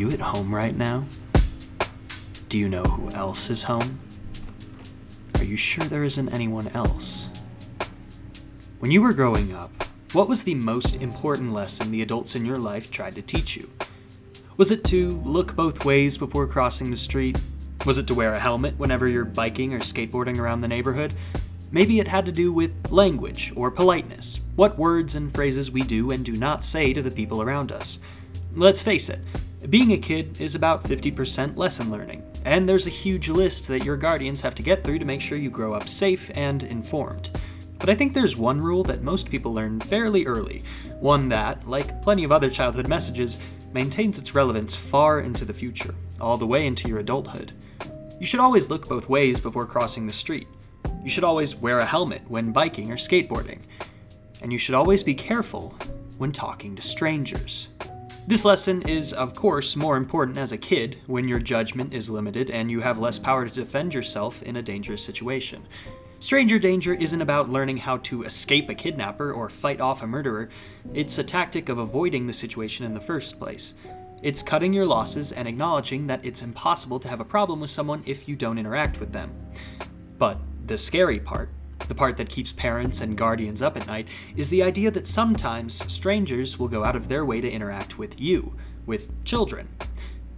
you at home right now? Do you know who else is home? Are you sure there isn't anyone else? When you were growing up, what was the most important lesson the adults in your life tried to teach you? Was it to look both ways before crossing the street? Was it to wear a helmet whenever you're biking or skateboarding around the neighborhood? Maybe it had to do with language or politeness, what words and phrases we do and do not say to the people around us. Let's face it, being a kid is about 50% lesson learning, and there's a huge list that your guardians have to get through to make sure you grow up safe and informed. But I think there's one rule that most people learn fairly early, one that, like plenty of other childhood messages, maintains its relevance far into the future, all the way into your adulthood. You should always look both ways before crossing the street. You should always wear a helmet when biking or skateboarding. And you should always be careful when talking to strangers. This lesson is, of course, more important as a kid when your judgment is limited and you have less power to defend yourself in a dangerous situation. Stranger danger isn't about learning how to escape a kidnapper or fight off a murderer. It's a tactic of avoiding the situation in the first place. It's cutting your losses and acknowledging that it's impossible to have a problem with someone if you don't interact with them. But the scary part, the part that keeps parents and guardians up at night, is the idea that sometimes strangers will go out of their way to interact with you, with children.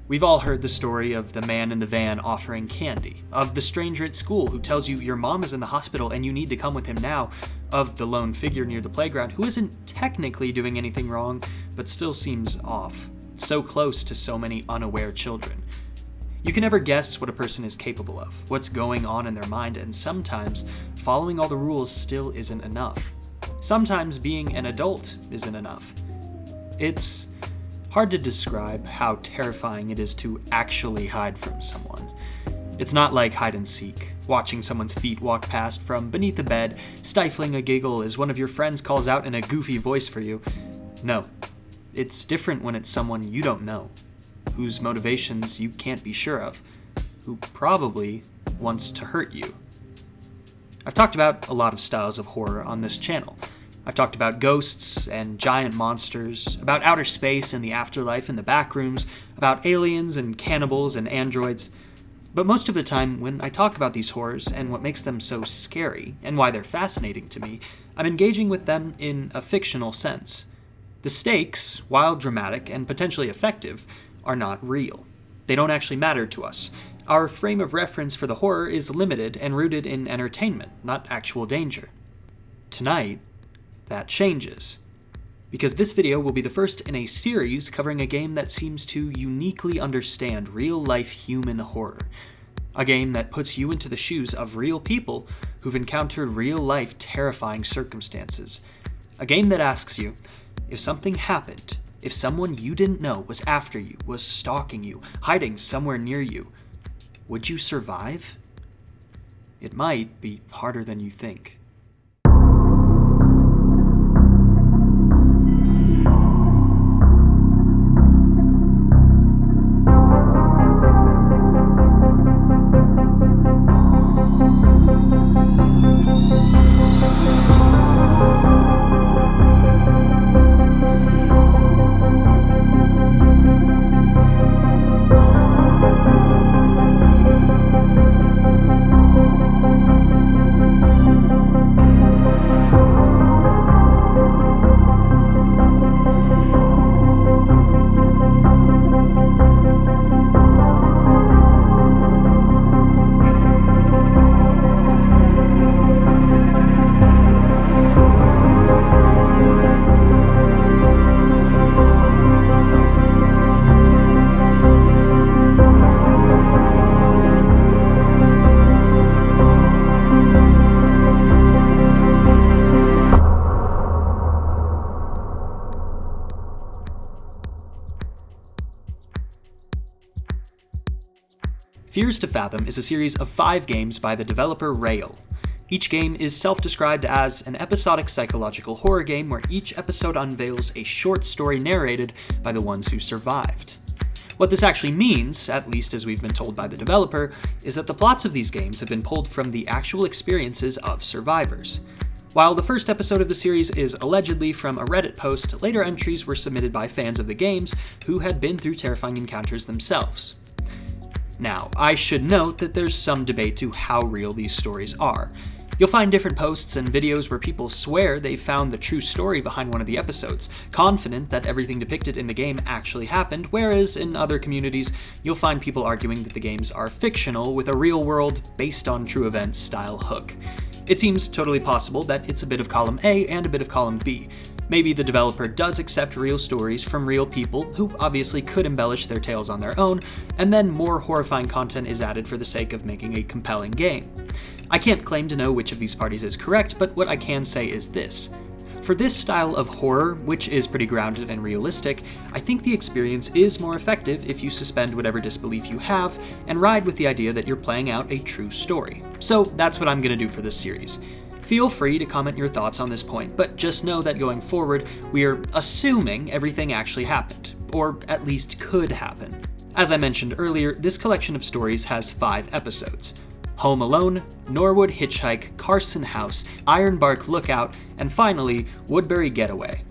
We've all heard the story of the man in the van offering candy, of the stranger at school who tells you your mom is in the hospital and you need to come with him now, of the lone figure near the playground who isn't technically doing anything wrong, but still seems off, so close to so many unaware children. You can never guess what a person is capable of, what's going on in their mind, and sometimes following all the rules still isn't enough. Sometimes being an adult isn't enough. It's hard to describe how terrifying it is to actually hide from someone. It's not like hide and seek, watching someone's feet walk past from beneath the bed, stifling a giggle as one of your friends calls out in a goofy voice for you. No, it's different when it's someone you don't know, whose motivations you can't be sure of, who probably wants to hurt you. I've talked about a lot of styles of horror on this channel. I've talked about ghosts and giant monsters, about outer space and the afterlife and the backrooms, about aliens and cannibals and androids. But most of the time, when I talk about these horrors and what makes them so scary and why they're fascinating to me, I'm engaging with them in a fictional sense. The stakes, while dramatic and potentially effective, are not real. They don't actually matter to us. Our frame of reference for the horror is limited and rooted in entertainment, not actual danger. Tonight, that changes, because this video will be the first in a series covering a game that seems to uniquely understand real-life human horror. A game that puts you into the shoes of real people who've encountered real-life terrifying circumstances. A game that asks you, if something happened, if someone you didn't know was after you, was stalking you, hiding somewhere near you, would you survive? It might be harder than you think. Fears to Fathom is a series of 5 games by the developer Rail. Each game is self-described as an episodic psychological horror game where each episode unveils a short story narrated by the ones who survived. What this actually means, at least as we've been told by the developer, is that the plots of these games have been pulled from the actual experiences of survivors. While the first episode of the series is allegedly from a Reddit post, later entries were submitted by fans of the games who had been through terrifying encounters themselves. Now, I should note that there's some debate to how real these stories are. You'll find different posts and videos where people swear they found the true story behind one of the episodes, confident that everything depicted in the game actually happened, whereas in other communities, you'll find people arguing that the games are fictional with a real world, based on true events style hook. It seems totally possible that it's a bit of column A and a bit of column B. Maybe the developer does accept real stories from real people who obviously could embellish their tales on their own, and then more horrifying content is added for the sake of making a compelling game. I can't claim to know which of these parties is correct, but what I can say is this. For this style of horror, which is pretty grounded and realistic, I think the experience is more effective if you suspend whatever disbelief you have and ride with the idea that you're playing out a true story. So that's what I'm going to do for this series. Feel free to comment your thoughts on this point, but just know that going forward, we're assuming everything actually happened, or at least could happen. As I mentioned earlier, this collection of stories has 5 episodes. Home Alone, Norwood Hitchhike, Carson House, Ironbark Lookout, and finally, Woodbury Getaway.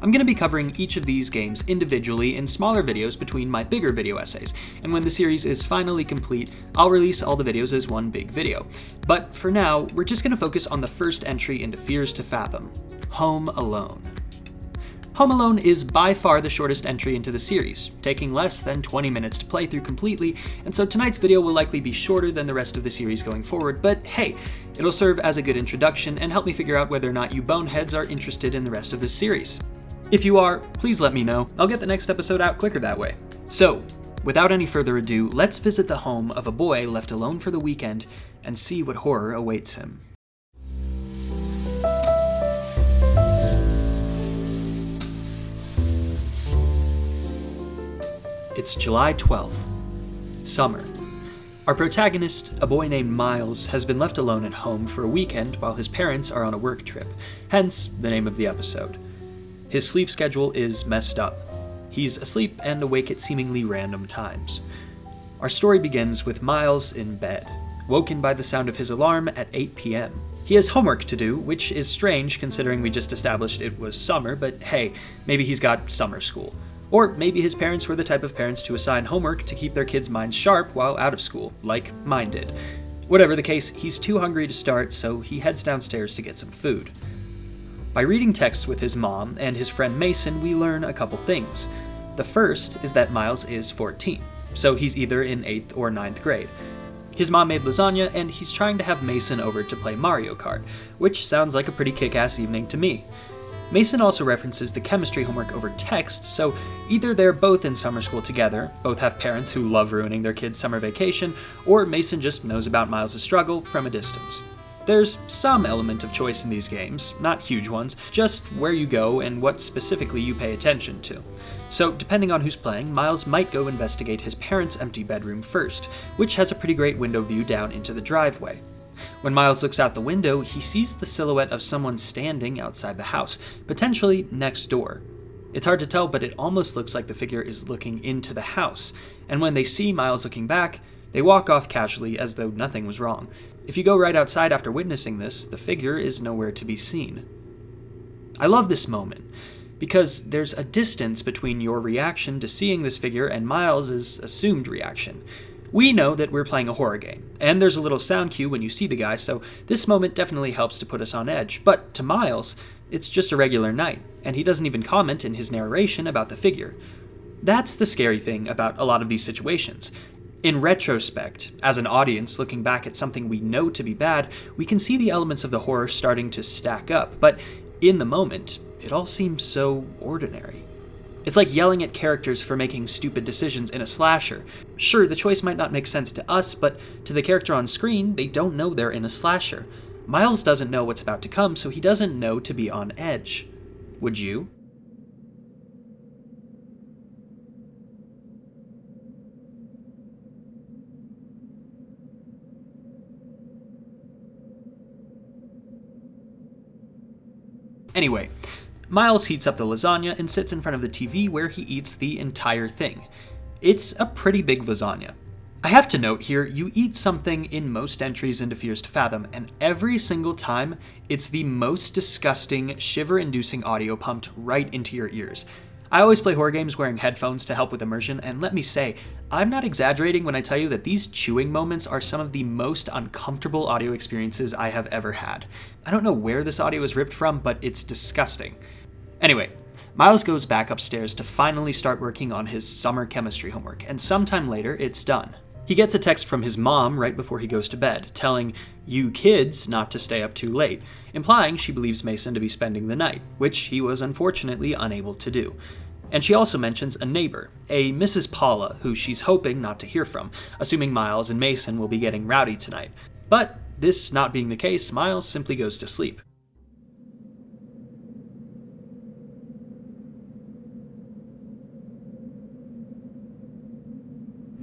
I'm going to be covering each of these games individually in smaller videos between my bigger video essays, and when the series is finally complete, I'll release all the videos as one big video. But for now, we're just going to focus on the first entry into Fears to Fathom, Home Alone. Home Alone is by far the shortest entry into the series, taking less than 20 minutes to play through completely, and so tonight's video will likely be shorter than the rest of the series going forward, but hey, it'll serve as a good introduction and help me figure out whether or not you boneheads are interested in the rest of this series. If you are, please let me know. I'll get the next episode out quicker that way. So, without any further ado, let's visit the home of a boy left alone for the weekend and see what horror awaits him. It's July 12th. Summer. Our protagonist, a boy named Miles, has been left alone at home for a weekend while his parents are on a work trip, hence the name of the episode. His sleep schedule is messed up. He's asleep and awake at seemingly random times. Our story begins with Miles in bed, woken by the sound of his alarm at 8 p.m. He has homework to do, which is strange considering we just established it was summer, but hey, maybe he's got summer school. Or maybe his parents were the type of parents to assign homework to keep their kids' minds sharp while out of school, like mine did. Whatever the case, he's too hungry to start, so he heads downstairs to get some food. By reading texts with his mom and his friend Mason, we learn a couple things. The first is that Miles is 14, so he's either in 8th or 9th grade. His mom made lasagna, and he's trying to have Mason over to play Mario Kart, which sounds like a pretty kick-ass evening to me. Mason also references the chemistry homework over text, so either they're both in summer school together, both have parents who love ruining their kids' summer vacation, or Mason just knows about Miles' struggle from a distance. There's some element of choice in these games, not huge ones, just where you go and what specifically you pay attention to. So depending on who's playing, Miles might go investigate his parents' empty bedroom first, which has a pretty great window view down into the driveway. When Miles looks out the window, he sees the silhouette of someone standing outside the house, potentially next door. It's hard to tell, but it almost looks like the figure is looking into the house, and when they see Miles looking back, they walk off casually as though nothing was wrong. If you go right outside after witnessing this, the figure is nowhere to be seen. I love this moment, because there's a distance between your reaction to seeing this figure and Miles' assumed reaction. We know that we're playing a horror game, and there's a little sound cue when you see the guy, so this moment definitely helps to put us on edge. But to Miles, it's just a regular night, and he doesn't even comment in his narration about the figure. That's the scary thing about a lot of these situations. In retrospect, as an audience looking back at something we know to be bad, we can see the elements of the horror starting to stack up, but in the moment, it all seems so ordinary. It's like yelling at characters for making stupid decisions in a slasher. Sure, the choice might not make sense to us, but to the character on screen, they don't know they're in a slasher. Miles doesn't know what's about to come, so he doesn't know to be on edge. Would you? Anyway, Miles heats up the lasagna and sits in front of the TV where he eats the entire thing. It's a pretty big lasagna. I have to note here, you eat something in most entries into Fears to Fathom, and every single time, it's the most disgusting, shiver-inducing audio pumped right into your ears. I always play horror games wearing headphones to help with immersion, and let me say, I'm not exaggerating when I tell you that these chewing moments are some of the most uncomfortable audio experiences I have ever had. I don't know where this audio is ripped from, but it's disgusting. Anyway, Miles goes back upstairs to finally start working on his summer chemistry homework, and sometime later, it's done. He gets a text from his mom right before he goes to bed, telling you kids not to stay up too late, implying she believes Mason to be spending the night, which he was unfortunately unable to do. And she also mentions a neighbor, a Mrs. Paula, who she's hoping not to hear from, assuming Miles and Mason will be getting rowdy tonight. But this not being the case, Miles simply goes to sleep.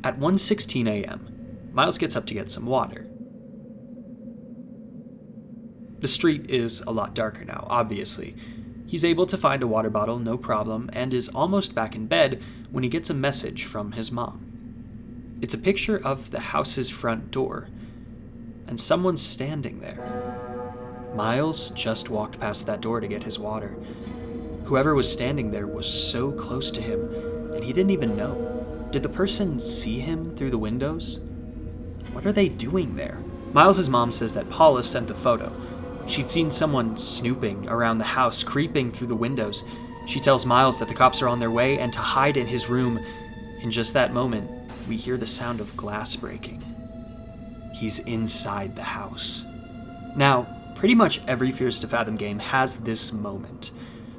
At 1:16 a.m., Miles gets up to get some water. The street is a lot darker now, obviously. He's able to find a water bottle, no problem, and is almost back in bed when he gets a message from his mom. It's a picture of the house's front door, and someone's standing there. Miles just walked past that door to get his water. Whoever was standing there was so close to him, and he didn't even know. Did the person see him through the windows? What are they doing there? Miles' mom says that Paula sent the photo. She'd seen someone snooping around the house, creeping through the windows. She tells Miles that the cops are on their way and to hide in his room. In just that moment, we hear the sound of glass breaking. He's inside the house. Now, pretty much every Fears to Fathom game has this moment.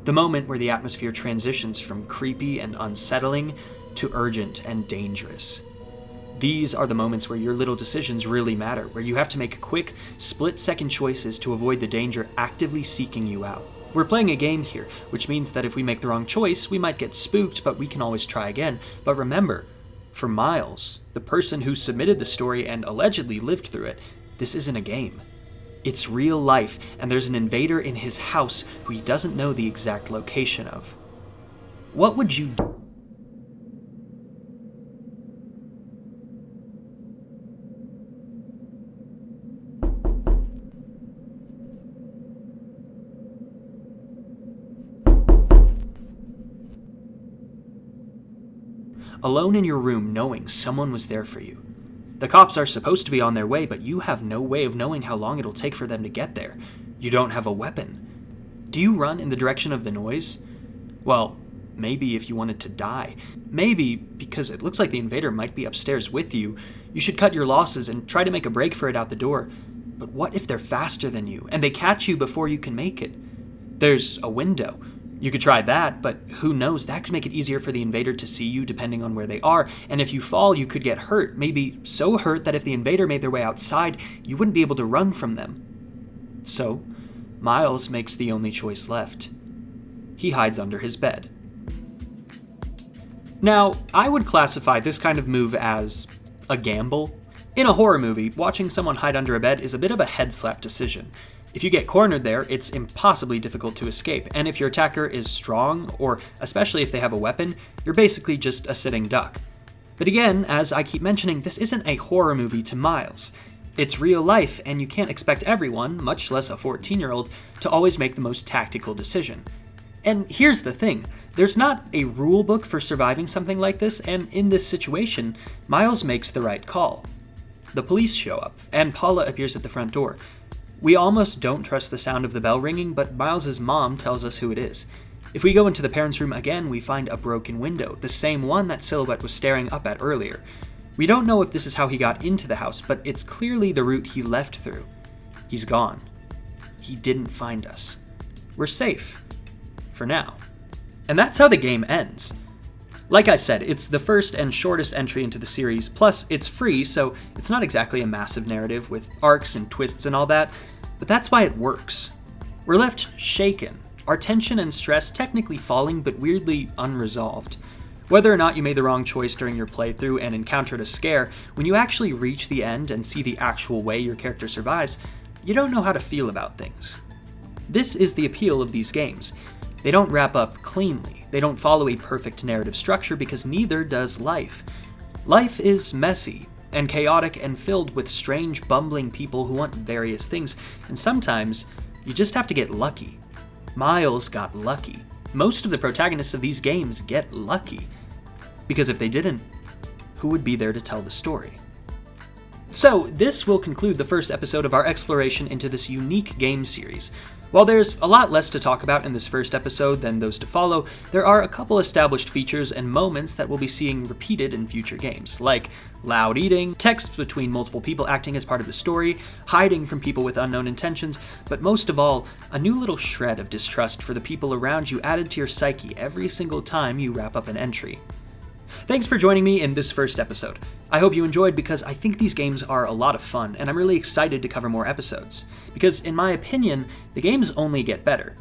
The moment where the atmosphere transitions from creepy and unsettling to urgent and dangerous. These are the moments where your little decisions really matter, where you have to make quick, split-second choices to avoid the danger actively seeking you out. We're playing a game here, which means that if we make the wrong choice, we might get spooked, but we can always try again. But remember, for Miles, the person who submitted the story and allegedly lived through it, this isn't a game. It's real life, and there's an invader in his house who he doesn't know the exact location of. What would you do? Alone in your room knowing someone was there for you. The cops are supposed to be on their way, but you have no way of knowing how long it'll take for them to get there. You don't have a weapon. Do you run in the direction of the noise? Well, maybe if you wanted to die. Maybe, because it looks like the invader might be upstairs with you, you should cut your losses and try to make a break for it out the door. But what if they're faster than you, and they catch you before you can make it? There's a window. You could try that, but who knows, that could make it easier for the invader to see you depending on where they are, and if you fall, you could get hurt, maybe so hurt that if the invader made their way outside, you wouldn't be able to run from them. So, Miles makes the only choice left. He hides under his bed. Now, I would classify this kind of move as a gamble. In a horror movie, watching someone hide under a bed is a bit of a head-slap decision. If you get cornered there, it's impossibly difficult to escape, and if your attacker is strong, or especially if they have a weapon, you're basically just a sitting duck. But again, as I keep mentioning, this isn't a horror movie to Miles. It's real life, and you can't expect everyone, much less a 14-year-old, to always make the most tactical decision. And here's the thing, there's not a rule book for surviving something like this, and in this situation, Miles makes the right call. The police show up, and Paula appears at the front door. We almost don't trust the sound of the bell ringing, but Miles' mom tells us who it is. If we go into the parents' room again, we find a broken window, the same one that Silhouette was staring up at earlier. We don't know if this is how he got into the house, but it's clearly the route he left through. He's gone. He didn't find us. We're safe. For now. And that's how the game ends. Like I said, it's the first and shortest entry into the series, plus it's free, so it's not exactly a massive narrative with arcs and twists and all that, but that's why it works. We're left shaken, our tension and stress technically falling but weirdly unresolved. Whether or not you made the wrong choice during your playthrough and encountered a scare, when you actually reach the end and see the actual way your character survives, you don't know how to feel about things. This is the appeal of these games. They don't wrap up cleanly. They don't follow a perfect narrative structure because neither does life. Life is messy, and chaotic and filled with strange, bumbling people who want various things, and sometimes you just have to get lucky. Miles got lucky. Most of the protagonists of these games get lucky, because if they didn't, who would be there to tell the story? So, this will conclude the first episode of our exploration into this unique game series. While there's a lot less to talk about in this first episode than those to follow, there are a couple established features and moments that we'll be seeing repeated in future games, like loud eating, texts between multiple people acting as part of the story, hiding from people with unknown intentions, but most of all, a new little shred of distrust for the people around you added to your psyche every single time you wrap up an entry. Thanks for joining me in this first episode. I hope you enjoyed because I think these games are a lot of fun, and I'm really excited to cover more episodes. Because, in my opinion, the games only get better.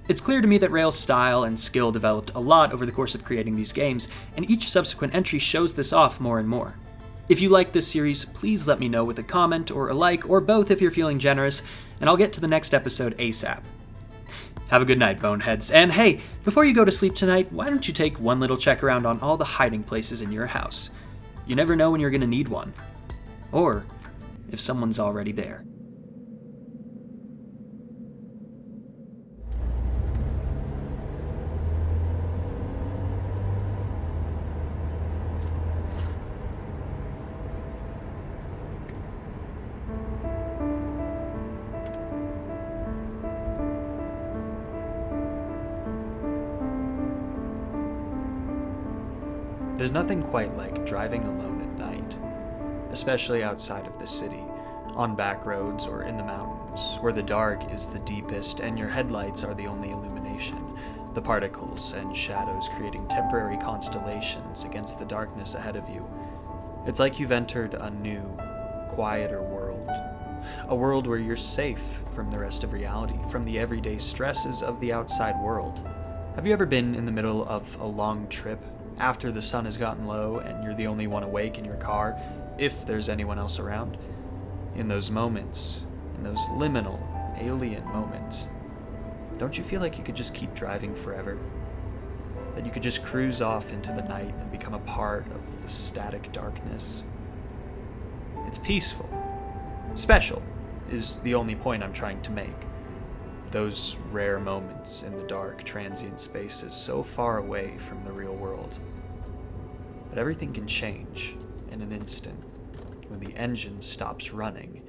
It's clear to me that Rail's style and skill developed a lot over the course of creating these games, and each subsequent entry shows this off more and more. If you like this series, please let me know with a comment or a like, or both if you're feeling generous, and I'll get to the next episode ASAP. Have a good night, boneheads. And hey, before you go to sleep tonight, why don't you take one little check around on all the hiding places in your house? You never know when you're going to need one. Or if someone's already there. There's nothing quite like driving alone at night, especially outside of the city, on back roads or in the mountains, where the dark is the deepest and your headlights are the only illumination, the particles and shadows creating temporary constellations against the darkness ahead of you. It's like you've entered a new, quieter world, a world where you're safe from the rest of reality, from the everyday stresses of the outside world. Have you ever been in the middle of a long trip after the sun has gotten low and you're the only one awake in your car, if there's anyone else around? In those moments, in those liminal, alien moments, don't you feel like you could just keep driving forever? That you could just cruise off into the night and become a part of the static darkness? It's peaceful. Special is the only point I'm trying to make. Those rare moments in the dark, transient spaces so far away from the real world. But everything can change in an instant when the engine stops running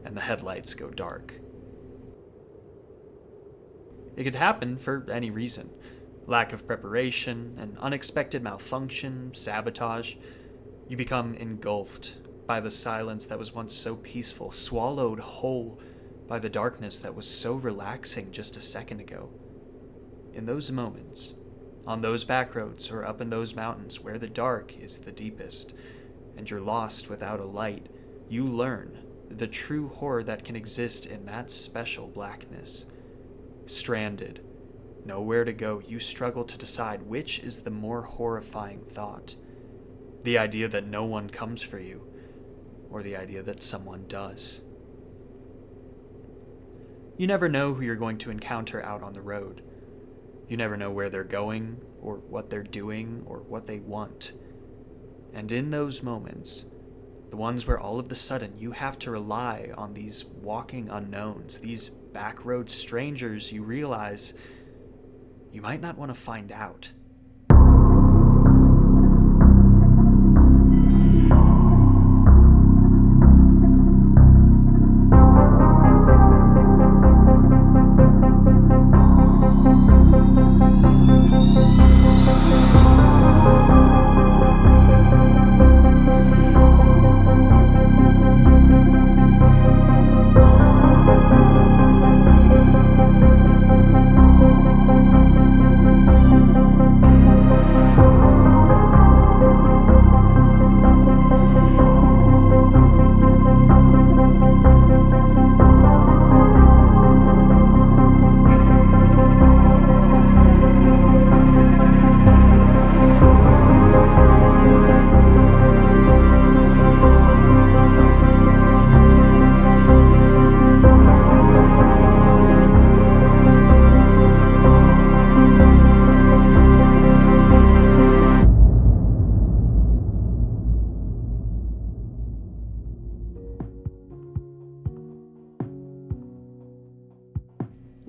and the headlights go dark. It could happen for any reason. Lack of preparation, an unexpected malfunction, sabotage. You become engulfed by the silence that was once so peaceful, swallowed whole by the darkness that was so relaxing just a second ago. In those moments, on those back roads or up in those mountains where the dark is the deepest, and you're lost without a light, you learn the true horror that can exist in that special blackness. Stranded, nowhere to go, you struggle to decide which is the more horrifying thought. The idea that no one comes for you, or the idea that someone does. You never know who you're going to encounter out on the road. You never know where they're going, or what they're doing, or what they want. And in those moments, the ones where all of a sudden you have to rely on these walking unknowns, these backroad strangers, you realize you might not want to find out.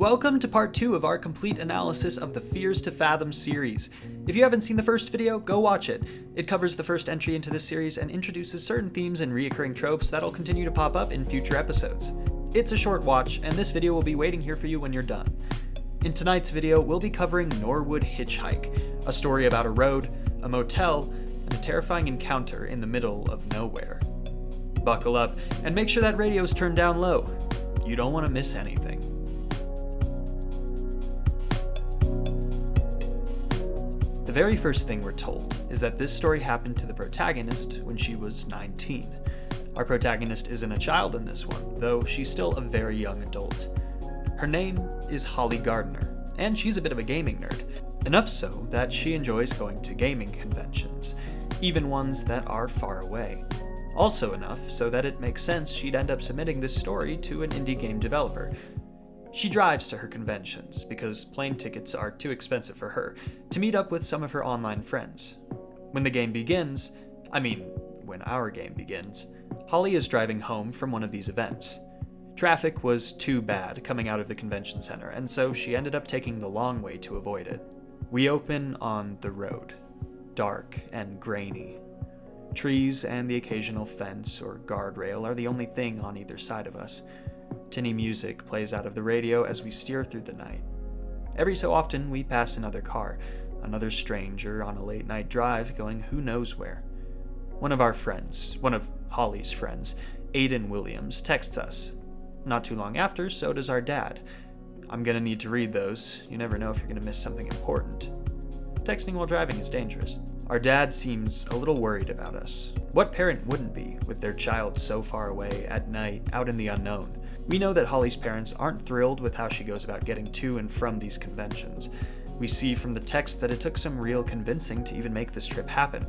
Welcome to part 2 of our complete analysis of the Fears to Fathom series. If you haven't seen the first video, go watch it. It covers the first entry into this series and introduces certain themes and reoccurring tropes that'll continue to pop up in future episodes. It's a short watch, and this video will be waiting here for you when you're done. In tonight's video, we'll be covering Norwood Hitchhike, a story about a road, a motel, and a terrifying encounter in the middle of nowhere. Buckle up, and make sure that radio's turned down low. You don't want to miss anything. The very first thing we're told is that this story happened to the protagonist when she was 19. Our protagonist isn't a child in this one, though she's still a very young adult. Her name is Holly Gardner, and she's a bit of a gaming nerd, enough so that she enjoys going to gaming conventions, even ones that are far away. Also enough so that it makes sense she'd end up submitting this story to an indie game developer. She drives to her conventions because plane tickets are too expensive for her to meet up with some of her online friends. When our game begins, Holly is driving home from one of these events. Traffic was too bad coming out of the convention center, and so she ended up taking the long way to avoid it. We open on the road, dark and grainy. Trees and the occasional fence or guardrail are the only thing on either side of us. Tinny music plays out of the radio as we steer through the night. Every so often, we pass another car, another stranger on a late-night drive going who knows where. One of Holly's friends, Aiden Williams, texts us. Not too long after, so does our dad. I'm gonna need to read those. You never know if you're gonna miss something important. Texting while driving is dangerous. Our dad seems a little worried about us. What parent wouldn't be, with their child so far away at night, out in the unknown? We know that Holly's parents aren't thrilled with how she goes about getting to and from these conventions. We see from the text that it took some real convincing to even make this trip happen.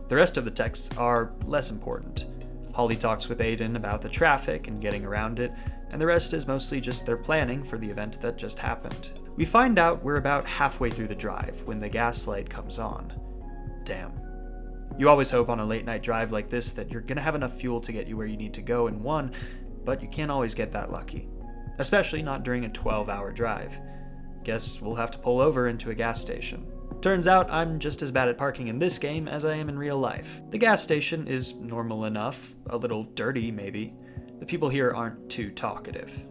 The rest of the texts are less important. Holly talks with Aiden about the traffic and getting around it, and the rest is mostly just their planning for the event that just happened. We find out we're about halfway through the drive when the gas light comes on. Damn. You always hope on a late night drive like this that you're gonna have enough fuel to get you where you need to go in one, but you can't always get that lucky. Especially not during a 12-hour drive. Guess we'll have to pull over into a gas station. Turns out I'm just as bad at parking in this game as I am in real life. The gas station is normal enough, a little dirty maybe. The people here aren't too talkative.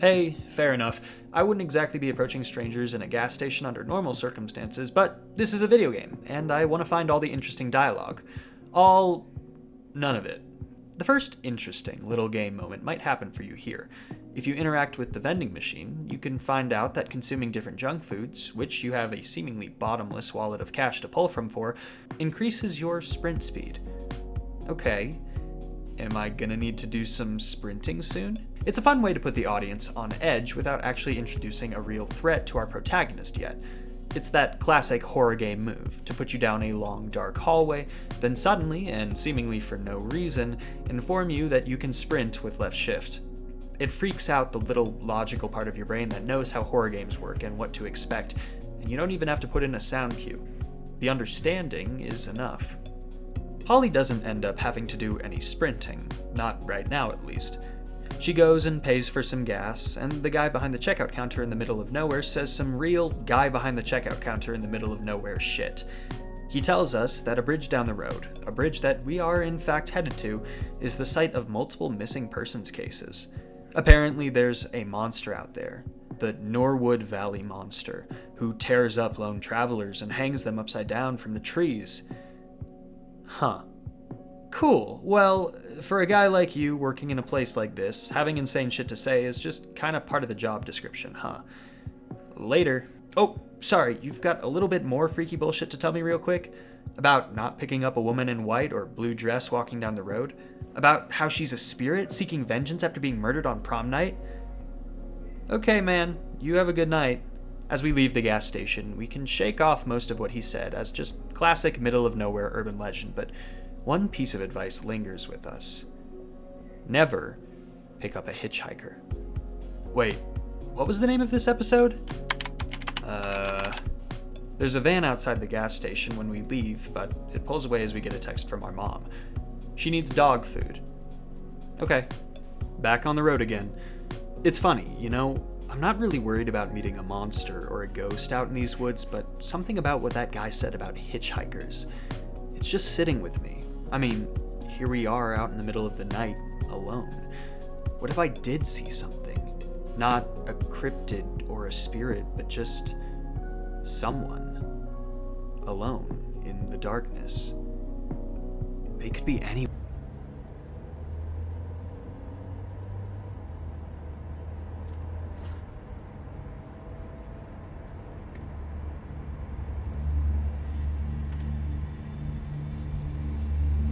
Hey, fair enough. I wouldn't exactly be approaching strangers in a gas station under normal circumstances, but this is a video game, and I want to find all the interesting dialogue. None of it. The first interesting little game moment might happen for you here. If you interact with the vending machine, you can find out that consuming different junk foods, which you have a seemingly bottomless wallet of cash to pull from for, increases your sprint speed. Okay. Am I gonna need to do some sprinting soon? It's a fun way to put the audience on edge without actually introducing a real threat to our protagonist yet. It's that classic horror game move, to put you down a long, dark hallway, then suddenly, and seemingly for no reason, inform you that you can sprint with left shift. It freaks out the little logical part of your brain that knows how horror games work and what to expect, and you don't even have to put in a sound cue. The understanding is enough. Holly doesn't end up having to do any sprinting, not right now at least. She goes and pays for some gas, and the guy behind the checkout counter in the middle of nowhere says some real guy behind the checkout counter in the middle of nowhere shit. He tells us that a bridge down the road, a bridge that we are in fact headed to, is the site of multiple missing persons cases. Apparently there's a monster out there, the Norwood Valley Monster, who tears up lone travelers and hangs them upside down from the trees. Huh. Cool. Well, for a guy like you working in a place like this, having insane shit to say is just kind of part of the job description, huh? Later. Oh, sorry, you've got a little bit more freaky bullshit to tell me real quick? About not picking up a woman in white or blue dress walking down the road? About how she's a spirit seeking vengeance after being murdered on prom night? Okay, man, you have a good night. As we leave the gas station, we can shake off most of what he said as just classic middle-of-nowhere urban legend, but one piece of advice lingers with us. Never pick up a hitchhiker. Wait, what was the name of this episode? There's a van outside the gas station when we leave, but it pulls away as we get a text from our mom. She needs dog food. Okay, back on the road again. It's funny, you know, I'm not really worried about meeting a monster or a ghost out in these woods, but something about what that guy said about hitchhikers. It's just sitting with me. I mean, here we are out in the middle of the night, alone. What if I did see something? Not a cryptid or a spirit, but just someone. Alone in the darkness. They could be anyone.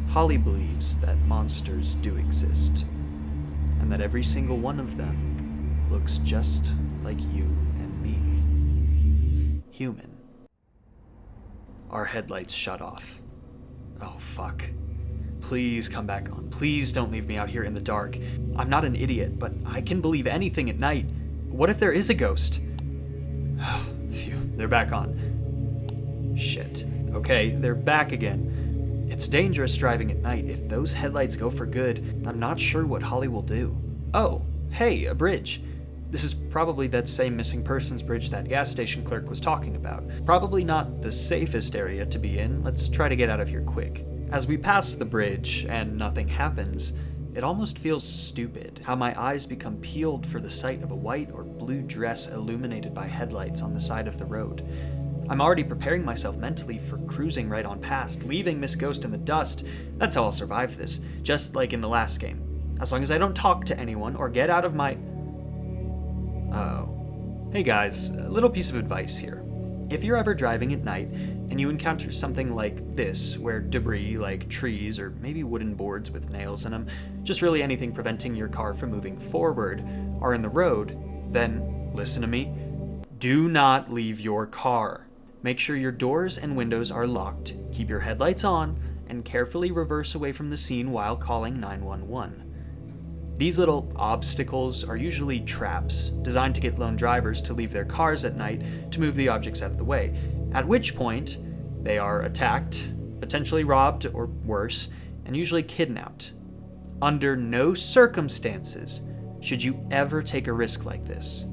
Holly believes that monsters do exist, and that every single one of them looks just like you and me. Human. Our headlights shut off. Oh, fuck. Please come back on. Please don't leave me out here in the dark. I'm not an idiot, but I can believe anything at night. What if there is a ghost? Phew, they're back on. Shit. Okay, they're back again. It's dangerous driving at night. If those headlights go for good, I'm not sure what Holly will do. Oh, hey, a bridge. This is probably that same missing persons bridge that gas station clerk was talking about. Probably not the safest area to be in. Let's try to get out of here quick. As we pass the bridge and nothing happens, it almost feels stupid how my eyes become peeled for the sight of a white or blue dress illuminated by headlights on the side of the road. I'm already preparing myself mentally for cruising right on past, leaving Miss Ghost in the dust. That's how I'll survive this, just like in the last game. As long as I don't talk to anyone or get out of my... Oh. Hey guys, a little piece of advice here. If you're ever driving at night and you encounter something like this, where debris like trees or maybe wooden boards with nails in them, just really anything preventing your car from moving forward, are in the road, then listen to me. Do not leave your car. Make sure your doors and windows are locked, keep your headlights on, and carefully reverse away from the scene while calling 911. These little obstacles are usually traps designed to get lone drivers to leave their cars at night to move the objects out of the way, at which point they are attacked, potentially robbed or worse, and usually kidnapped. Under no circumstances should you ever take a risk like this.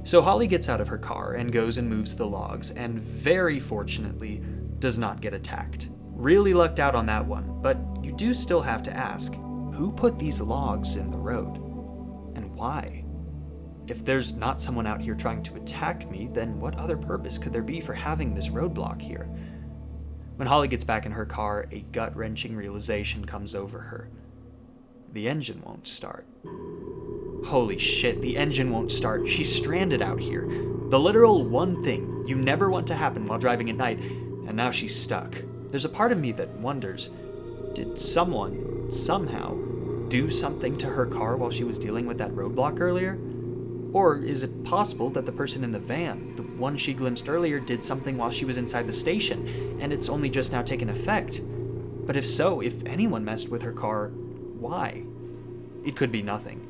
So Holly gets out of her car and goes and moves the logs, and very fortunately does not get attacked. Really lucked out on that one, but you do still have to ask, who put these logs in the road? And why? If there's not someone out here trying to attack me, then what other purpose could there be for having this roadblock here? When Holly gets back in her car, a gut-wrenching realization comes over her. The engine won't start. Holy shit, the engine won't start. She's stranded out here. The literal one thing you never want to happen while driving at night, and now she's stuck. There's a part of me that wonders, did someone, somehow, do something to her car while she was dealing with that roadblock earlier? Or is it possible that the person in the van, the one she glimpsed earlier, did something while she was inside the station, and it's only just now taken effect? But if so, if anyone messed with her car, why? It could be nothing.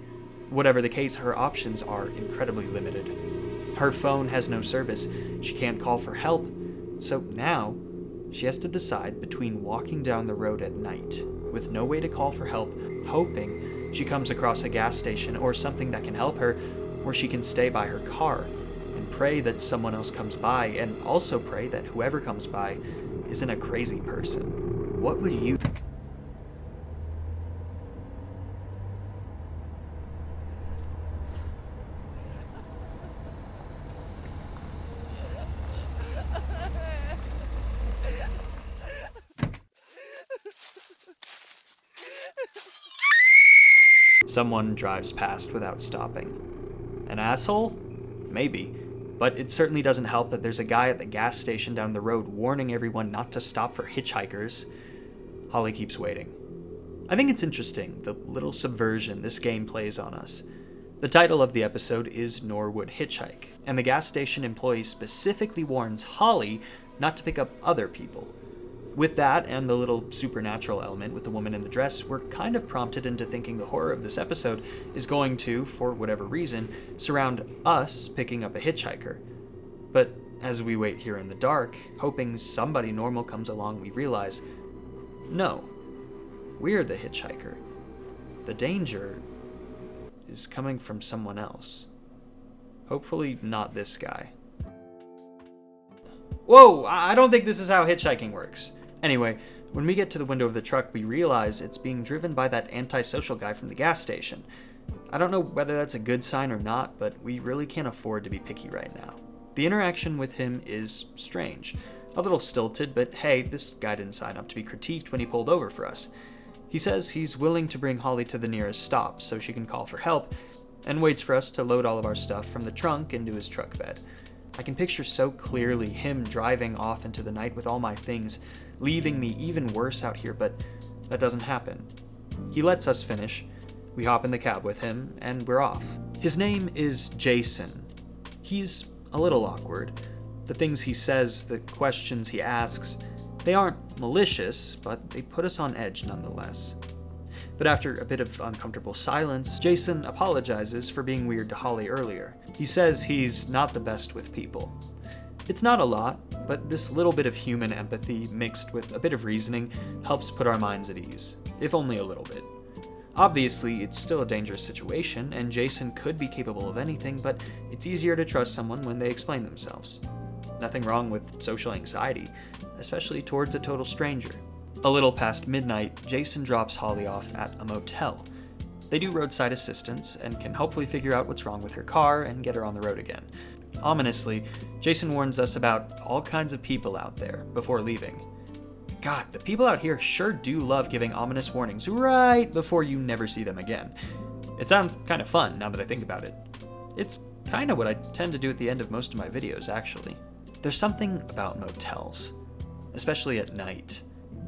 Whatever the case, her options are incredibly limited. Her phone has no service, she can't call for help, so now she has to decide between walking down the road at night with no way to call for help, hoping she comes across a gas station or something that can help her, or she can stay by her car and pray that someone else comes by, and also pray that whoever comes by isn't a crazy person. What would you... Someone drives past without stopping. An asshole? Maybe. But it certainly doesn't help that there's a guy at the gas station down the road warning everyone not to stop for hitchhikers. Holly keeps waiting. I think it's interesting, the little subversion this game plays on us. The title of the episode is Norwood Hitchhike, and the gas station employee specifically warns Holly not to pick up other people. With that, and the little supernatural element with the woman in the dress, we're kind of prompted into thinking the horror of this episode is going to, for whatever reason, surround us picking up a hitchhiker. But as we wait here in the dark, hoping somebody normal comes along, we realize, no, we're the hitchhiker. The danger is coming from someone else. Hopefully not this guy. Whoa, I don't think this is how hitchhiking works. Anyway, when we get to the window of the truck, we realize it's being driven by that antisocial guy from the gas station. I don't know whether that's a good sign or not, but we really can't afford to be picky right now. The interaction with him is strange. A little stilted, but hey, this guy didn't sign up to be critiqued when he pulled over for us. He says he's willing to bring Holly to the nearest stop so she can call for help, and waits for us to load all of our stuff from the trunk into his truck bed. I can picture so clearly him driving off into the night with all my things, leaving me even worse out here, but that doesn't happen. He lets us finish. We hop in the cab with him, and we're off. His name is Jason. He's a little awkward. The things he says, the questions he asks, they aren't malicious, but they put us on edge nonetheless. But after a bit of uncomfortable silence, Jason apologizes for being weird to Holly earlier. He says he's not the best with people. It's not a lot, but this little bit of human empathy mixed with a bit of reasoning helps put our minds at ease, if only a little bit. Obviously, it's still a dangerous situation, and Jason could be capable of anything, but it's easier to trust someone when they explain themselves. Nothing wrong with social anxiety, especially towards a total stranger. A little past midnight, Jason drops Holly off at a motel. They do roadside assistance and can hopefully figure out what's wrong with her car and get her on the road again. Ominously, Jason warns us about all kinds of people out there before leaving. God, the people out here sure do love giving ominous warnings right before you never see them again. It sounds kind of fun now that I think about it. It's kind of what I tend to do at the end of most of my videos, actually. There's something about motels, especially at night.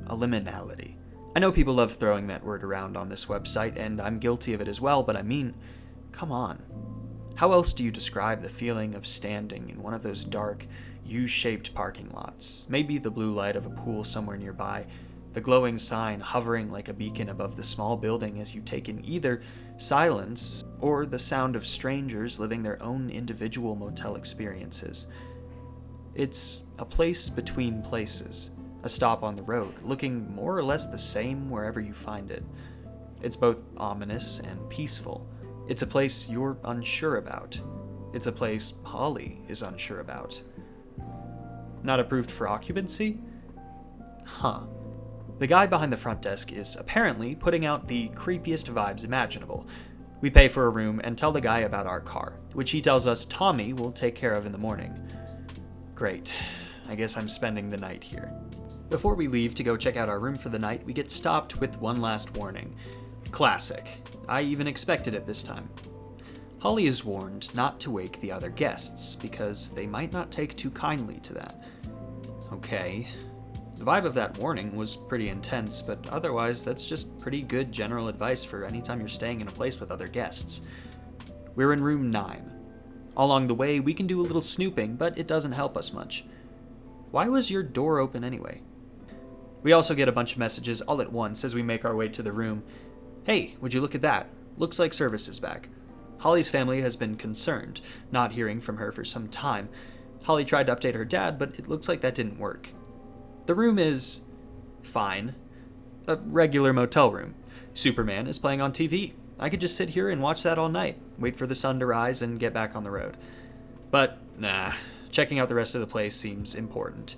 A liminality. I know people love throwing that word around on this website, and I'm guilty of it as well, but I mean, come on. How else do you describe the feeling of standing in one of those dark, U-shaped parking lots? Maybe the blue light of a pool somewhere nearby, the glowing sign hovering like a beacon above the small building as you take in either silence or the sound of strangers living their own individual motel experiences. It's a place between places. A stop on the road, looking more or less the same wherever you find it. It's both ominous and peaceful. It's a place you're unsure about. It's a place Holly is unsure about. Not approved for occupancy? Huh. The guy behind the front desk is apparently putting out the creepiest vibes imaginable. We pay for a room and tell the guy about our car, which he tells us Tommy will take care of in the morning. Great. I guess I'm spending the night here. Before we leave to go check out our room for the night, we get stopped with one last warning. Classic. I even expected it this time. Holly is warned not to wake the other guests, because they might not take too kindly to that. Okay. The vibe of that warning was pretty intense, but otherwise that's just pretty good general advice for anytime you're staying in a place with other guests. We're in room 9. Along the way, we can do a little snooping, but it doesn't help us much. Why was your door open anyway? We also get a bunch of messages all at once as we make our way to the room. Hey, would you look at that? Looks like service is back. Holly's family has been concerned, not hearing from her for some time. Holly tried to update her dad, but it looks like that didn't work. The room is fine. A regular motel room. Superman is playing on TV. I could just sit here and watch that all night, wait for the sun to rise and get back on the road. But, nah, checking out the rest of the place seems important.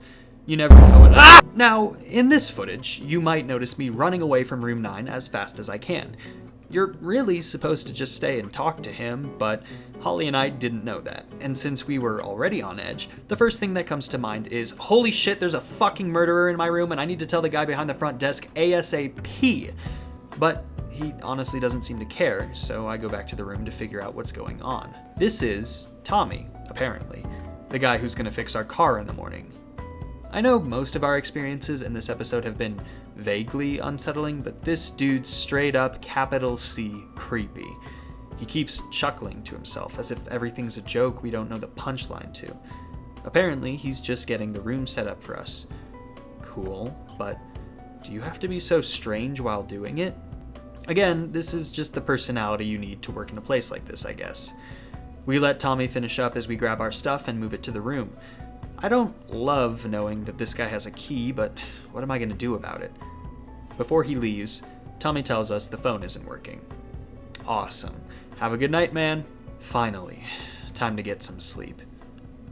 You never know. Now, in this footage, you might notice me running away from room 9 as fast as I can. You're really supposed to just stay and talk to him, but Holly and I didn't know that. And since we were already on edge, the first thing that comes to mind is, holy shit, there's a fucking murderer in my room and I need to tell the guy behind the front desk ASAP. But he honestly doesn't seem to care, so I go back to the room to figure out what's going on. This is Tommy, apparently, the guy who's gonna fix our car in the morning. I know most of our experiences in this episode have been vaguely unsettling, but this dude's straight up capital C creepy. He keeps chuckling to himself as if everything's a joke we don't know the punchline to. Apparently, he's just getting the room set up for us. Cool, but do you have to be so strange while doing it? Again, this is just the personality you need to work in a place like this, I guess. We let Tommy finish up as we grab our stuff and move it to the room. I don't love knowing that this guy has a key, but what am I going to do about it? Before he leaves, Tommy tells us the phone isn't working. Awesome. Have a good night, man. Finally. time to get some sleep.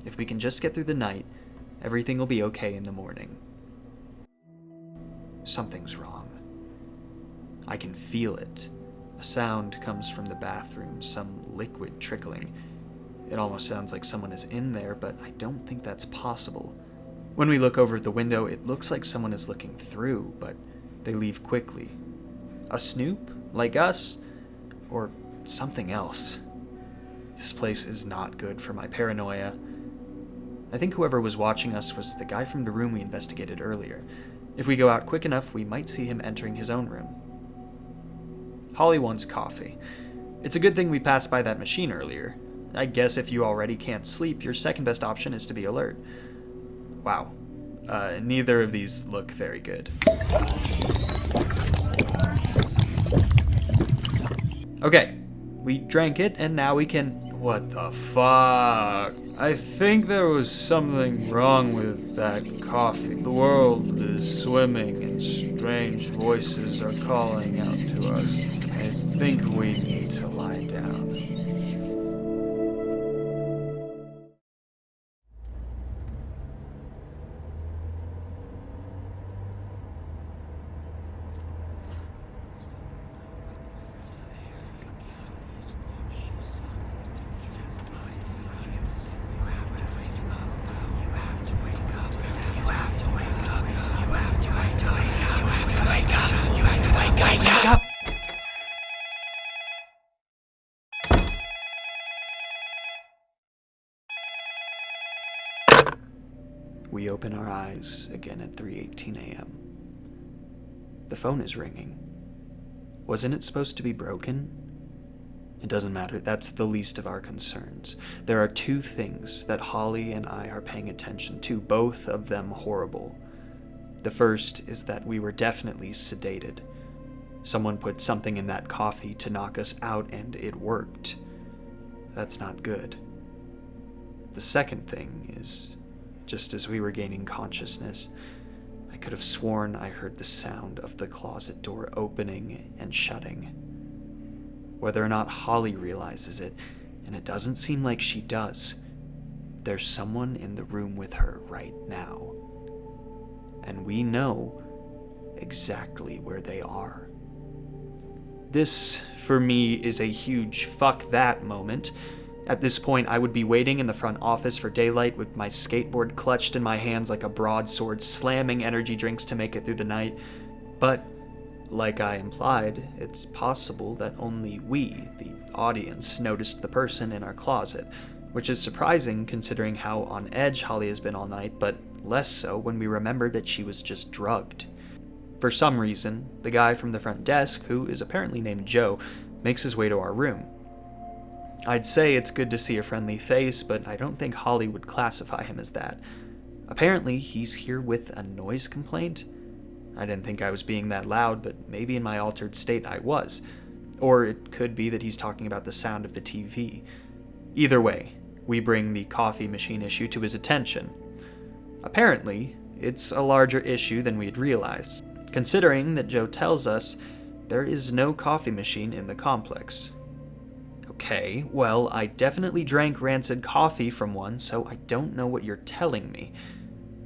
If we can just get through the night, everything will be okay in the morning. Something's wrong. I can feel it. A sound comes from the bathroom, some liquid trickling. It almost sounds like someone is in there, but I don't think that's possible. When we look over the window, it looks like someone is looking through, but they leave quickly. A snoop? Like us? Or something else? This place is not good for my paranoia. I think whoever was watching us was the guy from the room we investigated earlier. If we go out quick enough, we might see him entering his own room. Holly wants coffee. It's a good thing we passed by that machine earlier. I guess if you already can't sleep, your second best option is to be alert. Wow. Neither of these look very good. Okay, we drank it, and now we can... What the fuck? I think there was something wrong with that coffee. The world is swimming and strange voices are calling out to us. I think we need to lie down. We open our eyes again at 3:18 a.m. The phone is ringing. Wasn't it supposed to be broken? It doesn't matter, that's the least of our concerns. There are two things that Holly and I are paying attention to, both of them horrible. The first is that we were definitely sedated. Someone put something in that coffee to knock us out, and it worked. That's not good. The second thing is... just as we were gaining consciousness, I could have sworn I heard the sound of the closet door opening and shutting. Whether or not Holly realizes it, and it doesn't seem like she does, there's someone in the room with her right now. And we know exactly where they are. This, for me, is a huge fuck that moment. At this point, I would be waiting in the front office for daylight with my skateboard clutched in my hands like a broadsword, slamming energy drinks to make it through the night. But, like I implied, it's possible that only we, the audience, noticed the person in our closet, which is surprising considering how on edge Holly has been all night, but less so when we remember that she was just drugged. For some reason, the guy from the front desk, who is apparently named Joe, makes his way to our room. I'd say it's good to see a friendly face, but I don't think Holly would classify him as that. Apparently, he's here with a noise complaint. I didn't think I was being that loud, but maybe in my altered state I was. Or it could be that he's talking about the sound of the TV. Either way, we bring the coffee machine issue to his attention. Apparently, it's a larger issue than we'd realized, considering that Joe tells us there is no coffee machine in the complex. Okay, well, I definitely drank rancid coffee from one, so I don't know what you're telling me.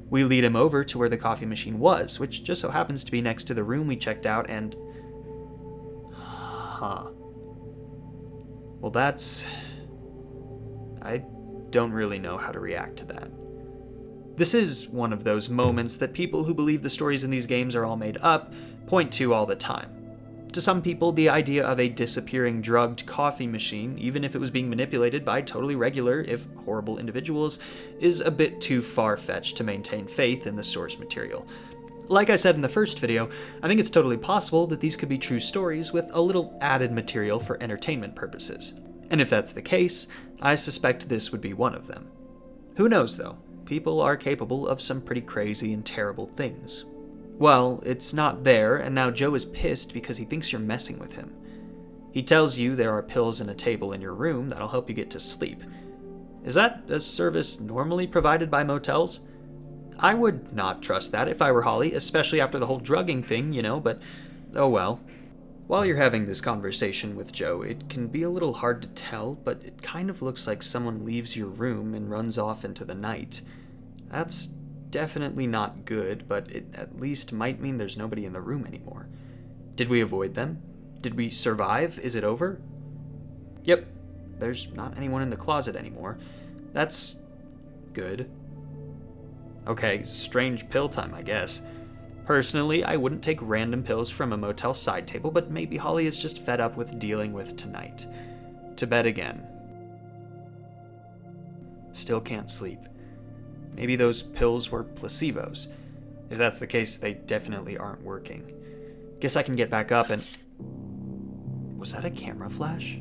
We lead him over to where the coffee machine was, which just so happens to be next to the room we checked out, and... Well, that's... I don't really know how to react to that. This is one of those moments that people who believe the stories in these games are all made up point to all the time. To some people, the idea of a disappearing drugged coffee machine, even if it was being manipulated by totally regular, if horrible individuals, is a bit too far-fetched to maintain faith in the source material. Like I said in the first video, I think it's totally possible that these could be true stories with a little added material for entertainment purposes. And if that's the case, I suspect this would be one of them. Who knows though? People are capable of some pretty crazy and terrible things. Well, it's not there, and now Joe is pissed because he thinks you're messing with him. He tells you there are pills and a table in your room that'll help you get to sleep. Is that a service normally provided by motels? I would not trust that if I were Holly, especially after the whole drugging thing, but oh well. While you're having this conversation with Joe, it can be a little hard to tell, but it kind of looks like someone leaves your room and runs off into the night. That's definitely not good, but it at least might mean there's nobody in the room anymore. Did we avoid them? Did we survive? Is it over? Yep, there's not anyone in the closet anymore. That's good. Okay, strange pill time, I guess. Personally, I wouldn't take random pills from a motel side table, but maybe Holly is just fed up with dealing with tonight. To bed again. Still can't sleep. Maybe those pills were placebos. If that's the case, they definitely aren't working. Guess I can get back up and... Was that a camera flash?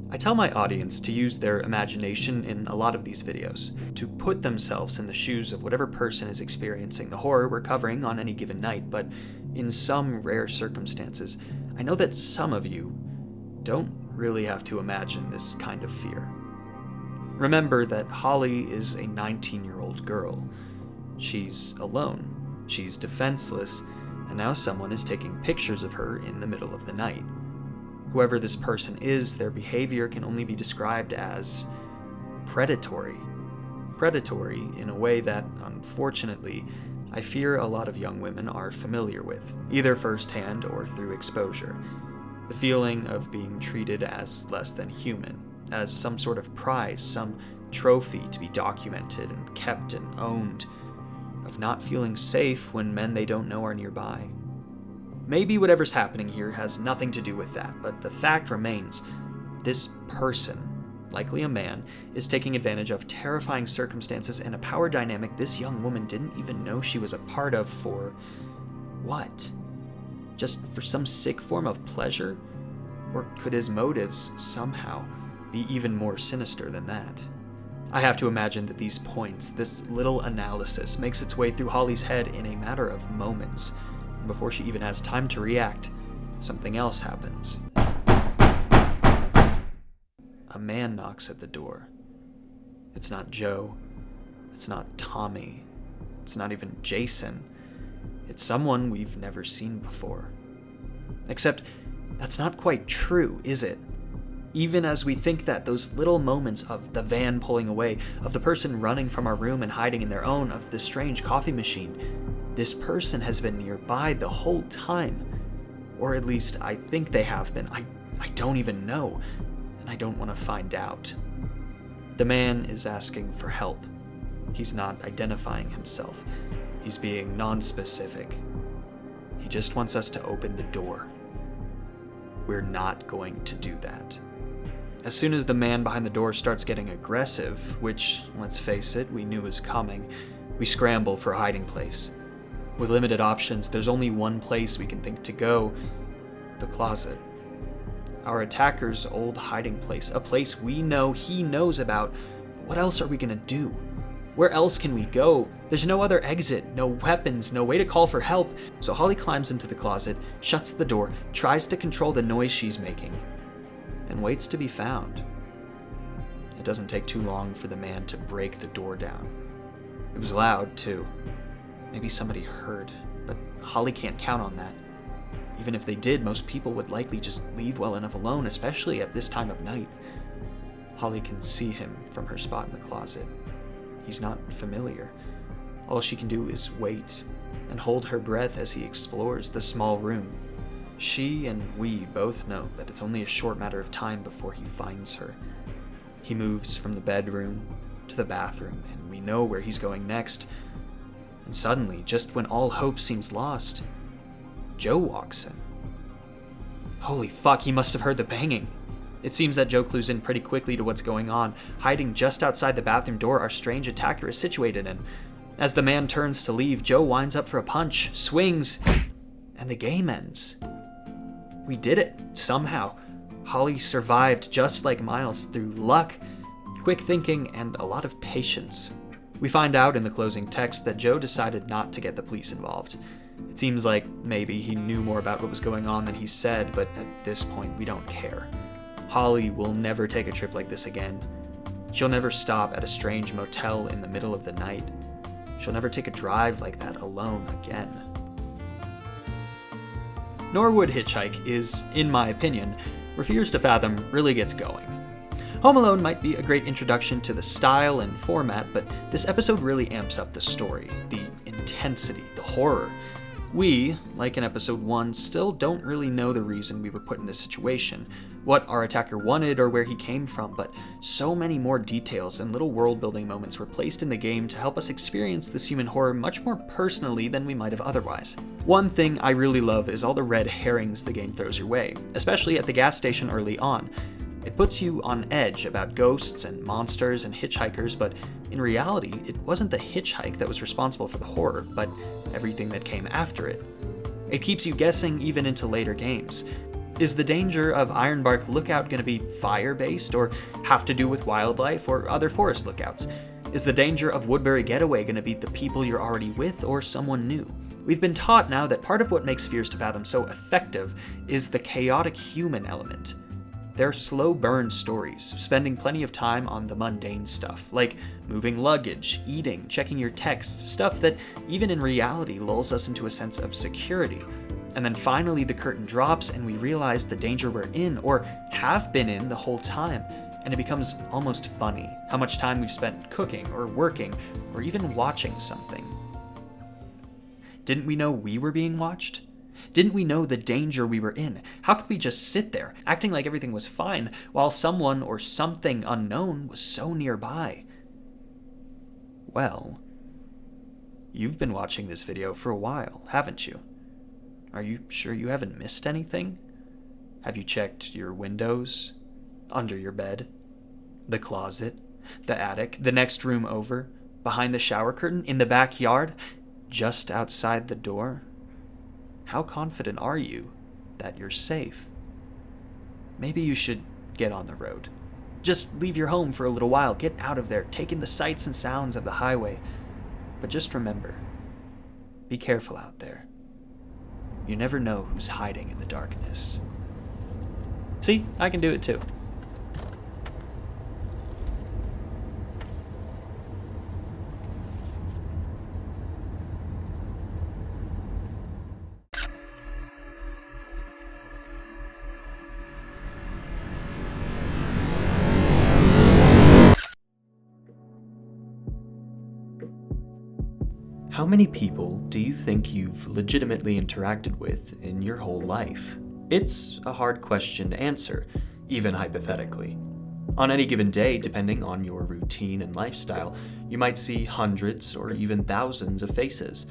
I tell my audience to use their imagination in a lot of these videos, to put themselves in the shoes of whatever person is experiencing the horror we're covering on any given night, but in some rare circumstances, I know that some of you don't really have to imagine this kind of fear. Remember that Holly is a 19-year-old girl. She's alone, she's defenseless, and now someone is taking pictures of her in the middle of the night. Whoever this person is, their behavior can only be described as predatory. Predatory in a way that, unfortunately, I fear a lot of young women are familiar with, either firsthand or through exposure. The feeling of being treated as less than human, as some sort of prize, some trophy to be documented and kept and owned, of not feeling safe when men they don't know are nearby. Maybe whatever's happening here has nothing to do with that, but the fact remains, this person, likely a man, is taking advantage of terrifying circumstances and a power dynamic this young woman didn't even know she was a part of for... what? Just for some sick form of pleasure? Or could his motives, somehow, be even more sinister than that? I have to imagine that these points, this little analysis, makes its way through Holly's head in a matter of moments. Before she even has time to react, something else happens. A man knocks at the door. It's not Joe. It's not Tommy. It's not even Jason. It's someone we've never seen before. Except, that's not quite true, is it? Even as we think that, those little moments of the van pulling away, of the person running from our room and hiding in their own, of the strange coffee machine, this person has been nearby the whole time. Or at least I think they have been. I don't even know, and I don't want to find out. The man is asking for help. He's not identifying himself. He's being non-specific. He just wants us to open the door. We're not going to do that. As soon as the man behind the door starts getting aggressive, which, let's face it, we knew was coming, we scramble for a hiding place. With limited options, there's only one place we can think to go: the closet. Our attacker's old hiding place, a place we know he knows about, but what else are we gonna do? Where else can we go? There's no other exit, no weapons, no way to call for help, so Holly climbs into the closet, shuts the door, tries to control the noise she's making, and waits to be found. It doesn't take too long for the man to break the door down. It was loud, too. Maybe somebody heard, but Holly can't count on that. Even if they did, most people would likely just leave well enough alone, especially at this time of night. Holly can see him from her spot in the closet. He's not familiar. All she can do is wait and hold her breath as he explores the small room. She and we both know that it's only a short matter of time before he finds her. He moves from the bedroom to the bathroom, and we know where he's going next. And suddenly, just when all hope seems lost, Joe walks in. Holy fuck, he must have heard the banging. It seems that Joe clues in pretty quickly to what's going on. Hiding just outside the bathroom door, our strange attacker is situated in. As the man turns to leave, Joe winds up for a punch, swings, and the game ends. We did it, somehow. Holly survived just like Miles through luck, quick thinking, and a lot of patience. We find out in the closing text that Joe decided not to get the police involved. It seems like maybe he knew more about what was going on than he said, but at this point we don't care. Holly will never take a trip like this again. She'll never stop at a strange motel in the middle of the night. She'll never take a drive like that alone again. Norwood Hitchhike is, in my opinion, where Fears to Fathom really gets going. Home Alone might be a great introduction to the style and format, but this episode really amps up the story, the intensity, the horror. We, like in episode 1, still don't really know the reason we were put in this situation, what our attacker wanted or where he came from, but so many more details and little world-building moments were placed in the game to help us experience this human horror much more personally than we might have otherwise. One thing I really love is all the red herrings the game throws your way, especially at the gas station early on. It puts you on edge about ghosts and monsters and hitchhikers, but in reality, it wasn't the hitchhike that was responsible for the horror, but everything that came after it. It keeps you guessing even into later games. Is the danger of Ironbark Lookout going to be fire-based, or have to do with wildlife or other forest lookouts? Is the danger of Woodbury Getaway going to be the people you're already with or someone new? We've been taught now that part of what makes Fears to Fathom so effective is the chaotic human element. They're slow burn stories, spending plenty of time on the mundane stuff, like moving luggage, eating, checking your texts, stuff that even in reality lulls us into a sense of security. And then finally the curtain drops and we realize the danger we're in, or have been in the whole time, and it becomes almost funny how much time we've spent cooking or working or even watching something. Didn't we know we were being watched? Didn't we know the danger we were in? How could we just sit there, acting like everything was fine, while someone or something unknown was so nearby? Well, you've been watching this video for a while, haven't you? Are you sure you haven't missed anything? Have you checked your windows, under your bed, the closet, the attic, the next room over, behind the shower curtain, in the backyard, just outside the door? How confident are you that you're safe? Maybe you should get on the road. Just leave your home for a little while, get out of there, take in the sights and sounds of the highway. But just remember, be careful out there. You never know who's hiding in the darkness. See, I can do it too. How many people do you think you've legitimately interacted with in your whole life? It's a hard question to answer, even hypothetically. On any given day, depending on your routine and lifestyle, you might see hundreds or even thousands of faces.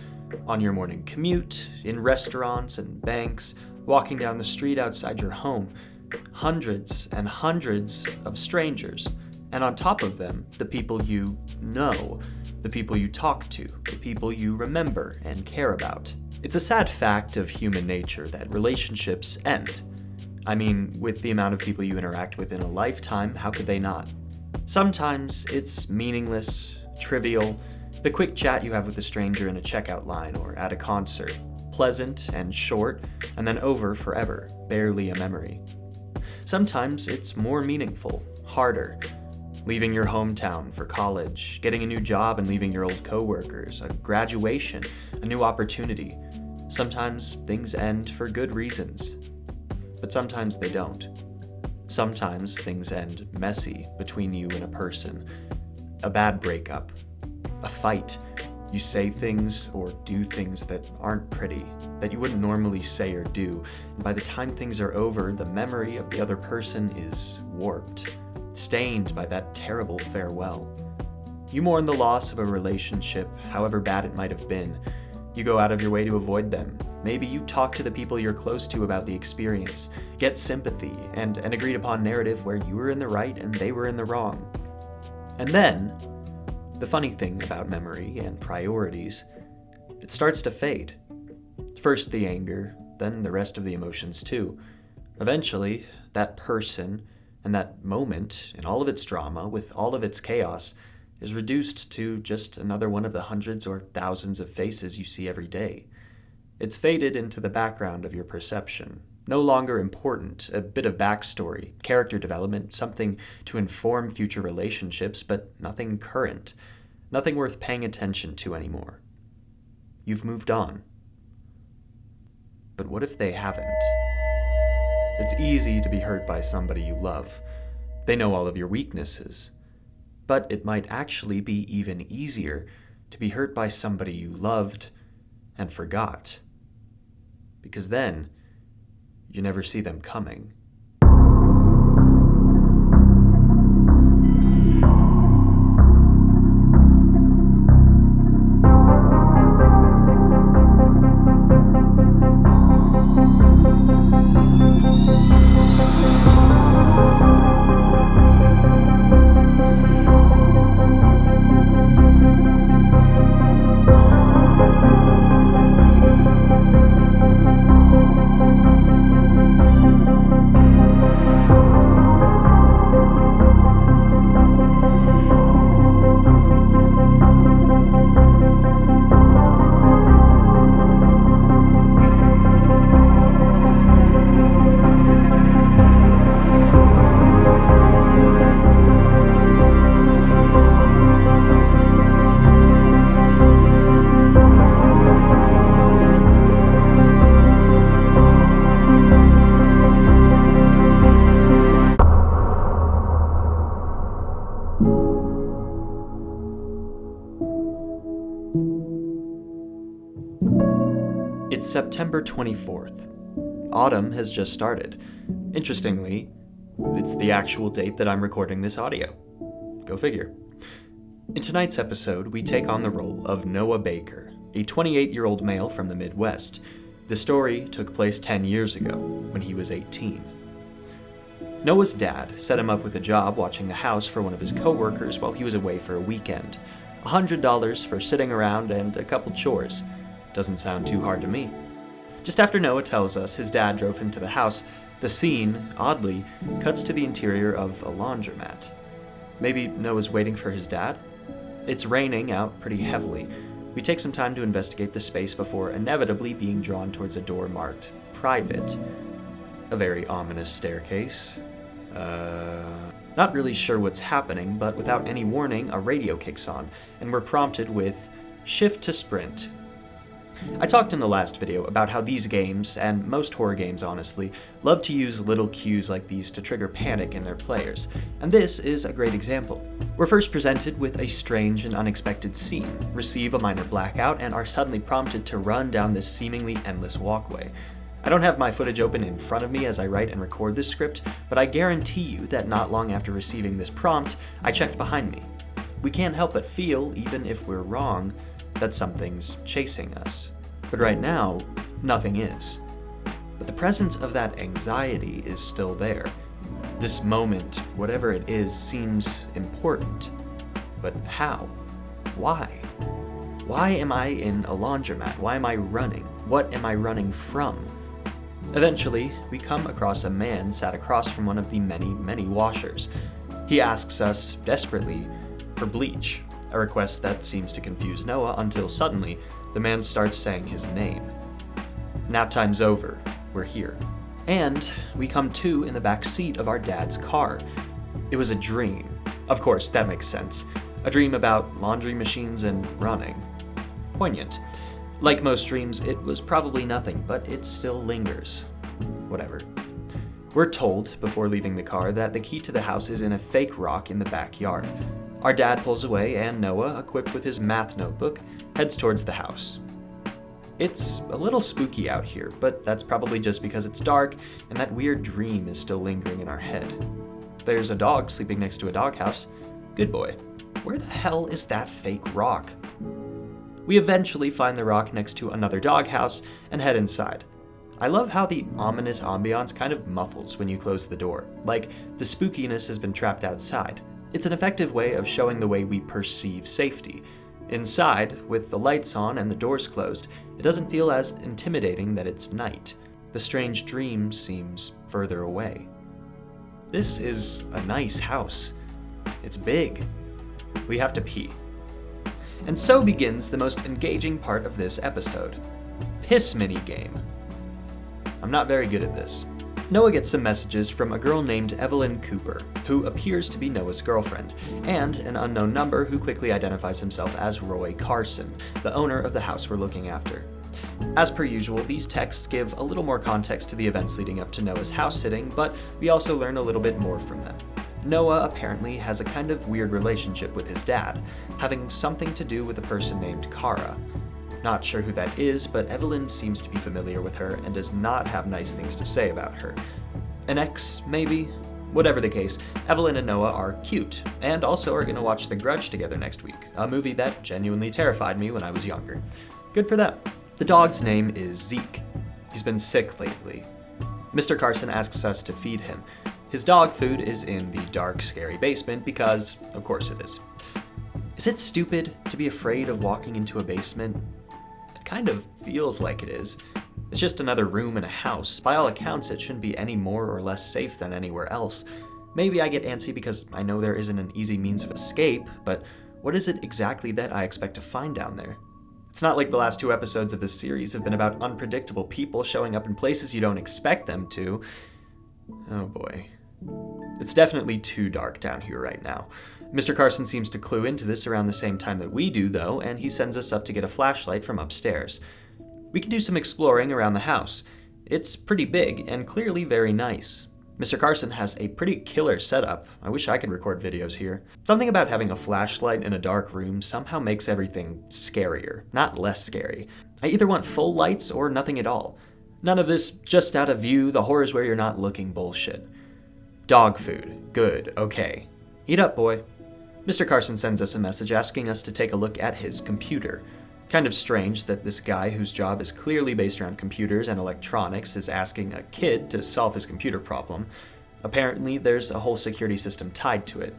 On your morning commute, in restaurants and banks, walking down the street outside your home, hundreds and hundreds of strangers. And on top of them, the people you know, the people you talk to, the people you remember and care about. It's a sad fact of human nature that relationships end. I mean, with the amount of people you interact with in a lifetime, how could they not? Sometimes it's meaningless, trivial, the quick chat you have with a stranger in a checkout line or at a concert, pleasant and short, and then over forever, barely a memory. Sometimes it's more meaningful, harder, leaving your hometown for college, getting a new job and leaving your old coworkers, a graduation, a new opportunity. Sometimes things end for good reasons, but sometimes they don't. Sometimes things end messy between you and a person. A bad breakup, a fight. You say things or do things that aren't pretty, that you wouldn't normally say or do, and by the time things are over, the memory of the other person is warped, stained by that terrible farewell. You mourn the loss of a relationship, however bad it might have been. You go out of your way to avoid them. Maybe you talk to the people you're close to about the experience, get sympathy, and an agreed upon narrative where you were in the right and they were in the wrong. And then, the funny thing about memory and priorities, it starts to fade. First the anger, then the rest of the emotions too. Eventually, that person and that moment, in all of its drama, with all of its chaos, is reduced to just another one of the hundreds or thousands of faces you see every day. It's faded into the background of your perception. No longer important, a bit of backstory, character development, something to inform future relationships, but nothing current, nothing worth paying attention to anymore. You've moved on. But what if they haven't? It's easy to be hurt by somebody you love. They know all of your weaknesses. But it might actually be even easier to be hurt by somebody you loved and forgot. Because then, you never see them coming. It's September 24th. Autumn has just started. Interestingly, it's the actual date that I'm recording this audio. Go figure. In tonight's episode, we take on the role of Noah Baker, a 28-year-old male from the Midwest. The story took place 10 years ago, when he was 18. Noah's dad set him up with a job watching the house for one of his co-workers while he was away for a weekend. $100 for sitting around and a couple chores. Doesn't sound too hard to me. Just after Noah tells us his dad drove him to the house, the scene, oddly, cuts to the interior of a laundromat. Maybe Noah's waiting for his dad? It's raining out pretty heavily. We take some time to investigate the space before inevitably being drawn towards a door marked private. A very ominous staircase. Not really sure what's happening, but without any warning, a radio kicks on, and we're prompted with shift to sprint. I talked in the last video about how these games, and most horror games honestly, love to use little cues like these to trigger panic in their players, and this is a great example. We're first presented with a strange and unexpected scene, receive a minor blackout, and are suddenly prompted to run down this seemingly endless walkway. I don't have my footage open in front of me as I write and record this script, but I guarantee you that not long after receiving this prompt, I checked behind me. We can't help but feel, even if we're wrong, that something's chasing us. But right now, nothing is. But the presence of that anxiety is still there. This moment, whatever it is, seems important. But how? Why? Why am I in a laundromat? Why am I running? What am I running from? Eventually, we come across a man sat across from one of the many washers. He asks us, desperately, for bleach, a request that seems to confuse Noah until suddenly, the man starts saying his name. Nap time's over. We're here. And we come to in the back seat of our dad's car. It was a dream. Of course, that makes sense. A dream about laundry machines and running. Poignant. Like most dreams, it was probably nothing, but it still lingers. Whatever. We're told, before leaving the car, that the key to the house is in a fake rock in the backyard. Our dad pulls away, and Noah, equipped with his math notebook, heads towards the house. It's a little spooky out here, but that's probably just because it's dark and that weird dream is still lingering in our head. There's a dog sleeping next to a doghouse. Good boy. Where the hell is that fake rock? We eventually find the rock next to another doghouse and head inside. I love how the ominous ambiance kind of muffles when you close the door, like the spookiness has been trapped outside. It's an effective way of showing the way we perceive safety. Inside, with the lights on and the doors closed, it doesn't feel as intimidating that it's night. The strange dream seems further away. This is a nice house. It's big. We have to pee. And so begins the most engaging part of this episode. Piss minigame. I'm not very good at this. Noah gets some messages from a girl named Evelyn Cooper, who appears to be Noah's girlfriend, and an unknown number who quickly identifies himself as Roy Carson, the owner of the house we're looking after. As per usual, these texts give a little more context to the events leading up to Noah's house sitting, but we also learn a little bit more from them. Noah apparently has a kind of weird relationship with his dad, having something to do with a person named Kara. Not sure who that is, but Evelyn seems to be familiar with her and does not have nice things to say about her. An ex, maybe? Whatever the case, Evelyn and Noah are cute, and also are going to watch The Grudge together next week, a movie that genuinely terrified me when I was younger. Good for them. The dog's name is Zeke. He's been sick lately. Mr. Carson asks us to feed him. His dog food is in the dark, scary basement because, of course it is. Is it stupid to be afraid of walking into a basement? It kind of feels like it is. It's just another room in a house. By all accounts, it shouldn't be any more or less safe than anywhere else. Maybe I get antsy because I know there isn't an easy means of escape, but what is it exactly that I expect to find down there? It's not like the last 2 episodes of this series have been about unpredictable people showing up in places you don't expect them to. Oh boy. It's definitely too dark down here right now. Mr. Carson seems to clue into this around the same time that we do, though, and he sends us up to get a flashlight from upstairs. We can do some exploring around the house. It's pretty big and clearly very nice. Mr. Carson has a pretty killer setup. I wish I could record videos here. Something about having a flashlight in a dark room somehow makes everything scarier, not less scary. I either want full lights or nothing at all. None of this just out of view, the horrors where you're not looking bullshit. Dog food. Good. Okay. Eat up, boy. Mr. Carson sends us a message asking us to take a look at his computer. Kind of strange that this guy whose job is clearly based around computers and electronics is asking a kid to solve his computer problem. Apparently, there's a whole security system tied to it.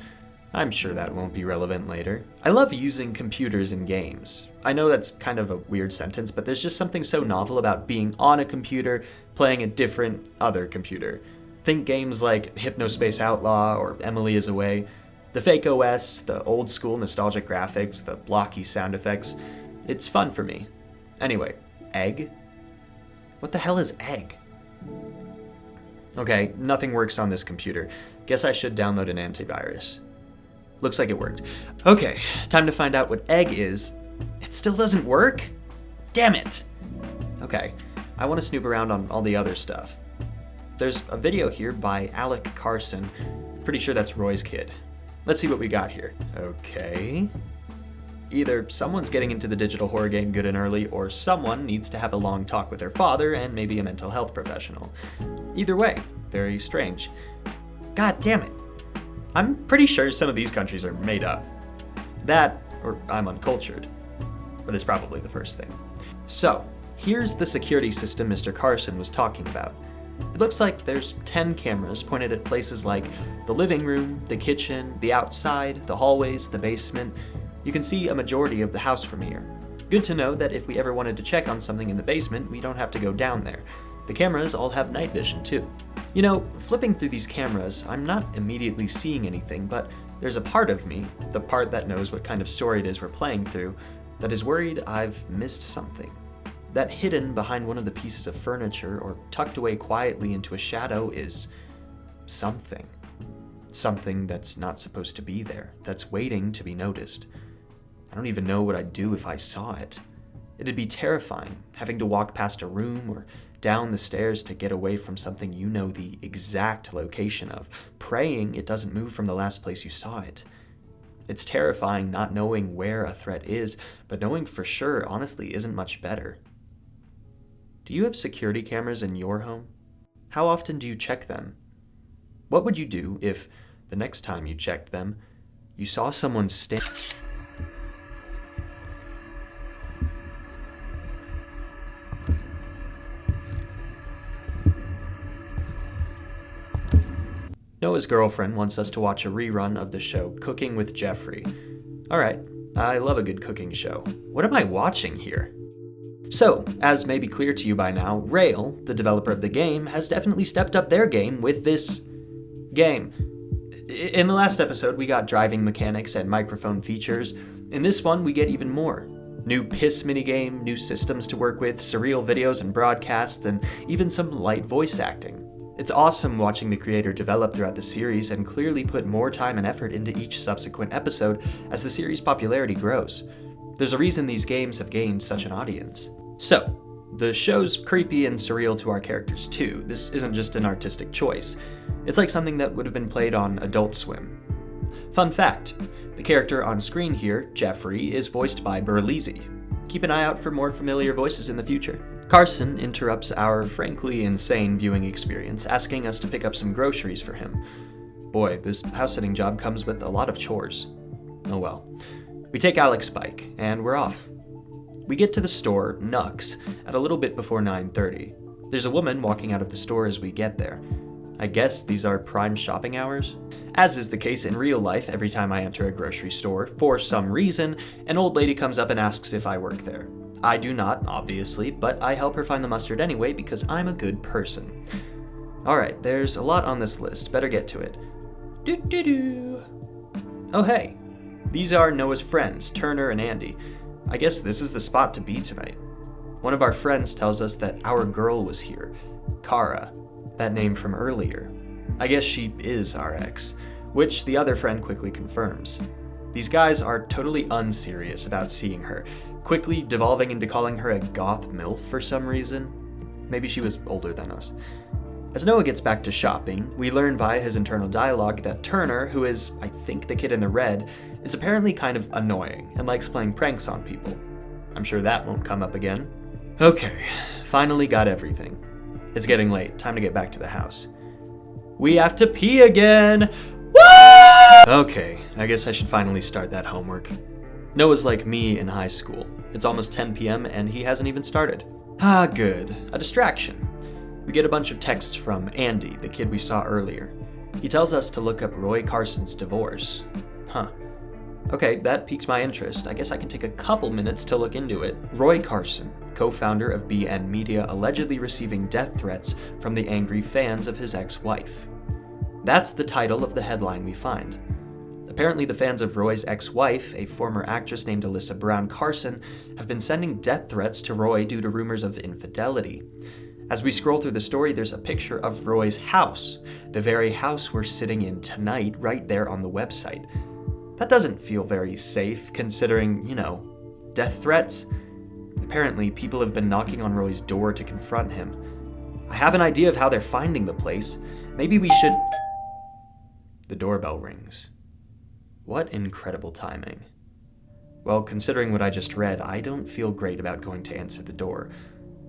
I'm sure that won't be relevant later. I love using computers in games. I know that's kind of a weird sentence, but there's just something so novel about being on a computer, playing a different other computer. Think games like Hypnospace Outlaw or Emily is Away. The fake OS, the old school nostalgic graphics, the blocky sound effects. It's fun for me. Anyway, egg? What the hell is egg? Okay, nothing works on this computer. Guess I should download an antivirus. Looks like it worked. Okay, time to find out what egg is. It still doesn't work? Damn it! Okay, I want to snoop around on all the other stuff. There's a video here by Alec Carson. Pretty sure that's Roy's kid. Let's see what we got here. Okay. Either someone's getting into the digital horror game good and early, or someone needs to have a long talk with their father and maybe a mental health professional. Either way, very strange. God damn it. I'm pretty sure some of these countries are made up. That, or I'm uncultured. But it's probably the first thing. So, here's the security system Mr. Carson was talking about. It looks like there's 10 cameras pointed at places like the living room, the kitchen, the outside, the hallways, the basement. You can see a majority of the house from here. Good to know that if we ever wanted to check on something in the basement, we don't have to go down there. The cameras all have night vision too. You know, flipping through these cameras, I'm not immediately seeing anything, but there's a part of me, the part that knows what kind of story it is we're playing through, that is worried I've missed something. That hidden behind one of the pieces of furniture or tucked away quietly into a shadow is something. Something that's not supposed to be there, that's waiting to be noticed. I don't even know what I'd do if I saw it. It'd be terrifying, having to walk past a room or down the stairs to get away from something you know the exact location of, praying it doesn't move from the last place you saw it. It's terrifying not knowing where a threat is, but knowing for sure honestly isn't much better. Do you have security cameras in your home? How often do you check them? What would you do if, the next time you checked them, you saw someone stand... Noah's girlfriend wants us to watch a rerun of the show Cooking with Jeffrey. Alright, I love a good cooking show. What am I watching here? So, as may be clear to you by now, Rail, the developer of the game, has definitely stepped up their game with this game. In the last episode, we got driving mechanics and microphone features. In this one, we get even more. New piss minigame, new systems to work with, surreal videos and broadcasts, and even some light voice acting. It's awesome watching the creator develop throughout the series and clearly put more time and effort into each subsequent episode as the series' popularity grows. There's a reason these games have gained such an audience. So, The show's creepy and surreal to our characters too. This isn't just an artistic choice. It's like something that would have been played on Adult Swim. Fun fact, the character on screen here, Jeffrey, is voiced by Berlizzi. Keep an eye out for more familiar voices in the future. Carson interrupts our frankly insane viewing experience, asking us to pick up some groceries for him. Boy, this house-sitting job comes with a lot of chores. Oh well. We take Alex's bike, and we're off. We get to the store, Nux, at a little bit before 9:30. There's a woman walking out of the store as we get there. I guess these are prime shopping hours? As is the case in real life, every time I enter a grocery store, for some reason, an old lady comes up and asks if I work there. I do not, obviously, but I help her find the mustard anyway because I'm a good person. Alright, there's a lot on this list, better get to it. Oh hey, these are Noah's friends, Turner and Andy. I guess this is the spot to be tonight. One of our friends tells us that our girl was here, Kara, that name from earlier. I guess she is our ex, which the other friend quickly confirms. These guys are totally unserious about seeing her, quickly devolving into calling her a goth MILF for some reason. Maybe she was older than us. As Noah gets back to shopping, we learn via his internal dialogue that Turner, who is, I think, the kid in the red, is apparently kind of annoying and likes playing pranks on people. I'm sure that won't come up again. Okay, finally got everything. It's getting late, time to get back to the house. We have to pee again! Woo! Okay, I guess I should finally start that homework. Noah's like me in high school. It's almost 10 p.m. and he hasn't even started. Ah, good. A distraction. We get a bunch of texts from Andy, the kid we saw earlier. He tells us to look up Roy Carson's divorce. Huh. Okay, that piques my interest. I guess I can take a couple minutes to look into it. Roy Carson, co-founder of BN Media, allegedly receiving death threats from the angry fans of his ex-wife. That's the title of the headline we find. Apparently the fans of Roy's ex-wife, a former actress named Alyssa Brown Carson, have been sending death threats to Roy due to rumors of infidelity. As we scroll through the story, there's a picture of Roy's house, the very house we're sitting in tonight, right there on the website. That doesn't feel very safe, considering, death threats. Apparently, people have been knocking on Roy's door to confront him. I have an idea of how they're finding the place. Maybe we should... The doorbell rings. What incredible timing. Well, considering what I just read, I don't feel great about going to answer the door.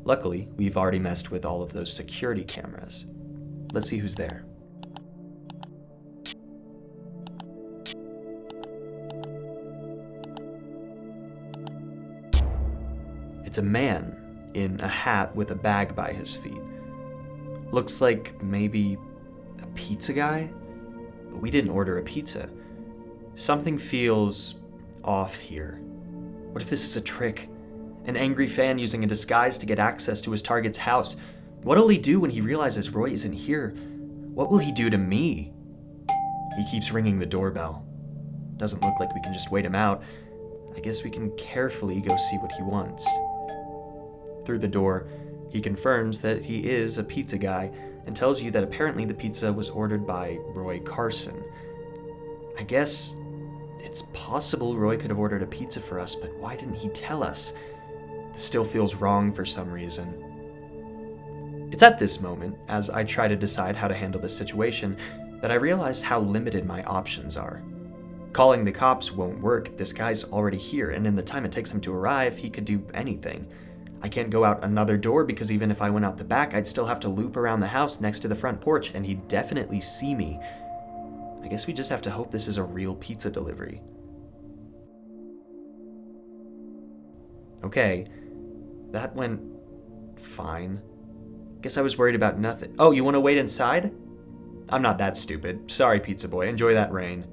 Luckily, we've already messed with all of those security cameras. Let's see who's there. It's a man in a hat with a bag by his feet. Looks like maybe a pizza guy? But we didn't order a pizza. Something feels off here. What if this is a trick? An angry fan using a disguise to get access to his target's house. What'll he do when he realizes Roy isn't here? What will he do to me? He keeps ringing the doorbell. Doesn't look like we can just wait him out. I guess we can carefully go see what he wants. Through the door, he confirms that he is a pizza guy and tells you that apparently the pizza was ordered by Roy Carson. I guess it's possible Roy could have ordered a pizza for us, but why didn't he tell us? This still feels wrong for some reason. It's at this moment, as I try to decide how to handle this situation, that I realize how limited my options are. Calling the cops won't work. This guy's already here, and in the time it takes him to arrive, he could do anything. I can't go out another door because even if I went out the back, I'd still have to loop around the house next to the front porch, and he'd definitely see me. I guess we just have to hope this is a real pizza delivery. Okay, that went fine. Guess I was worried about nothing. Oh, you want to wait inside? I'm not that stupid. Sorry, pizza boy. Enjoy that rain.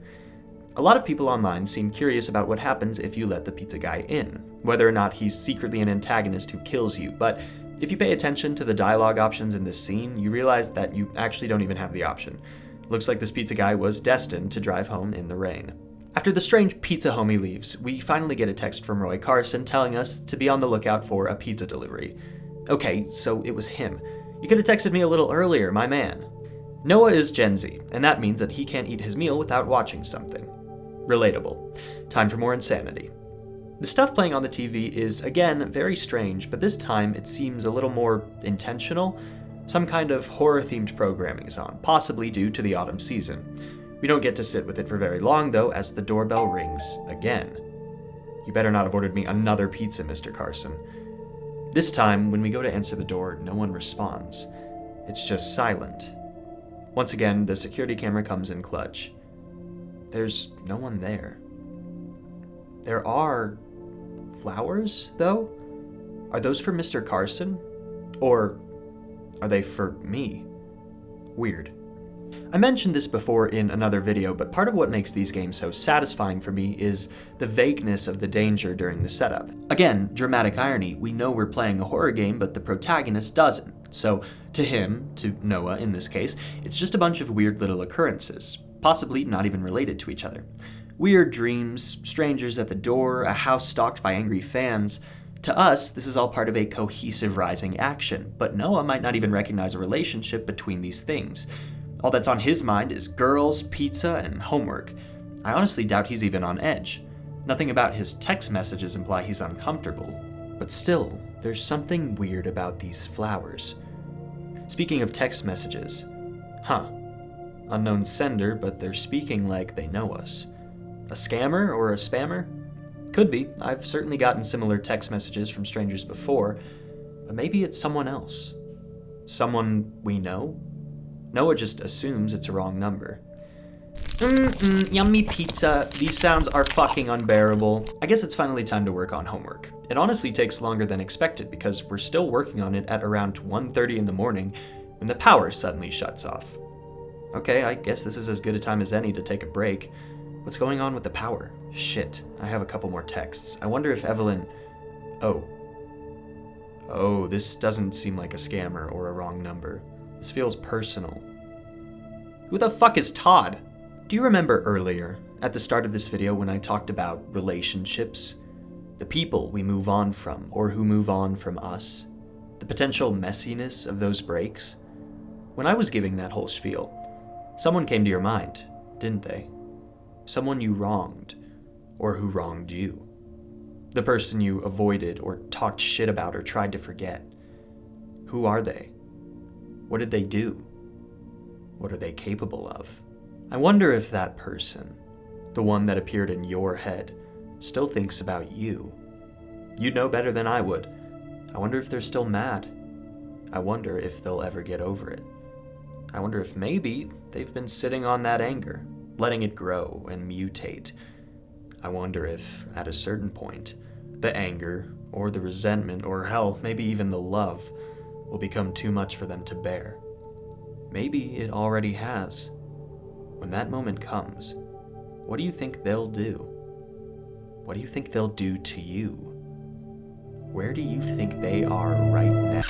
A lot of people online seem curious about what happens if you let the pizza guy in, whether or not he's secretly an antagonist who kills you, but if you pay attention to the dialogue options in this scene, you realize that you actually don't even have the option. Looks like this pizza guy was destined to drive home in the rain. After the strange pizza homie leaves, we finally get a text from Roy Carson telling us to be on the lookout for a pizza delivery. Okay, so it was him. You could have texted me a little earlier, my man. Noah is Gen Z, and that means that he can't eat his meal without watching something. Relatable. Time for more insanity. The stuff playing on the TV is, again, very strange, but this time it seems a little more intentional. Some kind of horror-themed programming is on, possibly due to the autumn season. We don't get to sit with it for very long, though, as the doorbell rings again. You better not have ordered me another pizza, Mr. Carson. This time, when we go to answer the door, no one responds. It's just silent. Once again, the security camera comes in clutch. There's no one there. There are flowers, though? Are those for Mr. Carson? Or are they for me? Weird. I mentioned this before in another video, but part of what makes these games so satisfying for me is the vagueness of the danger during the setup. Again, dramatic irony, we know we're playing a horror game, but the protagonist doesn't. So, to him, to Noah in this case, it's just a bunch of weird little occurrences, possibly not even related to each other. Weird dreams, strangers at the door, a house stalked by angry fans. To us, this is all part of a cohesive rising action, but Noah might not even recognize a relationship between these things. All that's on his mind is girls, pizza, and homework. I honestly doubt he's even on edge. Nothing about his text messages imply he's uncomfortable. But still, there's something weird about these flowers. Speaking of text messages, unknown sender, but they're speaking like they know us. A scammer or a spammer? Could be. I've certainly gotten similar text messages from strangers before, but maybe it's someone else. Someone we know? Noah just assumes it's a wrong number. Yummy pizza. These sounds are fucking unbearable. I guess it's finally time to work on homework. It honestly takes longer than expected because we're still working on it at around 1:30 in the morning when the power suddenly shuts off. Okay, I guess this is as good a time as any to take a break. What's going on with the power? Shit, I have a couple more texts. I wonder if Evelyn... Oh, this doesn't seem like a scammer or a wrong number. This feels personal. Who the fuck is Todd? Do you remember earlier, at the start of this video, when I talked about relationships? The people we move on from, or who move on from us? The potential messiness of those breaks? When I was giving that whole spiel, someone came to your mind, didn't they? Someone you wronged, or who wronged you. The person you avoided or talked shit about or tried to forget. Who are they? What did they do? What are they capable of? I wonder if that person, the one that appeared in your head, still thinks about you. You'd know better than I would. I wonder if they're still mad. I wonder if they'll ever get over it. I wonder if maybe they've been sitting on that anger, letting it grow and mutate. I wonder if, at a certain point, the anger, or the resentment, or hell, maybe even the love, will become too much for them to bear. Maybe it already has. When that moment comes, what do you think they'll do? What do you think they'll do to you? Where do you think they are right now?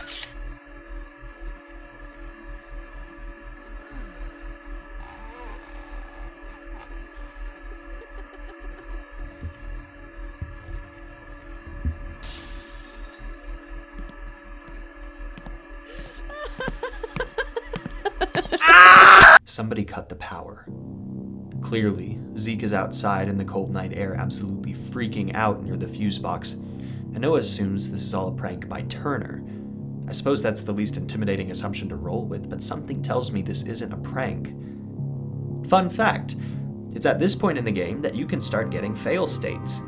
Somebody cut the power. Clearly, Zeke is outside in the cold night air, absolutely freaking out near the fuse box, and Noah assumes this is all a prank by Turner. I suppose that's the least intimidating assumption to roll with, but something tells me this isn't a prank. Fun fact, it's at this point in the game that you can start getting fail states.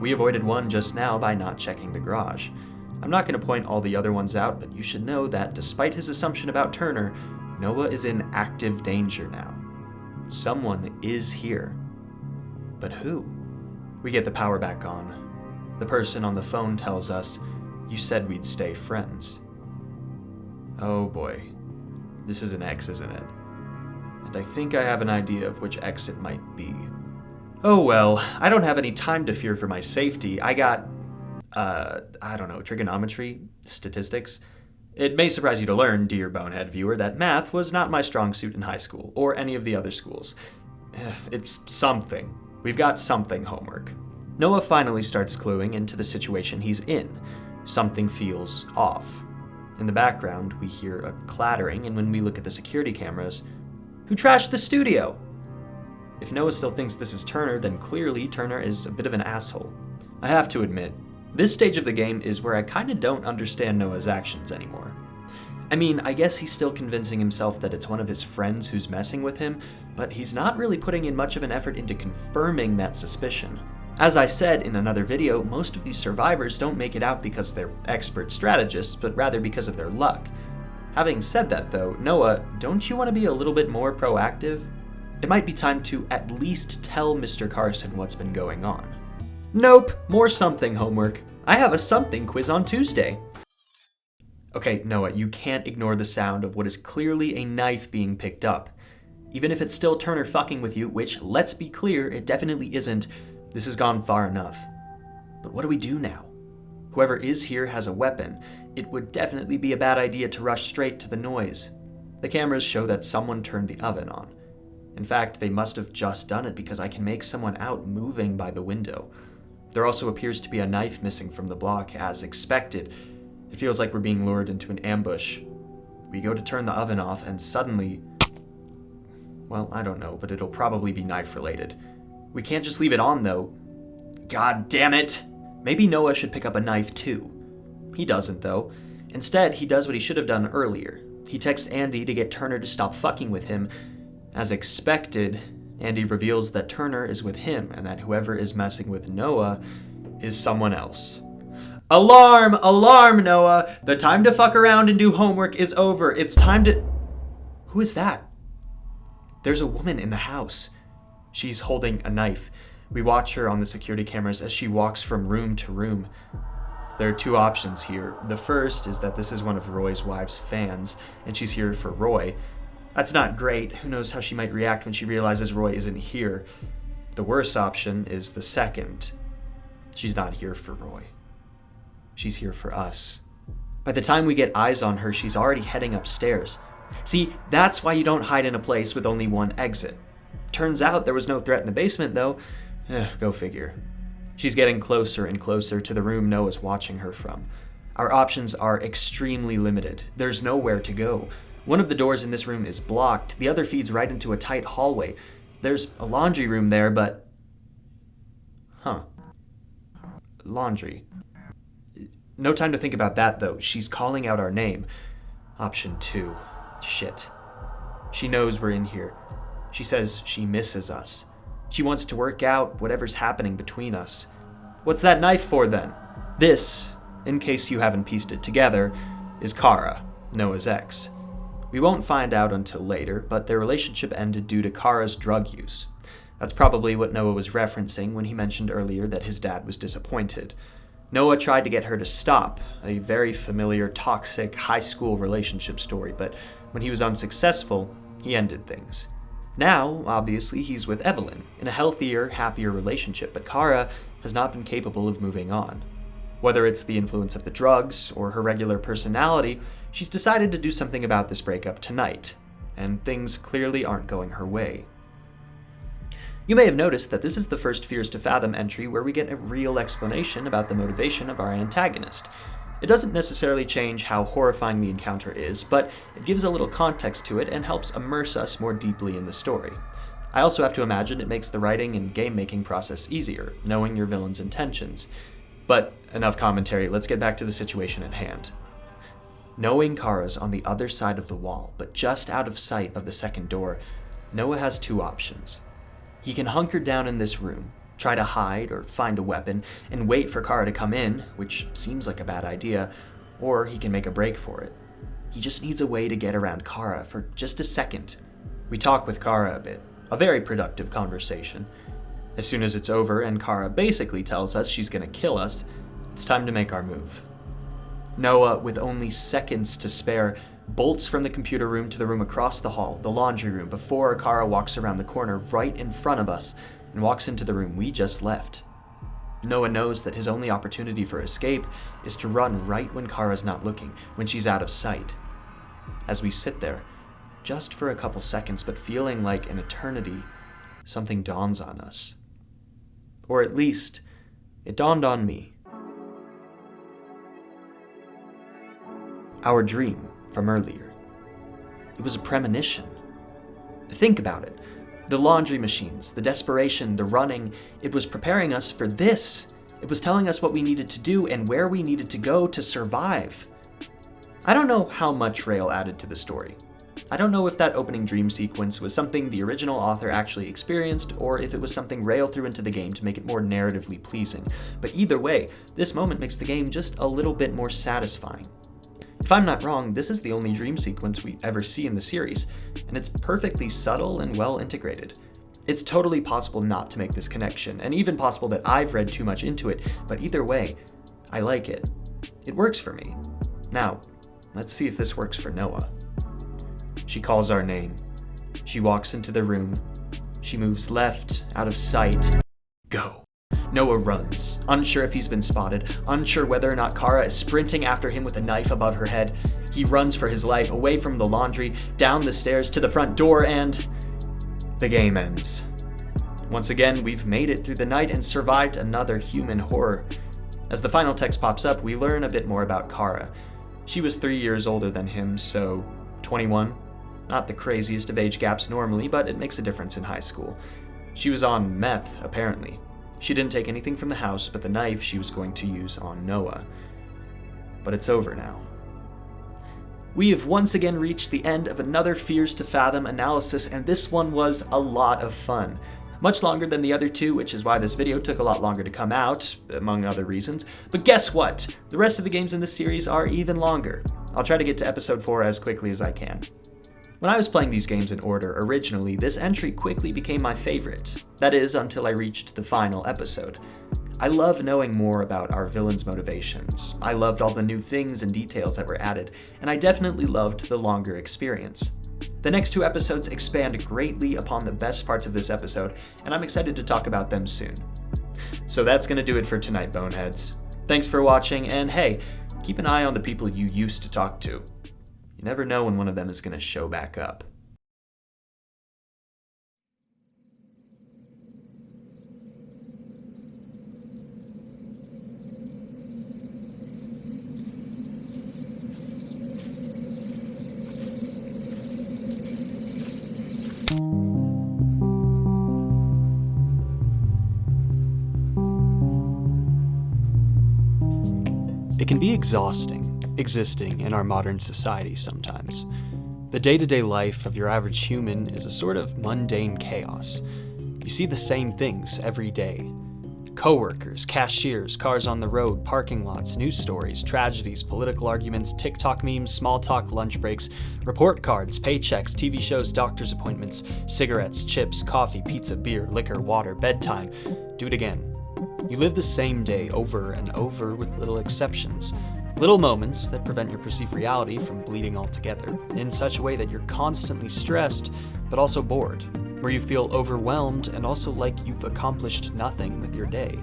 We avoided one just now by not checking the garage. I'm not going to point all the other ones out, but you should know that despite his assumption about Turner, Noah is in active danger now. Someone is here. But who? We get the power back on. The person on the phone tells us, "You said we'd stay friends." Oh boy. This is an X, isn't it? And I think I have an idea of which X it might be. Oh well, I don't have any time to fear for my safety. I got, trigonometry, statistics. It may surprise you to learn, dear bonehead viewer, that math was not my strong suit in high school, or any of the other schools. It's something. We've got something homework. Noah finally starts cluing into the situation he's in. Something feels off. In the background, we hear a clattering, and when we look at the security cameras, who trashed the studio? If Noah still thinks this is Turner, then clearly Turner is a bit of an asshole. I have to admit, this stage of the game is where I kinda don't understand Noah's actions anymore. I mean, I guess he's still convincing himself that it's one of his friends who's messing with him, but he's not really putting in much of an effort into confirming that suspicion. As I said in another video, most of these survivors don't make it out because they're expert strategists, but rather because of their luck. Having said that though, Noah, don't you want to be a little bit more proactive? It might be time to at least tell Mr. Carson what's been going on. Nope, more something homework. I have a something quiz on Tuesday. Okay, Noah, you can't ignore the sound of what is clearly a knife being picked up. Even if it's still Turner fucking with you, which, let's be clear, it definitely isn't, this has gone far enough. But what do we do now? Whoever is here has a weapon. It would definitely be a bad idea to rush straight to the noise. The cameras show that someone turned the oven on. In fact, they must have just done it because I can make someone out moving by the window. There also appears to be a knife missing from the block, as expected. It feels like we're being lured into an ambush. We go to turn the oven off and suddenly... Well, I don't know, but it'll probably be knife related. We can't just leave it on though. God damn it! Maybe Noah should pick up a knife too. He doesn't though. Instead, he does what he should have done earlier. He texts Andy to get Turner to stop fucking with him. As expected, Andy reveals that Turner is with him and that whoever is messing with Noah is someone else. Alarm! Alarm, Noah! The time to fuck around and do homework is over. It's time to... Who is that? There's a woman in the house. She's holding a knife. We watch her on the security cameras as she walks from room to room. There are two options here. The first is that this is one of Roy's wife's fans, and she's here for Roy. That's not great. Who knows how she might react when she realizes Roy isn't here. The worst option is the second. She's not here for Roy. She's here for us. By the time we get eyes on her, she's already heading upstairs. See, that's why you don't hide in a place with only one exit. Turns out there was no threat in the basement, though. Go figure. She's getting closer and closer to the room Noah's watching her from. Our options are extremely limited. There's nowhere to go. One of the doors in this room is blocked. The other feeds right into a tight hallway. There's a laundry room there, but... Laundry. No time to think about that, though. She's calling out our name. Option 2. Shit. She knows we're in here. She says she misses us. She wants to work out whatever's happening between us. What's that knife for, then? This, in case you haven't pieced it together, is Kara, Noah's ex. We won't find out until later, but their relationship ended due to Kara's drug use. That's probably what Noah was referencing when he mentioned earlier that his dad was disappointed. Noah tried to get her to stop, a very familiar, toxic, high school relationship story, but when he was unsuccessful, he ended things. Now, obviously, he's with Evelyn, in a healthier, happier relationship, but Kara has not been capable of moving on. Whether it's the influence of the drugs or her regular personality, she's decided to do something about this breakup tonight, and things clearly aren't going her way. You may have noticed that this is the first Fears to Fathom entry where we get a real explanation about the motivation of our antagonist. It doesn't necessarily change how horrifying the encounter is, but it gives a little context to it and helps immerse us more deeply in the story. I also have to imagine it makes the writing and game-making process easier, knowing your villain's intentions. But enough commentary, let's get back to the situation at hand. Knowing Kara's on the other side of the wall, but just out of sight of the second door, Noah has two options. He can hunker down in this room, try to hide or find a weapon, and wait for Kara to come in, which seems like a bad idea, or he can make a break for it. He just needs a way to get around Kara for just a second. We talk with Kara a bit, a very productive conversation. As soon as it's over and Kara basically tells us she's gonna kill us, it's time to make our move. Noah, with only seconds to spare, bolts from the computer room to the room across the hall, the laundry room, before Kara walks around the corner right in front of us and walks into the room we just left. Noah knows that his only opportunity for escape is to run right when Kara's not looking, when she's out of sight. As we sit there, just for a couple seconds, but feeling like an eternity, something dawns on us. Or at least, it dawned on me. Our dream from earlier. It was a premonition. Think about it. The laundry machines, the desperation, the running, it was preparing us for this. It was telling us what we needed to do and where we needed to go to survive. I don't know how much Rail added to the story. I don't know if that opening dream sequence was something the original author actually experienced, or if it was something Rail threw into the game to make it more narratively pleasing. But either way, this moment makes the game just a little bit more satisfying. If I'm not wrong, this is the only dream sequence we ever see in the series, and it's perfectly subtle and well integrated. It's totally possible not to make this connection, and even possible that I've read too much into it, but either way, I like it. It works for me. Now, let's see if this works for Noah. She calls our name. She walks into the room. She moves left, out of sight. Go. Noah runs, unsure if he's been spotted, unsure whether or not Kara is sprinting after him with a knife above her head. He runs for his life, away from the laundry, down the stairs to the front door, and the game ends. Once again, we've made it through the night and survived another human horror. As the final text pops up, we learn a bit more about Kara. She was 3 years older than him, so 21. Not the craziest of age gaps normally, but it makes a difference in high school. She was on meth, apparently. She didn't take anything from the house but the knife she was going to use on Noah. But it's over now. We have once again reached the end of another Fears to Fathom analysis, and this one was a lot of fun. Much longer than the other two, which is why this video took a lot longer to come out, among other reasons. But guess what? The rest of the games in this series are even longer. I'll try to get to episode 4 as quickly as I can. When I was playing these games in order originally, this entry quickly became my favorite. That is, until I reached the final episode. I love knowing more about our villains' motivations. I loved all the new things and details that were added, and I definitely loved the longer experience. The next 2 episodes expand greatly upon the best parts of this episode, and I'm excited to talk about them soon. So that's gonna do it for tonight, Boneheads. Thanks for watching, and hey, keep an eye on the people you used to talk to. You never know when one of them is going to show back up. It can be exhausting existing in our modern society sometimes. The day-to-day life of your average human is a sort of mundane chaos. You see the same things every day. Coworkers, cashiers, cars on the road, parking lots, news stories, tragedies, political arguments, TikTok memes, small talk, lunch breaks, report cards, paychecks, TV shows, doctor's appointments, cigarettes, chips, coffee, pizza, beer, liquor, water, bedtime. Do it again. You live the same day over and over with little exceptions. Little moments that prevent your perceived reality from bleeding altogether, in such a way that you're constantly stressed, but also bored, where you feel overwhelmed and also like you've accomplished nothing with your day.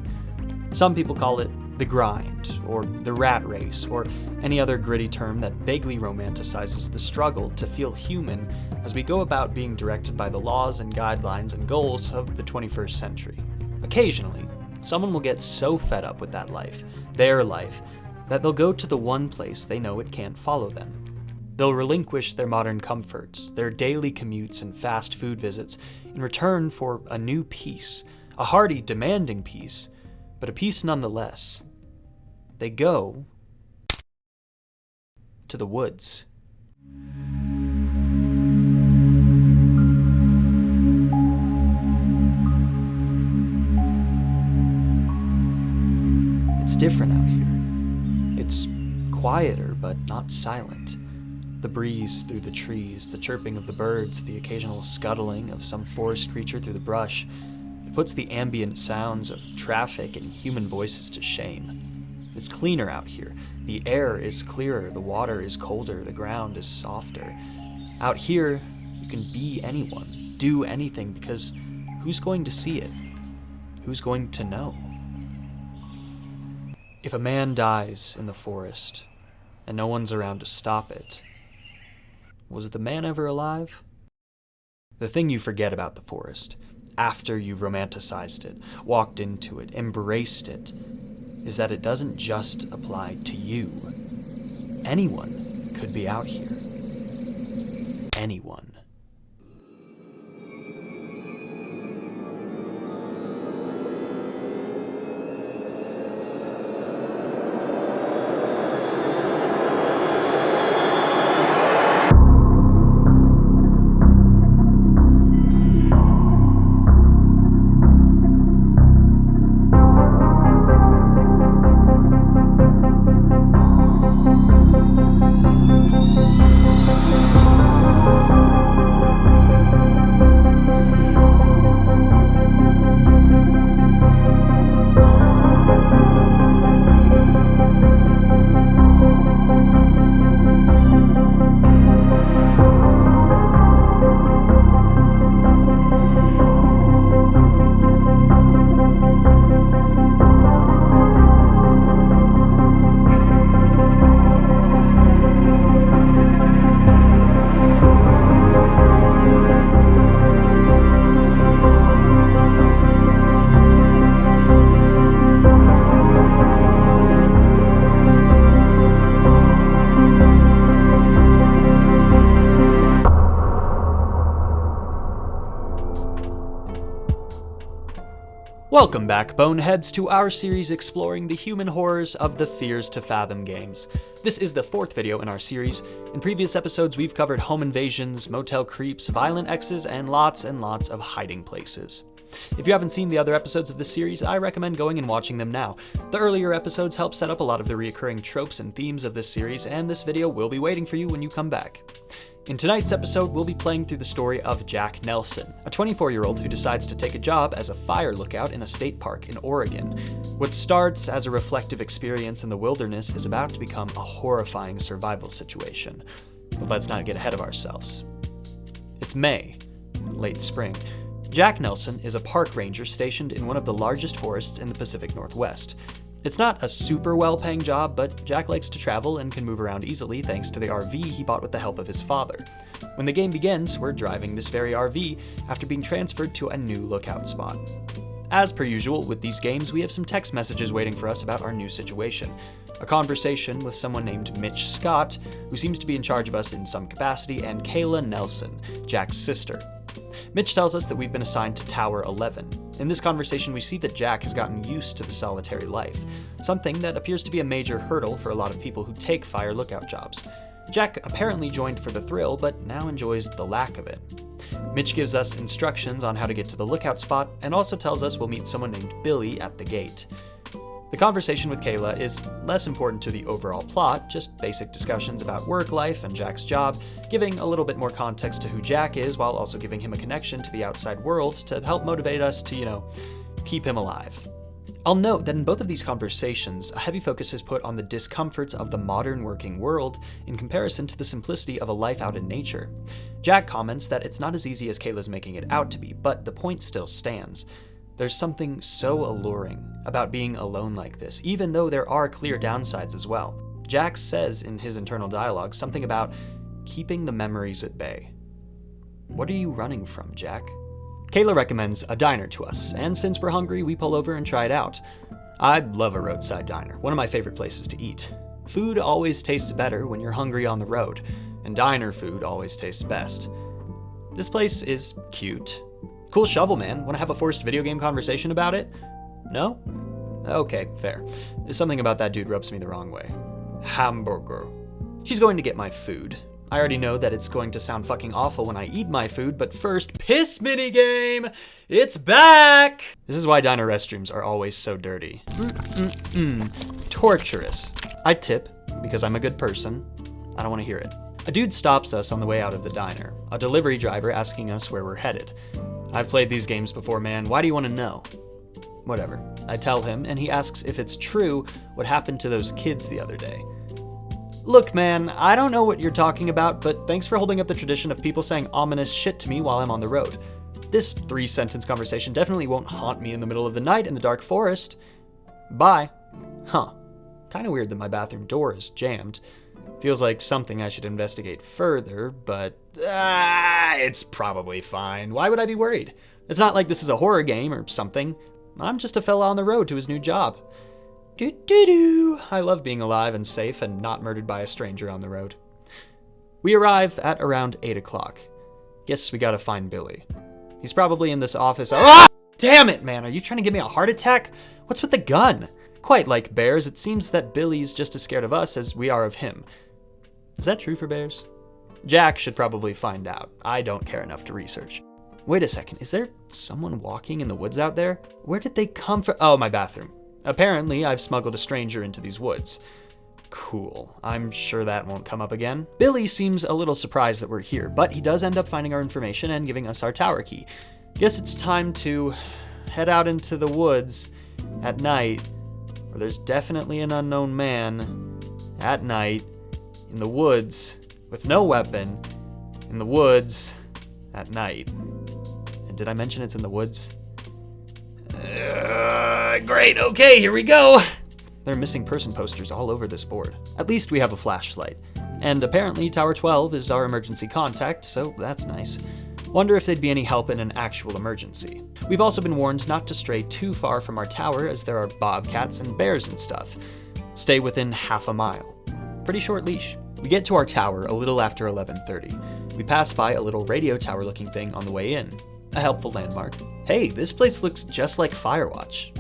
Some people call it the grind, or the rat race, or any other gritty term that vaguely romanticizes the struggle to feel human as we go about being directed by the laws and guidelines and goals of the 21st century. Occasionally, someone will get so fed up with that life, their life, that they'll go to the one place they know it can't follow them. They'll relinquish their modern comforts, their daily commutes and fast food visits, in return for a new peace, a hearty, demanding peace, but a peace nonetheless. They go to the woods. It's different out here. It's quieter, but not silent. The breeze through the trees, the chirping of the birds, the occasional scuttling of some forest creature through the brush. It puts the ambient sounds of traffic and human voices to shame. It's cleaner out here. The air is clearer, the water is colder, the ground is softer. Out here, you can be anyone, do anything, because who's going to see it? Who's going to know? If a man dies in the forest, and no one's around to stop it, was the man ever alive? The thing you forget about the forest, after you've romanticized it, walked into it, embraced it, is that it doesn't just apply to you. Anyone could be out here. Anyone. Welcome back, Boneheads, to our series exploring the human horrors of the Fears to Fathom games. This is the fourth video in our series. In previous episodes, we've covered home invasions, motel creeps, violent exes, and lots of hiding places. If you haven't seen the other episodes of this series, I recommend going and watching them now. The earlier episodes help set up a lot of the recurring tropes and themes of this series, and this video will be waiting for you when you come back. In tonight's episode, we'll be playing through the story of Jack Nelson, a 24-year-old who decides to take a job as a fire lookout in a state park in Oregon. What starts as a reflective experience in the wilderness is about to become a horrifying survival situation. But let's not get ahead of ourselves. It's May, late spring. Jack Nelson is a park ranger stationed in one of the largest forests in the Pacific Northwest. It's not a super well-paying job, but Jack likes to travel and can move around easily thanks to the RV he bought with the help of his father. When the game begins, we're driving this very RV after being transferred to a new lookout spot. As per usual with these games, we have some text messages waiting for us about our new situation. A conversation with someone named Mitch Scott, who seems to be in charge of us in some capacity, and Kayla Nelson, Jack's sister. Mitch tells us that we've been assigned to Tower 11. In this conversation, we see that Jack has gotten used to the solitary life, something that appears to be a major hurdle for a lot of people who take fire lookout jobs. Jack apparently joined for the thrill, but now enjoys the lack of it. Mitch gives us instructions on how to get to the lookout spot, and also tells us we'll meet someone named Billy at the gate. The conversation with Kayla is less important to the overall plot, just basic discussions about work life and Jack's job, giving a little bit more context to who Jack is while also giving him a connection to the outside world to help motivate us to, keep him alive. I'll note that in both of these conversations, a heavy focus is put on the discomforts of the modern working world in comparison to the simplicity of a life out in nature. Jack comments that it's not as easy as Kayla's making it out to be, but the point still stands. There's something so alluring about being alone like this, even though there are clear downsides as well. Jack says in his internal dialogue something about keeping the memories at bay. What are you running from, Jack? Kayla recommends a diner to us, and since we're hungry, we pull over and try it out. I love a roadside diner, one of my favorite places to eat. Food always tastes better when you're hungry on the road, and diner food always tastes best. This place is cute. Cool shovel, man. Want to have a forced video game conversation about it? No? Okay, fair. Something about that dude rubs me the wrong way. Hamburger. She's going to get my food. I already know that it's going to sound fucking awful when I eat my food, but first, piss minigame! It's back! This is why diner restrooms are always so dirty. Torturous. I tip, because I'm a good person. I don't want to hear it. A dude stops us on the way out of the diner, a delivery driver asking us where we're headed. I've played these games before, man. Why do you want to know? Whatever. I tell him, and he asks if it's true what happened to those kids the other day. Look, man, I don't know what you're talking about, but thanks for holding up the tradition of people saying ominous shit to me while I'm on the road. This 3-sentence conversation definitely won't haunt me in the middle of the night in the dark forest. Bye. Huh. Kinda weird that my bathroom door is jammed. Feels like something I should investigate further, but it's probably fine. Why would I be worried? It's not like this is a horror game or something. I'm just a fella on the road to his new job. Doo-doo-doo. I love being alive and safe and not murdered by a stranger on the road. We arrive at around 8 o'clock. Guess we gotta find Billy. He's probably in this office. Ah! Damn it, man. Are you trying to give me a heart attack? What's with the gun? Quite like bears, it seems that Billy's just as scared of us as we are of him. Is that true for bears? Jack should probably find out. I don't care enough to research. Wait a second, is there someone walking in the woods out there? Where did they come from? Oh, my bathroom. Apparently, I've smuggled a stranger into these woods. Cool. I'm sure that won't come up again. Billy seems a little surprised that we're here, but he does end up finding our information and giving us our tower key. Guess it's time to head out into the woods at night, where there's definitely an unknown man at night in the woods with no weapon in the woods at night. And did I mention it's in the woods? Great, okay, here we go. There are missing person posters all over this board. At least we have a flashlight. And apparently Tower 12 is our emergency contact, so that's nice. Wonder if they'd be any help in an actual emergency. We've also been warned not to stray too far from our tower as there are bobcats and bears and stuff. Stay within half a mile. Pretty short leash. We get to our tower a little after 11:30. We pass by a little radio tower looking thing on the way in. a helpful landmark. Hey, this place looks just like Firewatch.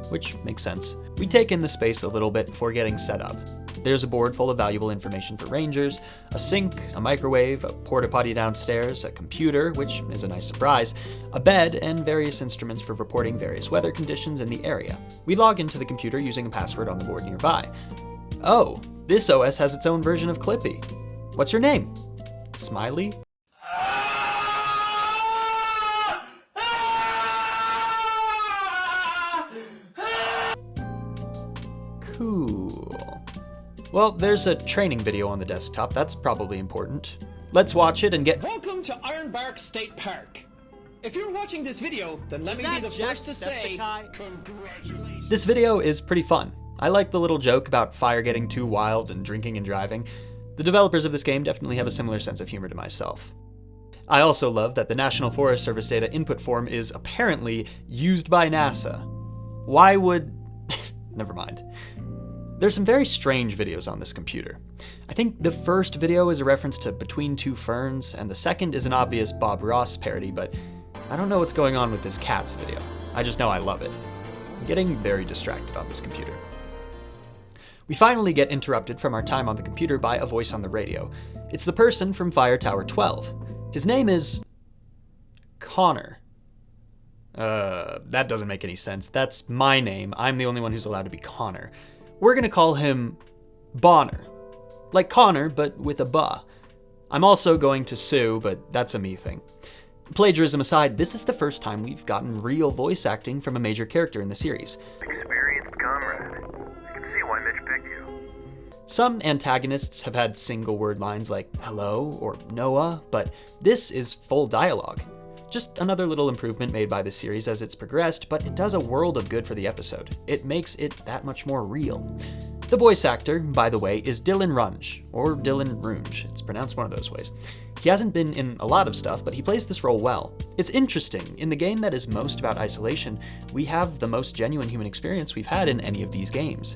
Which makes sense. We take in the space a little bit before getting set up. There's a board full of valuable information for rangers, a sink, a microwave, a porta potty downstairs, a computer, which is a nice surprise, a bed, and various instruments for reporting various weather conditions in the area. We log into the computer using a password on the board nearby. Oh, this OS has its own version of Clippy. What's your name? Smiley? Cool. Well, there's a training video on the desktop. That's probably important. Let's watch it and get... Welcome to Ironbark State Park. If you're watching this video, then let me be the first to say congratulations. This video is pretty fun. I like the little joke about fire getting too wild and drinking and driving. The developers of this game definitely have a similar sense of humor to myself. I also love that the National Forest Service data input form is apparently used by NASA. Why would... Never mind. There's some very strange videos on this computer. I think the first video is a reference to Between Two Ferns, and the second is an obvious Bob Ross parody, but I don't know what's going on with this Cats video. I just know I love it. I'm getting very distracted on this computer. We finally get interrupted from our time on the computer by a voice on the radio. It's the person from Fire Tower 12. His name is... Connor. That doesn't make any sense. That's my name. I'm the only one who's allowed to be Connor. We're gonna call him Bonner. Like Connor, but with a ba. I'm also going to sue, but that's a me thing. Plagiarism aside, this is the first time we've gotten real voice acting from a major character in the series. Experienced comrade. I can see why Mitch picked you. Some antagonists have had single word lines like hello or Noah, but this is full dialogue. Just another little improvement made by the series as it's progressed, but it does a world of good for the episode. It makes it that much more real. The voice actor, by the way, is Dylan Runge, or Dylan Runge. It's pronounced one of those ways. He hasn't been in a lot of stuff, but he plays this role well. It's interesting. In the game that is most about isolation, we have the most genuine human experience we've had in any of these games.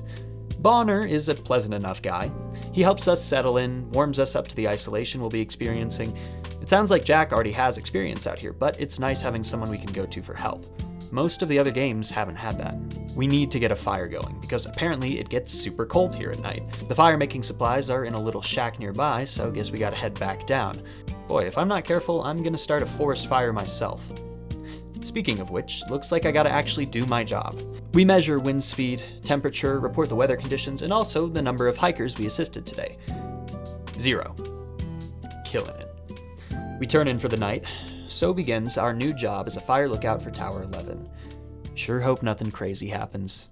Bonner is a pleasant enough guy. He helps us settle in, warms us up to the isolation we'll be experiencing. It sounds like Jack already has experience out here, but it's nice having someone we can go to for help. Most of the other games haven't had that. We need to get a fire going, because apparently it gets super cold here at night. The fire-making supplies are in a little shack nearby, so I guess we gotta head back down. Boy, if I'm not careful, I'm gonna start a forest fire myself. Speaking of which, looks like I gotta actually do my job. We measure wind speed, temperature, report the weather conditions, and also the number of hikers we assisted today. 0. Killing it. We turn in for the night. So begins our new job as a fire lookout for Tower 11. Sure hope nothing crazy happens.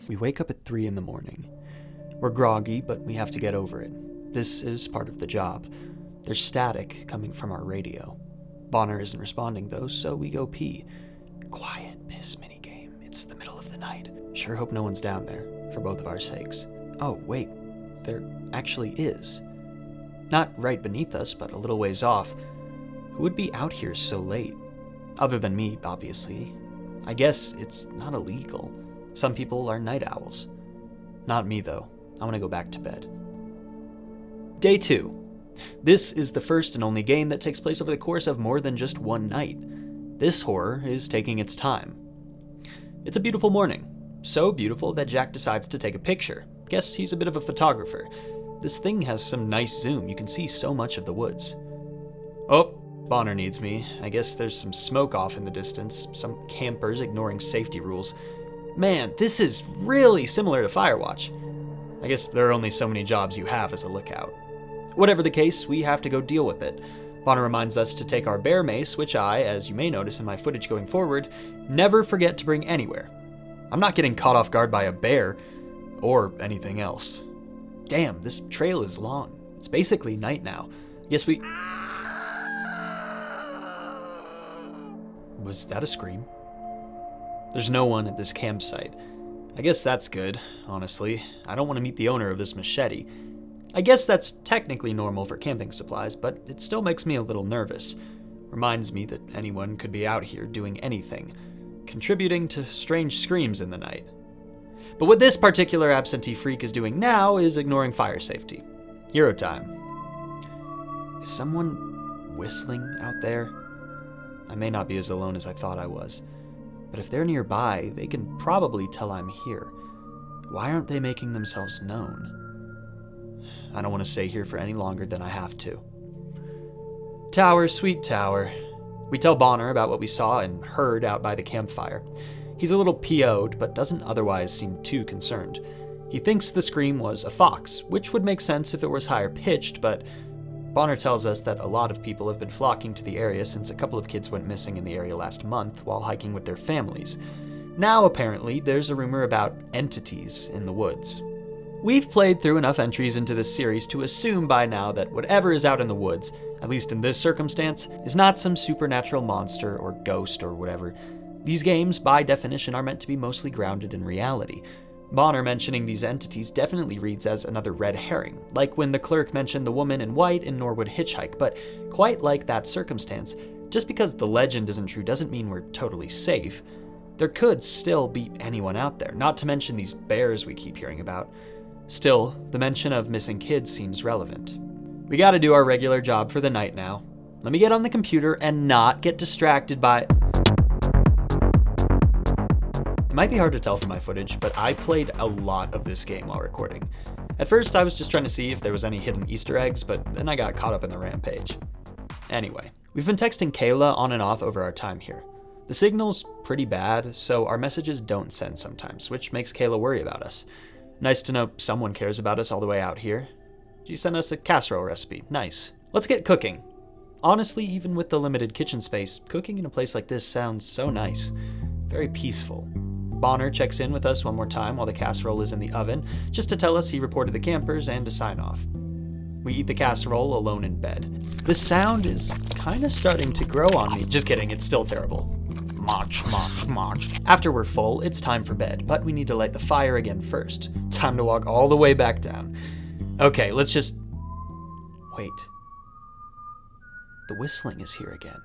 We wake up at 3 in the morning. We're groggy, but we have to get over it. This is part of the job. There's static coming from our radio. Bonner isn't responding though, so we go pee. Quiet piss minigame. It's the middle of the night. Sure hope no one's down there, for both of our sakes. Oh, wait. There actually is. Not right beneath us, but a little ways off. Who would be out here so late? Other than me, obviously. I guess it's not illegal. Some people are night owls. Not me, though. I want to go back to bed. Day 2. This is the first and only game that takes place over the course of more than just one night. This horror is taking its time. It's a beautiful morning. So beautiful that Jack decides to take a picture. Guess he's a bit of a photographer. This thing has some nice zoom. You can see so much of the woods. Oh, Bonner needs me. I guess there's some smoke off in the distance. Some campers ignoring safety rules. Man, this is really similar to Firewatch. I guess there are only so many jobs you have as a lookout. Whatever the case, we have to go deal with it. Bonner reminds us to take our bear mace, which I, as you may notice in my footage going forward, never forget to bring anywhere. I'm not getting caught off guard by a bear, or anything else. Damn, this trail is long. It's basically night now. Yes, we... Was that a scream? There's no one at this campsite. I guess that's good, honestly. I don't want to meet the owner of this machete. I guess that's technically normal for camping supplies, but it still makes me a little nervous. Reminds me that anyone could be out here doing anything, contributing to strange screams in the night. But what this particular absentee freak is doing now is ignoring fire safety. Hero time. Is someone whistling out there? I may not be as alone as I thought I was, but if they're nearby, they can probably tell I'm here. Why aren't they making themselves known? I don't want to stay here for any longer than I have to. Tower, sweet tower. We tell Bonner about what we saw and heard out by the campfire. He's a little PO'd, but doesn't otherwise seem too concerned. He thinks the scream was a fox, which would make sense if it was higher pitched, but Bonner tells us that a lot of people have been flocking to the area since a couple of kids went missing in the area last month while hiking with their families. Now, apparently, there's a rumor about entities in the woods. We've played through enough entries into this series to assume by now that whatever is out in the woods, at least in this circumstance, is not some supernatural monster or ghost or whatever. These games, by definition, are meant to be mostly grounded in reality. Bonner mentioning these entities definitely reads as another red herring, like when the clerk mentioned the woman in white in Norwood Hitchhike, but quite like that circumstance, just because the legend isn't true doesn't mean we're totally safe. There could still be anyone out there, not to mention these bears we keep hearing about. Still, the mention of missing kids seems relevant. We gotta do our regular job for the night now. Let me get on the computer and not get distracted by... It might be hard to tell from my footage, but I played a lot of this game while recording. At first, I was just trying to see if there was any hidden Easter eggs, but then I got caught up in the rampage. Anyway, we've been texting Kayla on and off over our time here. The signal's pretty bad, so our messages don't send sometimes, which makes Kayla worry about us. Nice to know someone cares about us all the way out here. She sent us a casserole recipe. Nice. Let's get cooking. Honestly, even with the limited kitchen space, cooking in a place like this sounds so nice. Very peaceful. Bonner checks in with us one more time while the casserole is in the oven, just to tell us he reported the campers and to sign off. We eat the casserole alone in bed. The sound is kinda starting to grow on me. Just kidding, it's still terrible. March. After we're full, it's time for bed, but we need to light the fire again first. Time to walk all the way back down. Okay, let's just... Wait. The whistling is here again.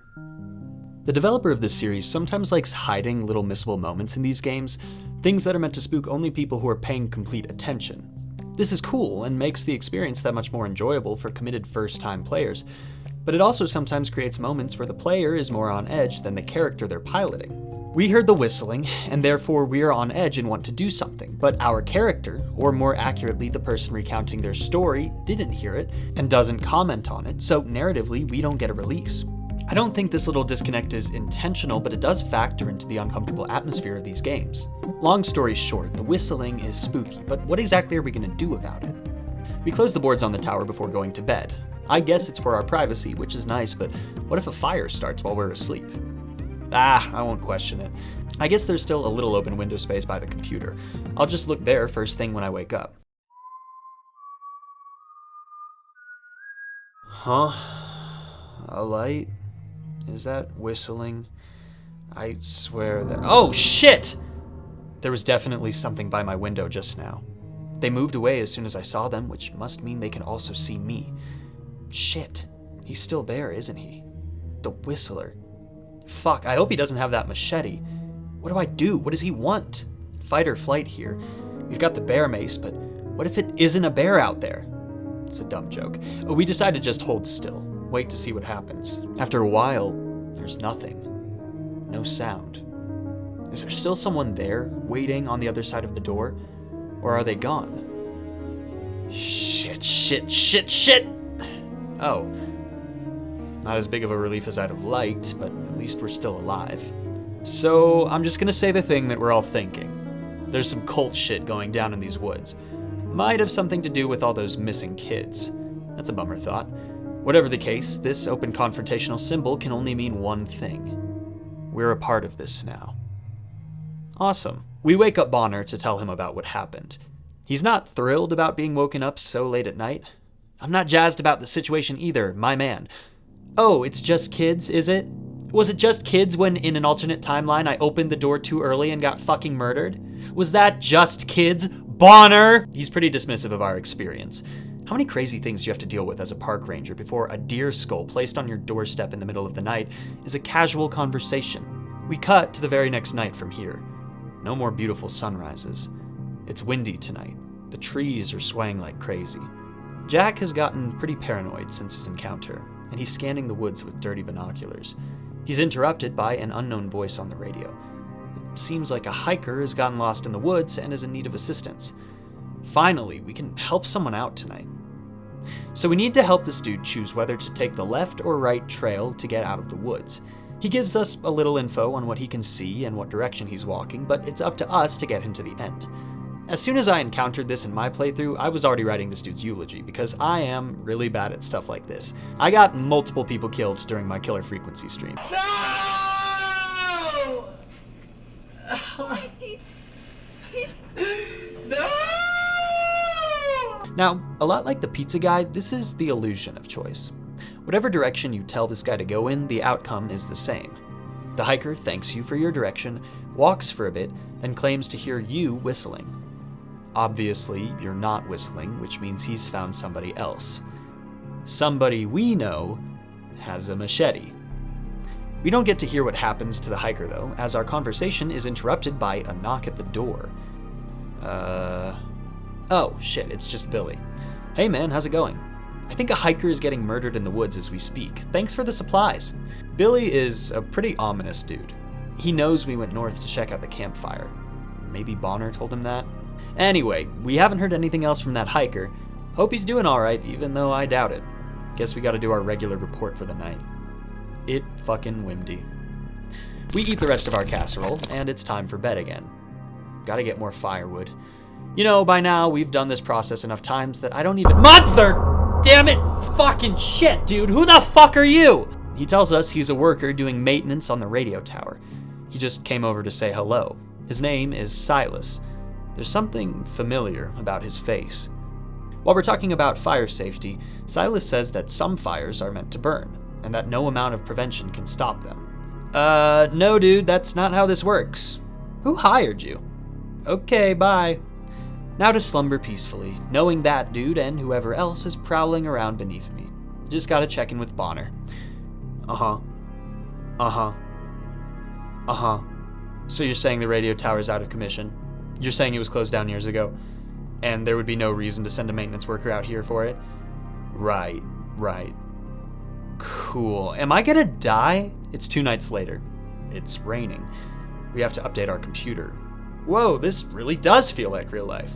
The developer of this series sometimes likes hiding little missable moments in these games, things that are meant to spook only people who are paying complete attention. This is cool and makes the experience that much more enjoyable for committed first-time players, but it also sometimes creates moments where the player is more on edge than the character they're piloting. We heard the whistling, and therefore we are on edge and want to do something, but our character, or more accurately the person recounting their story, didn't hear it and doesn't comment on it, so narratively we don't get a release. I don't think this little disconnect is intentional, but it does factor into the uncomfortable atmosphere of these games. Long story short, the whistling is spooky, but what exactly are we going to do about it? We close the boards on the tower before going to bed. I guess it's for our privacy, which is nice, but what if a fire starts while we're asleep? I won't question it. I guess there's still a little open window space by the computer. I'll just look there first thing when I wake up. Huh? A light? Is that whistling? I swear that... Oh, shit! There was definitely something by my window just now. They moved away as soon as I saw them, which must mean they can also see me. Shit. He's still there, isn't he? The whistler. Fuck, I hope he doesn't have that machete. What do I do? What does he want? Fight or flight here. We've got the bear mace, but what if it isn't a bear out there? It's a dumb joke. We decide to just hold still. Wait to see what happens. After a while, there's nothing. No sound. Is there still someone there, waiting on the other side of the door? Or are they gone? Shit! Oh. Not as big of a relief as I'd have liked, but at least we're still alive. So, I'm just gonna say the thing that we're all thinking. There's some cult shit going down in these woods. Might have something to do with all those missing kids. That's a bummer thought. Whatever the case, this open confrontational symbol can only mean one thing. We're a part of this now. Awesome. We wake up Bonner to tell him about what happened. He's not thrilled about being woken up so late at night. I'm not jazzed about the situation either, my man. Oh, it's just kids, is it? Was it just kids when in an alternate timeline I opened the door too early and got fucking murdered? Was that just kids? Bonner! He's pretty dismissive of our experience. How many crazy things do you have to deal with as a park ranger before a deer skull placed on your doorstep in the middle of the night is a casual conversation? We cut to the very next night from here. No more beautiful sunrises. It's windy tonight. The trees are swaying like crazy. Jack has gotten pretty paranoid since his encounter, and he's scanning the woods with dirty binoculars. He's interrupted by an unknown voice on the radio. It seems like a hiker has gotten lost in the woods and is in need of assistance. Finally, we can help someone out tonight. So we need to help this dude choose whether to take the left or right trail to get out of the woods. He gives us a little info on what he can see and what direction he's walking, but it's up to us to get him to the end. As soon as I encountered this in my playthrough, I was already writing this dude's eulogy, because I am really bad at stuff like this. I got multiple people killed during my Killer Frequency stream. No! No! Now, a lot like the pizza guy, this is the illusion of choice. Whatever direction you tell this guy to go in, the outcome is the same. The hiker thanks you for your direction, walks for a bit, then claims to hear you whistling. Obviously, you're not whistling, which means he's found somebody else. Somebody we know has a machete. We don't get to hear what happens to the hiker, though, as our conversation is interrupted by a knock at the door. Oh, shit, it's just Billy. Hey man, how's it going? I think a hiker is getting murdered in the woods as we speak. Thanks for the supplies. Billy is a pretty ominous dude. He knows we went north to check out the campfire. Maybe Bonner told him that? Anyway, we haven't heard anything else from that hiker. Hope he's doing alright, even though I doubt it. Guess we gotta do our regular report for the night. It fucking windy. We eat the rest of our casserole, and it's time for bed again. Gotta get more firewood. You know, by now, we've done this process enough times that I don't even— Monster! Damn it! Fucking shit, dude! Who the fuck are you? He tells us he's a worker doing maintenance on the radio tower. He just came over to say hello. His name is Silas. There's something familiar about his face. While we're talking about fire safety, Silas says that some fires are meant to burn, and that no amount of prevention can stop them. No dude, that's not how this works. Who hired you? Okay, bye. Now to slumber peacefully, knowing that dude and whoever else is prowling around beneath me. Just gotta check in with Bonner. So you're saying the radio tower's out of commission? You're saying it was closed down years ago? And there would be no reason to send a maintenance worker out here for it? Right. Cool. Am I gonna die? It's 2 nights later. It's raining. We have to update our computer. Whoa, this really does feel like real life.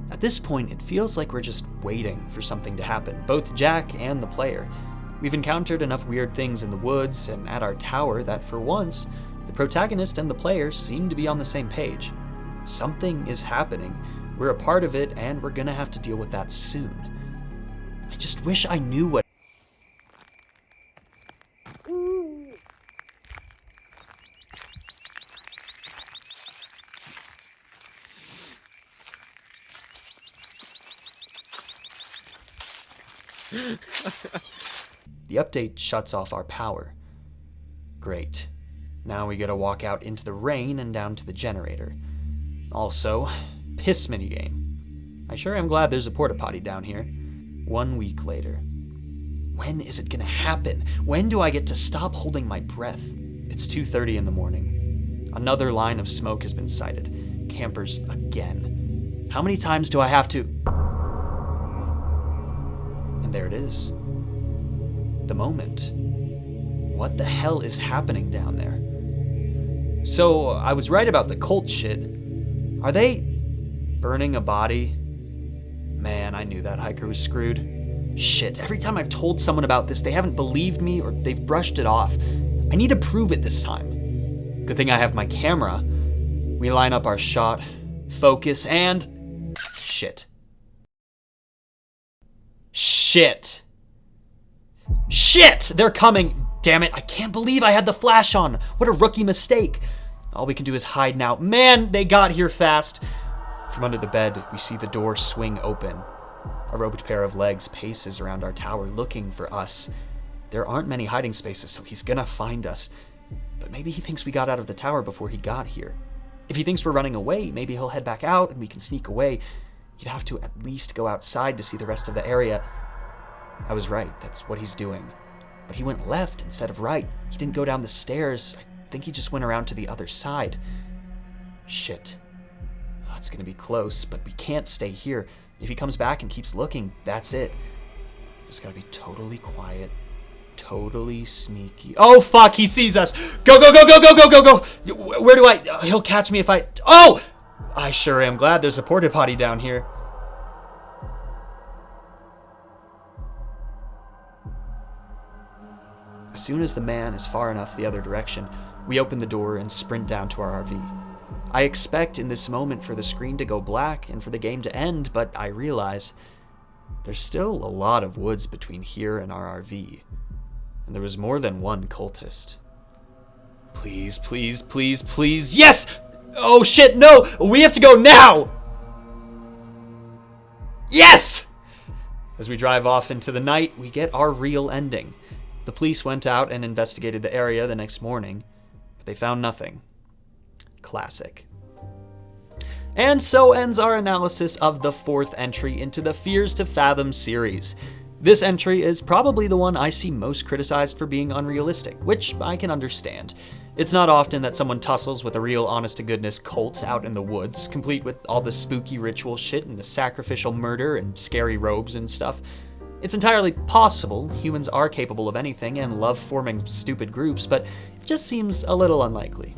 At this point, it feels like we're just waiting for something to happen, both Jack and the player. We've encountered enough weird things in the woods and at our tower that for once, the protagonist and the player seem to be on the same page. Something is happening. We're a part of it, and we're gonna have to deal with that soon. I just wish I knew what— The update shuts off our power. Great. Now we gotta walk out into the rain and down to the generator. Also, piss minigame. I sure am glad there's a porta potty down here. 1 week later. When is it gonna happen? When do I get to stop holding my breath? It's 2:30 in the morning. Another line of smoke has been sighted. Campers again. How many times do I have to— And there it is. The moment. What the hell is happening down there? So, I was right about the cult shit. Are they burning a body? Man, I knew that hiker was screwed. Shit, every time I've told someone about this, they haven't believed me or they've brushed it off. I need to prove it this time. Good thing I have my camera. We line up our shot, focus, and— Shit. They're coming! Damn it, I can't believe I had the flash on. What a rookie mistake. All we can do is hide now. Man, they got here fast. From under the bed, we see the door swing open. A roped pair of legs paces around our tower looking for us. There aren't many hiding spaces, so he's gonna find us. But maybe he thinks we got out of the tower before he got here. If he thinks we're running away, maybe he'll head back out and we can sneak away. He'd have to at least go outside to see the rest of the area. I was right, that's what he's doing. But he went left instead of right. He didn't go down the stairs. I think he just went around to the other side. Shit. It's gonna be close, but we can't stay here. If he comes back and keeps looking, that's it. Just gotta be totally quiet, totally sneaky. Oh, fuck, he sees us. Go, go, go, go, go, go, go, go. Where do I... he'll catch me if I... Oh! I sure am glad there's a porta potty down here. As soon as the man is far enough the other direction, we open the door and sprint down to our RV. I expect in this moment for the screen to go black and for the game to end, but I realize there's still a lot of woods between here and our RV, and there was more than one cultist. Please, please, please, please, yes! Oh shit, no! We have to go now! Yes! As we drive off into the night, we get our real ending. The police went out and investigated the area the next morning, but they found nothing. Classic. And so ends our analysis of the 4th entry into the Fears to Fathom series. This entry is probably the one I see most criticized for being unrealistic, which I can understand. It's not often that someone tussles with a real honest-to-goodness cult out in the woods, complete with all the spooky ritual shit and the sacrificial murder and scary robes and stuff. It's entirely possible humans are capable of anything and love forming stupid groups, but it just seems a little unlikely.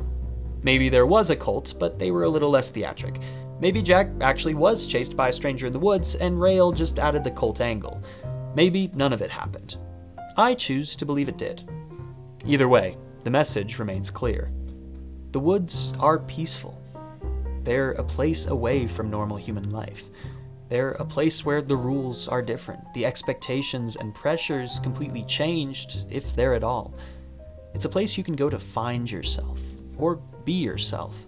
Maybe there was a cult, but they were a little less theatric. Maybe Jack actually was chased by a stranger in the woods, and Rael just added the cult angle. Maybe none of it happened. I choose to believe it did. Either way, the message remains clear. The woods are peaceful. They're a place away from normal human life. They're a place where the rules are different, the expectations and pressures completely changed, if they're at all. It's a place you can go to find yourself, or be yourself.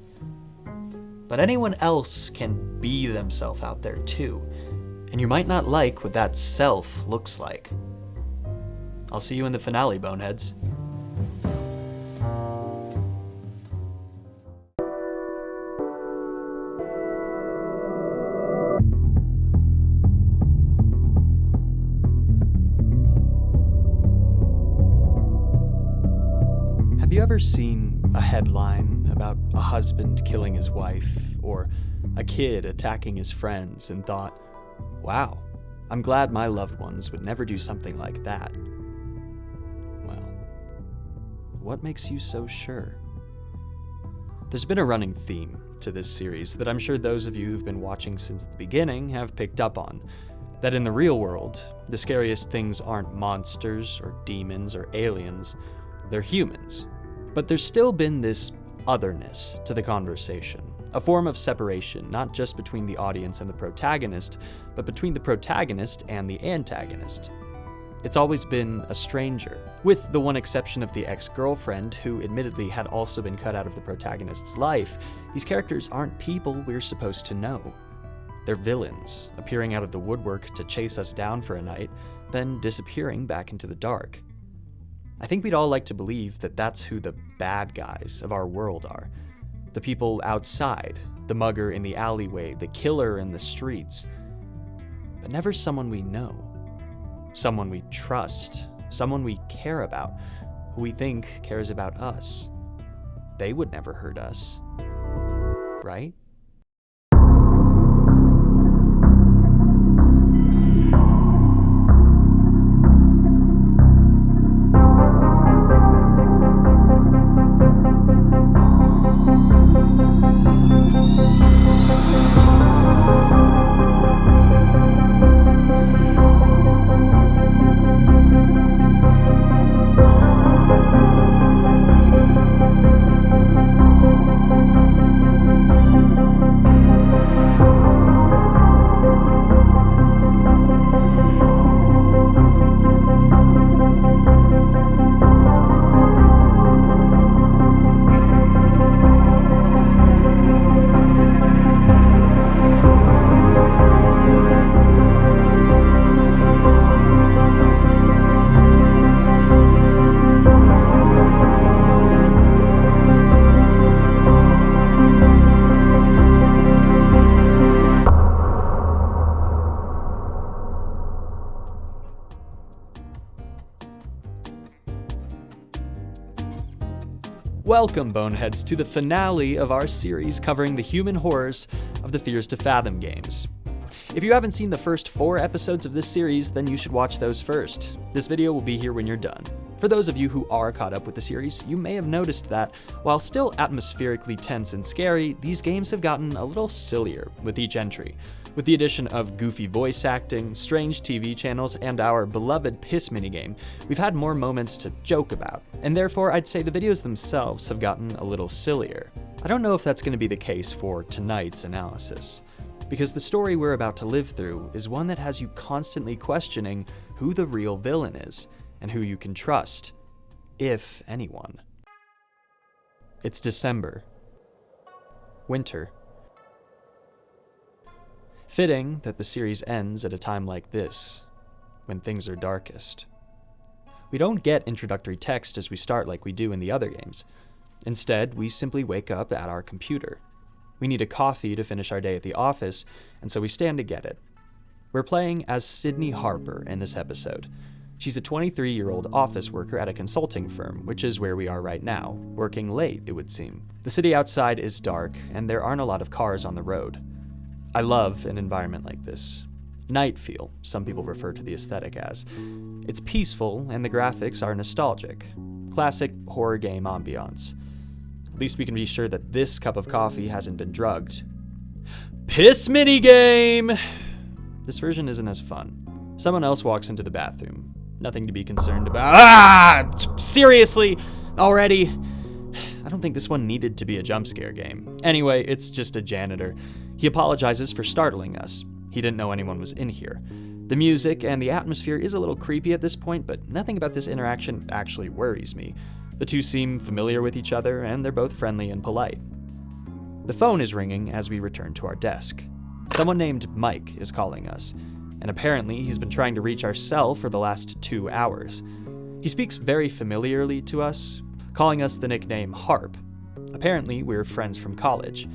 But anyone else can be themselves out there too, and you might not like what that self looks like. I'll see you in the finale, boneheads. Have you ever seen a headline about a husband killing his wife or a kid attacking his friends and thought, wow, I'm glad my loved ones would never do something like that? Well, what makes you so sure? There's been a running theme to this series that I'm sure those of you who've been watching since the beginning have picked up on. That in the real world, the scariest things aren't monsters or demons or aliens, they're humans. But there's still been this otherness to the conversation, a form of separation not just between the audience and the protagonist, but between the protagonist and the antagonist. It's always been a stranger, with the one exception of the ex-girlfriend, who admittedly had also been cut out of the protagonist's life. These characters aren't people we're supposed to know. They're villains, appearing out of the woodwork to chase us down for a night, then disappearing back into the dark. I think we'd all like to believe that that's who the bad guys of our world are. The people outside, the mugger in the alleyway, the killer in the streets. But never someone we know. Someone we trust, someone we care about, who we think cares about us. They would never hurt us, right? Welcome, Boneheads, to the finale of our series covering the human horrors of the Fears to Fathom games. If you haven't seen the first 4 episodes of this series, then you should watch those first. This video will be here when you're done. For those of you who are caught up with the series, you may have noticed that, while still atmospherically tense and scary, these games have gotten a little sillier with each entry. With the addition of goofy voice acting, strange TV channels, and our beloved piss minigame, we've had more moments to joke about, and therefore I'd say the videos themselves have gotten a little sillier. I don't know if that's going to be the case for tonight's analysis, because the story we're about to live through is one that has you constantly questioning who the real villain is, and who you can trust, if anyone. It's December. Winter. Fitting that the series ends at a time like this, when things are darkest. We don't get introductory text as we start like we do in the other games. Instead, we simply wake up at our computer. We need a coffee to finish our day at the office, and so we stand to get it. We're playing as Sydney Harper in this episode. She's a 23-year-old office worker at a consulting firm, which is where we are right now, working late, it would seem. The city outside is dark, and there aren't a lot of cars on the road. I love an environment like this. Night feel, some people refer to the aesthetic as. It's peaceful, and the graphics are nostalgic. Classic horror game ambiance. At least we can be sure that this cup of coffee hasn't been drugged. Piss minigame! This version isn't as fun. Someone else walks into the bathroom. Nothing to be concerned about. Seriously? Already? I don't think this one needed to be a jump scare game. Anyway, it's just a janitor. He apologizes for startling us. He didn't know anyone was in here. The music and the atmosphere is a little creepy at this point, but nothing about this interaction actually worries me. The two seem familiar with each other, and they're both friendly and polite. The phone is ringing as we return to our desk. Someone named Mike is calling us, and apparently he's been trying to reach our cell for the last 2 hours. He speaks very familiarly to us, calling us the nickname Harp. Apparently, we're friends from college.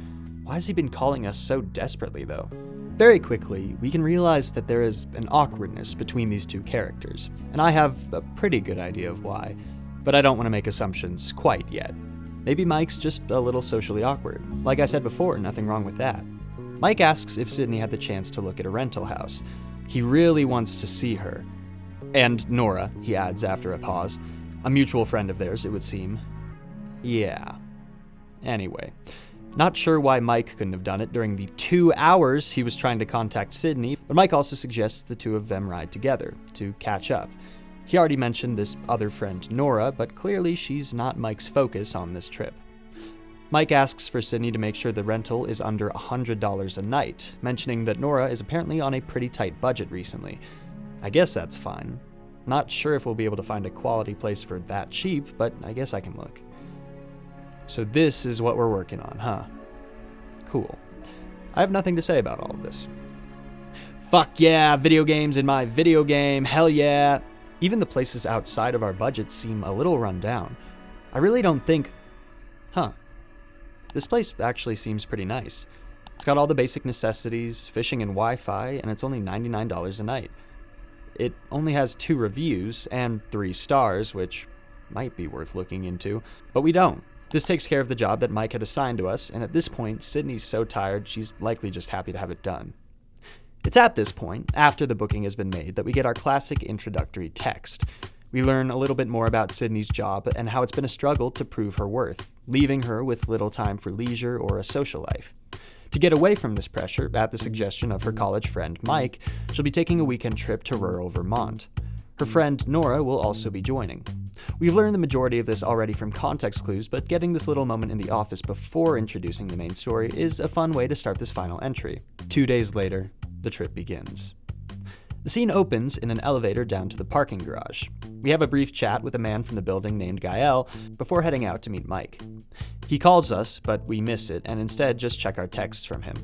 Why has he been calling us so desperately, though? Very quickly, we can realize that there is an awkwardness between these two characters, and I have a pretty good idea of why, but I don't want to make assumptions quite yet. Maybe Mike's just a little socially awkward. Like I said before, nothing wrong with that. Mike asks if Sydney had the chance to look at a rental house. He really wants to see her. And Nora, he adds after a pause. A mutual friend of theirs, it would seem. Yeah. Anyway. Not sure why Mike couldn't have done it during the 2 hours he was trying to contact Sydney, but Mike also suggests the two of them ride together to catch up. He already mentioned this other friend, Nora, but clearly she's not Mike's focus on this trip. Mike asks for Sydney to make sure the rental is under $100 a night, mentioning that Nora is apparently on a pretty tight budget recently. I guess that's fine. Not sure if we'll be able to find a quality place for that cheap, but I guess I can look. So this is what we're working on, huh? Cool. I have nothing to say about all of this. Fuck yeah, video games in my video game, hell yeah. Even the places outside of our budget seem a little run down. I really don't think... This place actually seems pretty nice. It's got all the basic necessities, fishing and Wi-Fi, and it's only $99 a night. It only has 2 reviews and 3 stars, which might be worth looking into, but we don't. This takes care of the job that Mike had assigned to us, and at this point, Sydney's so tired, she's likely just happy to have it done. It's at this point, after the booking has been made, that we get our classic introductory text. We learn a little bit more about Sydney's job and how it's been a struggle to prove her worth, leaving her with little time for leisure or a social life. To get away from this pressure, at the suggestion of her college friend Mike, she'll be taking a weekend trip to rural Vermont. Her friend Nora will also be joining. We've learned the majority of this already from context clues, but getting this little moment in the office before introducing the main story is a fun way to start this final entry. 2 days later, the trip begins. The scene opens in an elevator down to the parking garage. We have a brief chat with a man from the building named Gael before heading out to meet Mike. He calls us, but we miss it and instead just check our texts from him.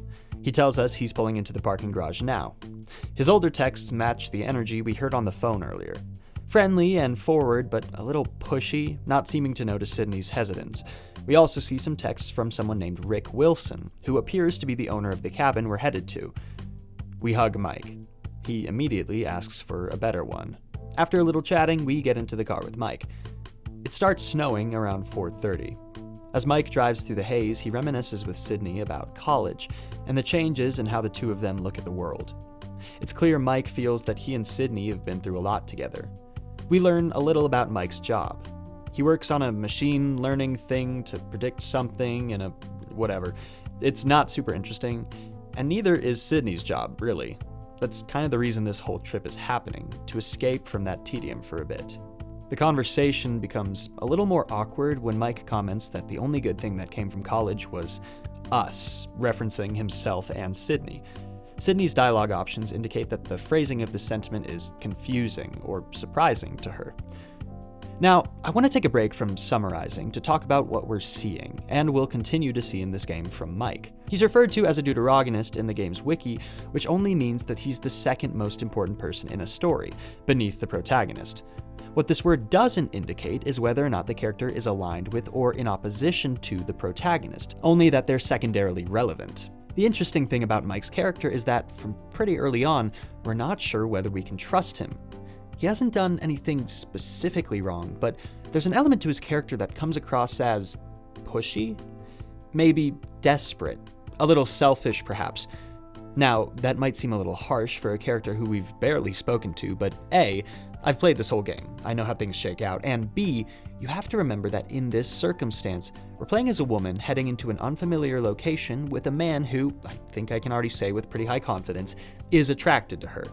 He tells us he's pulling into the parking garage now. His older texts match the energy we heard on the phone earlier. Friendly and forward, but a little pushy, not seeming to notice Sydney's hesitance. We also see some texts from someone named Rick Wilson, who appears to be the owner of the cabin we're headed to. We hug Mike. He immediately asks for a better one. After a little chatting, we get into the car with Mike. It starts snowing around 4:30. As Mike drives through the haze, he reminisces with Sydney about college and the changes in how the two of them look at the world. It's clear Mike feels that he and Sydney have been through a lot together. We learn a little about Mike's job. He works on a machine learning thing to predict something and a whatever. It's not super interesting, and neither is Sydney's job, really. That's kind of the reason this whole trip is happening, to escape from that tedium for a bit. The conversation becomes a little more awkward when Mike comments that the only good thing that came from college was us, referencing himself and Sydney. Sydney's dialogue options indicate that the phrasing of the sentiment is confusing or surprising to her. Now, I want to take a break from summarizing to talk about what we're seeing, and will continue to see in this game from Mike. He's referred to as a deuteragonist in the game's wiki, which only means that he's the second most important person in a story, beneath the protagonist. What this word doesn't indicate is whether or not the character is aligned with or in opposition to the protagonist, only that they're secondarily relevant. The interesting thing about Mike's character is that, from pretty early on, we're not sure whether we can trust him. He hasn't done anything specifically wrong, but there's an element to his character that comes across as pushy? Maybe desperate. A little selfish, perhaps. Now, that might seem a little harsh for a character who we've barely spoken to, but A, I've played this whole game, I know how things shake out, and B, you have to remember that in this circumstance, we're playing as a woman heading into an unfamiliar location with a man who, I think I can already say with pretty high confidence, is attracted to her.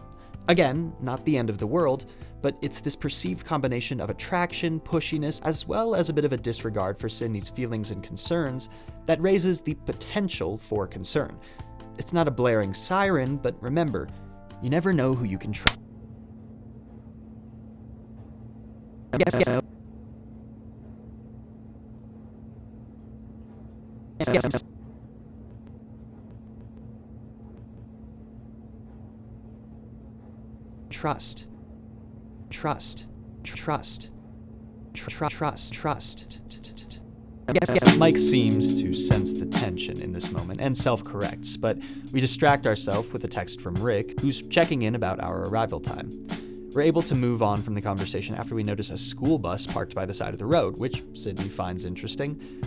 Again, not the end of the world, but it's this perceived combination of attraction, pushiness, as well as a bit of a disregard for Sydney's feelings and concerns that raises the potential for concern. It's not a blaring siren, but remember, you never know who you can trust. Trust. Mike seems to sense the tension in this moment and self-corrects, but we distract ourselves with a text from Rick, who's checking in about our arrival time. We're able to move on from the conversation after we notice a school bus parked by the side of the road, which Sydney finds interesting.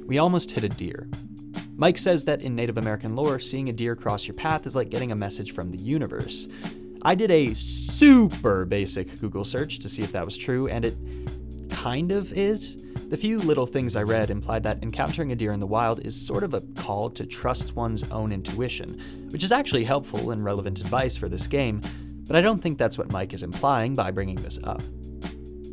We almost hit a deer. Mike says that in Native American lore, seeing a deer cross your path is like getting a message from the universe. I did a super basic Google search to see if that was true, and it kind of is. The few little things I read implied that encountering a deer in the wild is sort of a call to trust one's own intuition, which is actually helpful and relevant advice for this game, but I don't think that's what Mike is implying by bringing this up.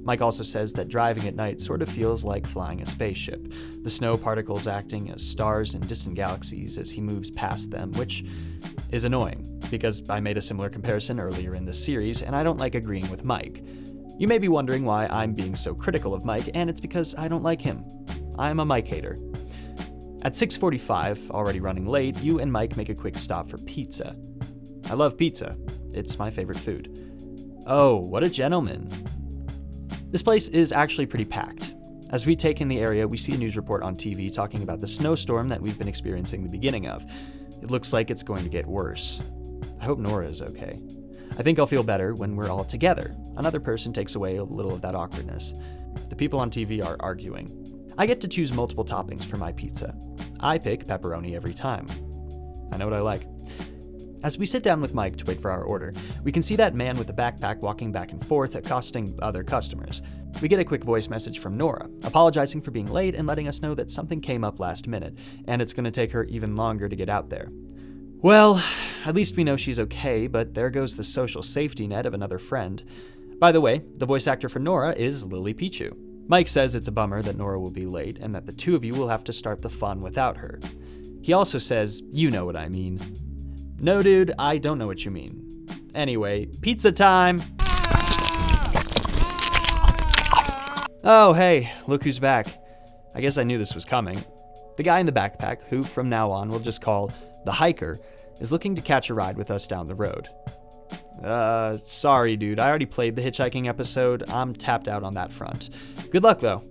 Mike also says that driving at night sort of feels like flying a spaceship, the snow particles acting as stars in distant galaxies as he moves past them, which is annoying, because I made a similar comparison earlier in this series, and I don't like agreeing with Mike. You may be wondering why I'm being so critical of Mike, and it's because I don't like him. I'm a Mike hater. At 6:45, already running late, you and Mike make a quick stop for pizza. I love pizza. It's my favorite food. Oh, what a gentleman. This place is actually pretty packed. As we take in the area, we see a news report on TV talking about the snowstorm that we've been experiencing the beginning of. It looks like it's going to get worse. I hope Nora is okay. I think I'll feel better when we're all together. Another person takes away a little of that awkwardness. The people on TV are arguing. I get to choose multiple toppings for my pizza. I pick pepperoni every time. I know what I like. As we sit down with Mike to wait for our order, we can see that man with the backpack walking back and forth, accosting other customers. We get a quick voice message from Nora, apologizing for being late and letting us know that something came up last minute, and it's going to take her even longer to get out there. Well, at least we know she's okay, but there goes the social safety net of another friend. By the way, the voice actor for Nora is Lily Pichu. Mike says it's a bummer that Nora will be late and that the two of you will have to start the fun without her. He also says, you know what I mean. No, dude, I don't know what you mean. Anyway, pizza time! Oh, hey, look who's back. I guess I knew this was coming. The guy in the backpack, who from now on we'll just call the hiker, is looking to catch a ride with us down the road. Sorry, dude, I already played the hitchhiking episode. I'm tapped out on that front. Good luck, though.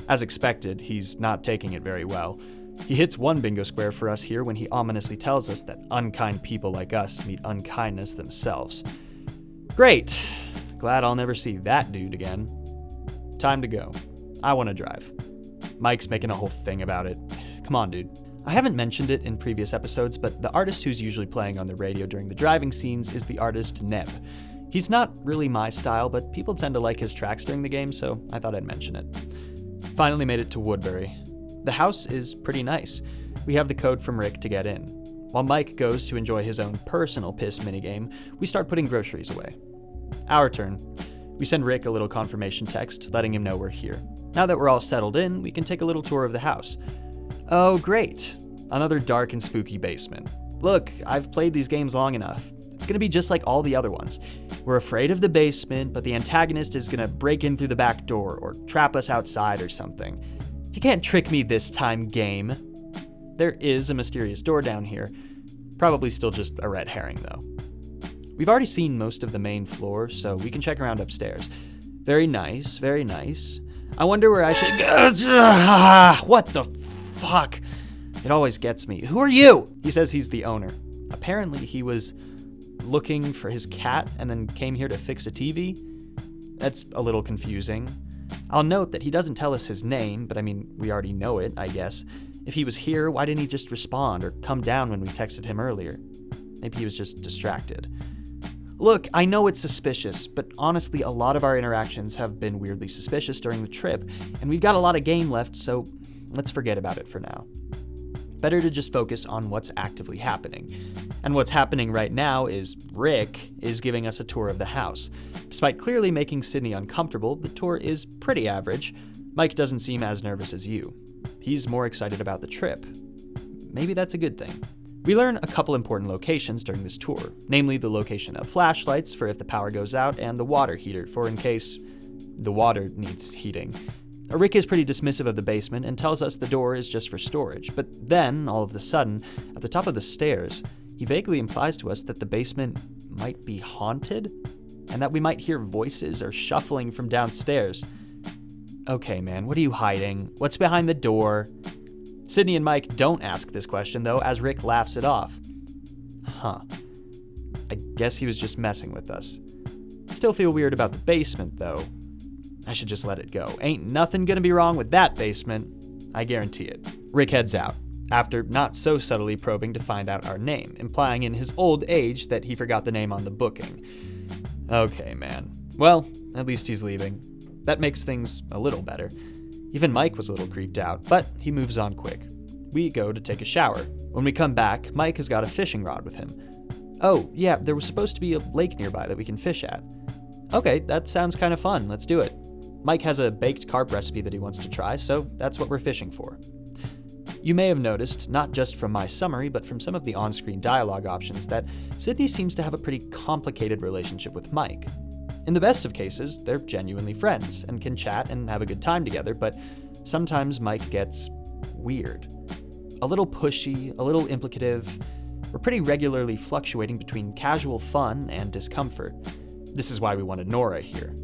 As expected, he's not taking it very well. He hits one bingo square for us here when he ominously tells us that unkind people like us meet unkindness themselves. Great. Glad I'll never see that dude again. Time to go. I want to drive. Mike's making a whole thing about it. Come on, dude. I haven't mentioned it in previous episodes, but the artist who's usually playing on the radio during the driving scenes is the artist Neb. He's not really my style, but people tend to like his tracks during the game, so I thought I'd mention it. Finally made it to Woodbury. The house is pretty nice. We have the code from Rick to get in. While Mike goes to enjoy his own personal piss minigame, we start putting groceries away. Our turn. We send Rick a little confirmation text, letting him know we're here. Now that we're all settled in, we can take a little tour of the house. Oh, great. Another dark and spooky basement. Look, I've played these games long enough. It's gonna be just like all the other ones. We're afraid of the basement, but the antagonist is gonna break in through the back door or trap us outside or something. You can't trick me this time, game. There is a mysterious door down here. Probably still just a red herring, though. We've already seen most of the main floor, so we can check around upstairs. Very nice, very nice. I wonder where I should go. What the fuck? It always gets me. Who are you? He says he's the owner. Apparently he was looking for his cat and then came here to fix a TV. That's a little confusing. I'll note that he doesn't tell us his name, but I mean, we already know it, I guess. If he was here, why didn't he just respond or come down when we texted him earlier? Maybe he was just distracted. Look, I know it's suspicious, but honestly, a lot of our interactions have been weirdly suspicious during the trip, and we've got a lot of game left, so let's forget about it for now. Better to just focus on what's actively happening. And what's happening right now is Rick is giving us a tour of the house. Despite clearly making Sydney uncomfortable, the tour is pretty average. Mike doesn't seem as nervous as you. He's more excited about the trip. Maybe that's a good thing. We learn a couple important locations during this tour, namely the location of flashlights for if the power goes out and the water heater for in case the water needs heating. Rick is pretty dismissive of the basement and tells us the door is just for storage, but then, all of a sudden, at the top of the stairs, he vaguely implies to us that the basement might be haunted, and that we might hear voices or shuffling from downstairs. Okay, man, what are you hiding? What's behind the door? Sydney and Mike don't ask this question, though, as Rick laughs it off. Huh. I guess he was just messing with us. Still feel weird about the basement, though. I should just let it go. Ain't nothing gonna be wrong with that basement. I guarantee it. Rick heads out, after not so subtly probing to find out our name, implying in his old age that he forgot the name on the booking. Okay, man. Well, at least he's leaving. That makes things a little better. Even Mike was a little creeped out, but he moves on quick. We go to take a shower. When we come back, Mike has got a fishing rod with him. Oh, yeah, there was supposed to be a lake nearby that we can fish at. Okay, that sounds kind of fun. Let's do it. Mike has a baked carp recipe that he wants to try, so that's what we're fishing for. You may have noticed, not just from my summary, but from some of the on-screen dialogue options, that Sydney seems to have a pretty complicated relationship with Mike. In the best of cases, they're genuinely friends and can chat and have a good time together, but sometimes Mike gets weird. A little pushy, a little implicative. We're pretty regularly fluctuating between casual fun and discomfort. This is why we wanted Nora here.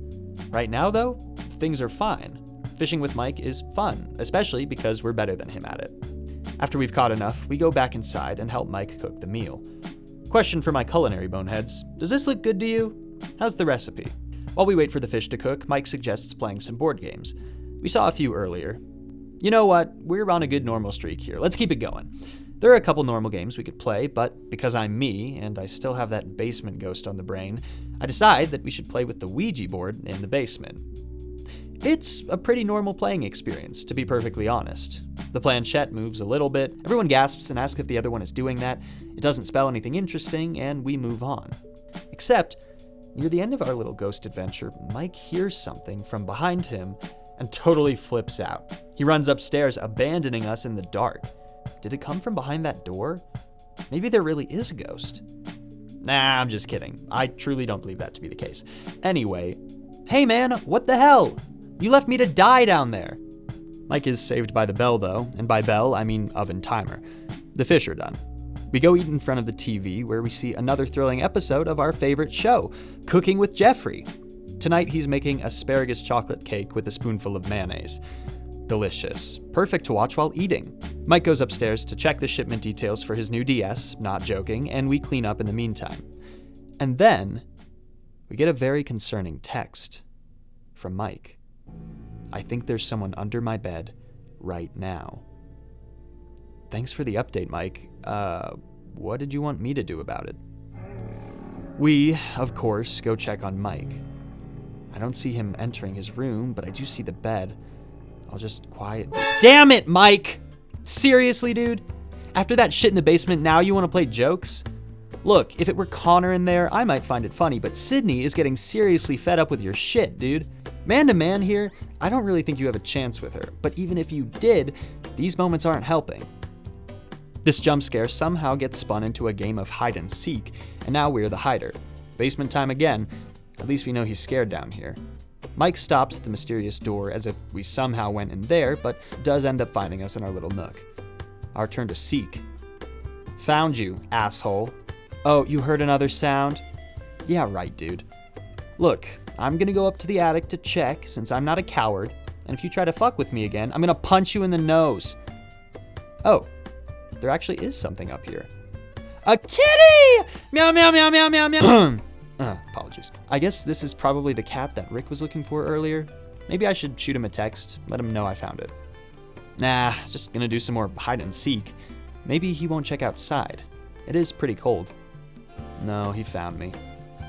Right now, though, things are fine. Fishing with Mike is fun, especially because we're better than him at it. After we've caught enough, we go back inside and help Mike cook the meal. Question for my culinary boneheads: does this look good to you? How's the recipe? While we wait for the fish to cook, Mike suggests playing some board games. We saw a few earlier. You know what? We're on a good normal streak here. Let's keep it going. There are a couple normal games we could play, but because I'm me, and I still have that basement ghost on the brain, I decide that we should play with the Ouija board in the basement. It's a pretty normal playing experience, to be perfectly honest. The planchette moves a little bit, everyone gasps and asks if the other one is doing that, it doesn't spell anything interesting, and we move on. Except, near the end of our little ghost adventure, Mike hears something from behind him and totally flips out. He runs upstairs, abandoning us in the dark. Did it come from behind that door? Maybe there really is a ghost. Nah, I'm just kidding. I truly don't believe that to be the case. Anyway, hey man, what the hell? You left me to die down there. Mike is saved by the bell though, and by bell I mean oven timer. The fish are done. We go eat in front of the TV where we see another thrilling episode of our favorite show, Cooking with Jeffrey. Tonight he's making asparagus chocolate cake with a spoonful of mayonnaise. Delicious. Perfect to watch while eating. Mike goes upstairs to check the shipment details for his new DS, not joking, and we clean up in the meantime. And then, we get a very concerning text from Mike. I think there's someone under my bed, right now. Thanks for the update, Mike. What did you want me to do about it? We, of course, go check on Mike. I don't see him entering his room, but I do see the bed. I'll just quietly... Damn it, Mike! Seriously, dude? After that shit in the basement, now you want to play jokes? Look, if it were Connor in there, I might find it funny, but Sydney is getting seriously fed up with your shit, dude. Man to man here, I don't really think you have a chance with her, but even if you did, these moments aren't helping. This jump scare somehow gets spun into a game of hide and seek, and now we're the hider. Basement time again. At least we know he's scared down here. Mike stops at the mysterious door as if we somehow went in there, but does end up finding us in our little nook. Our turn to seek. Found you, asshole. Oh, you heard another sound? Yeah, right, dude. Look, I'm gonna go up to the attic to check, since I'm not a coward, and if you try to fuck with me again, I'm gonna punch you in the nose. Oh, there actually is something up here. A kitty! Meow, meow, meow, meow, meow, meow. Apologies. I guess this is probably the cat that Rick was looking for earlier. Maybe I should shoot him a text, let him know I found it. Nah, just gonna do some more hide and seek. Maybe he won't check outside. It is pretty cold. No, he found me.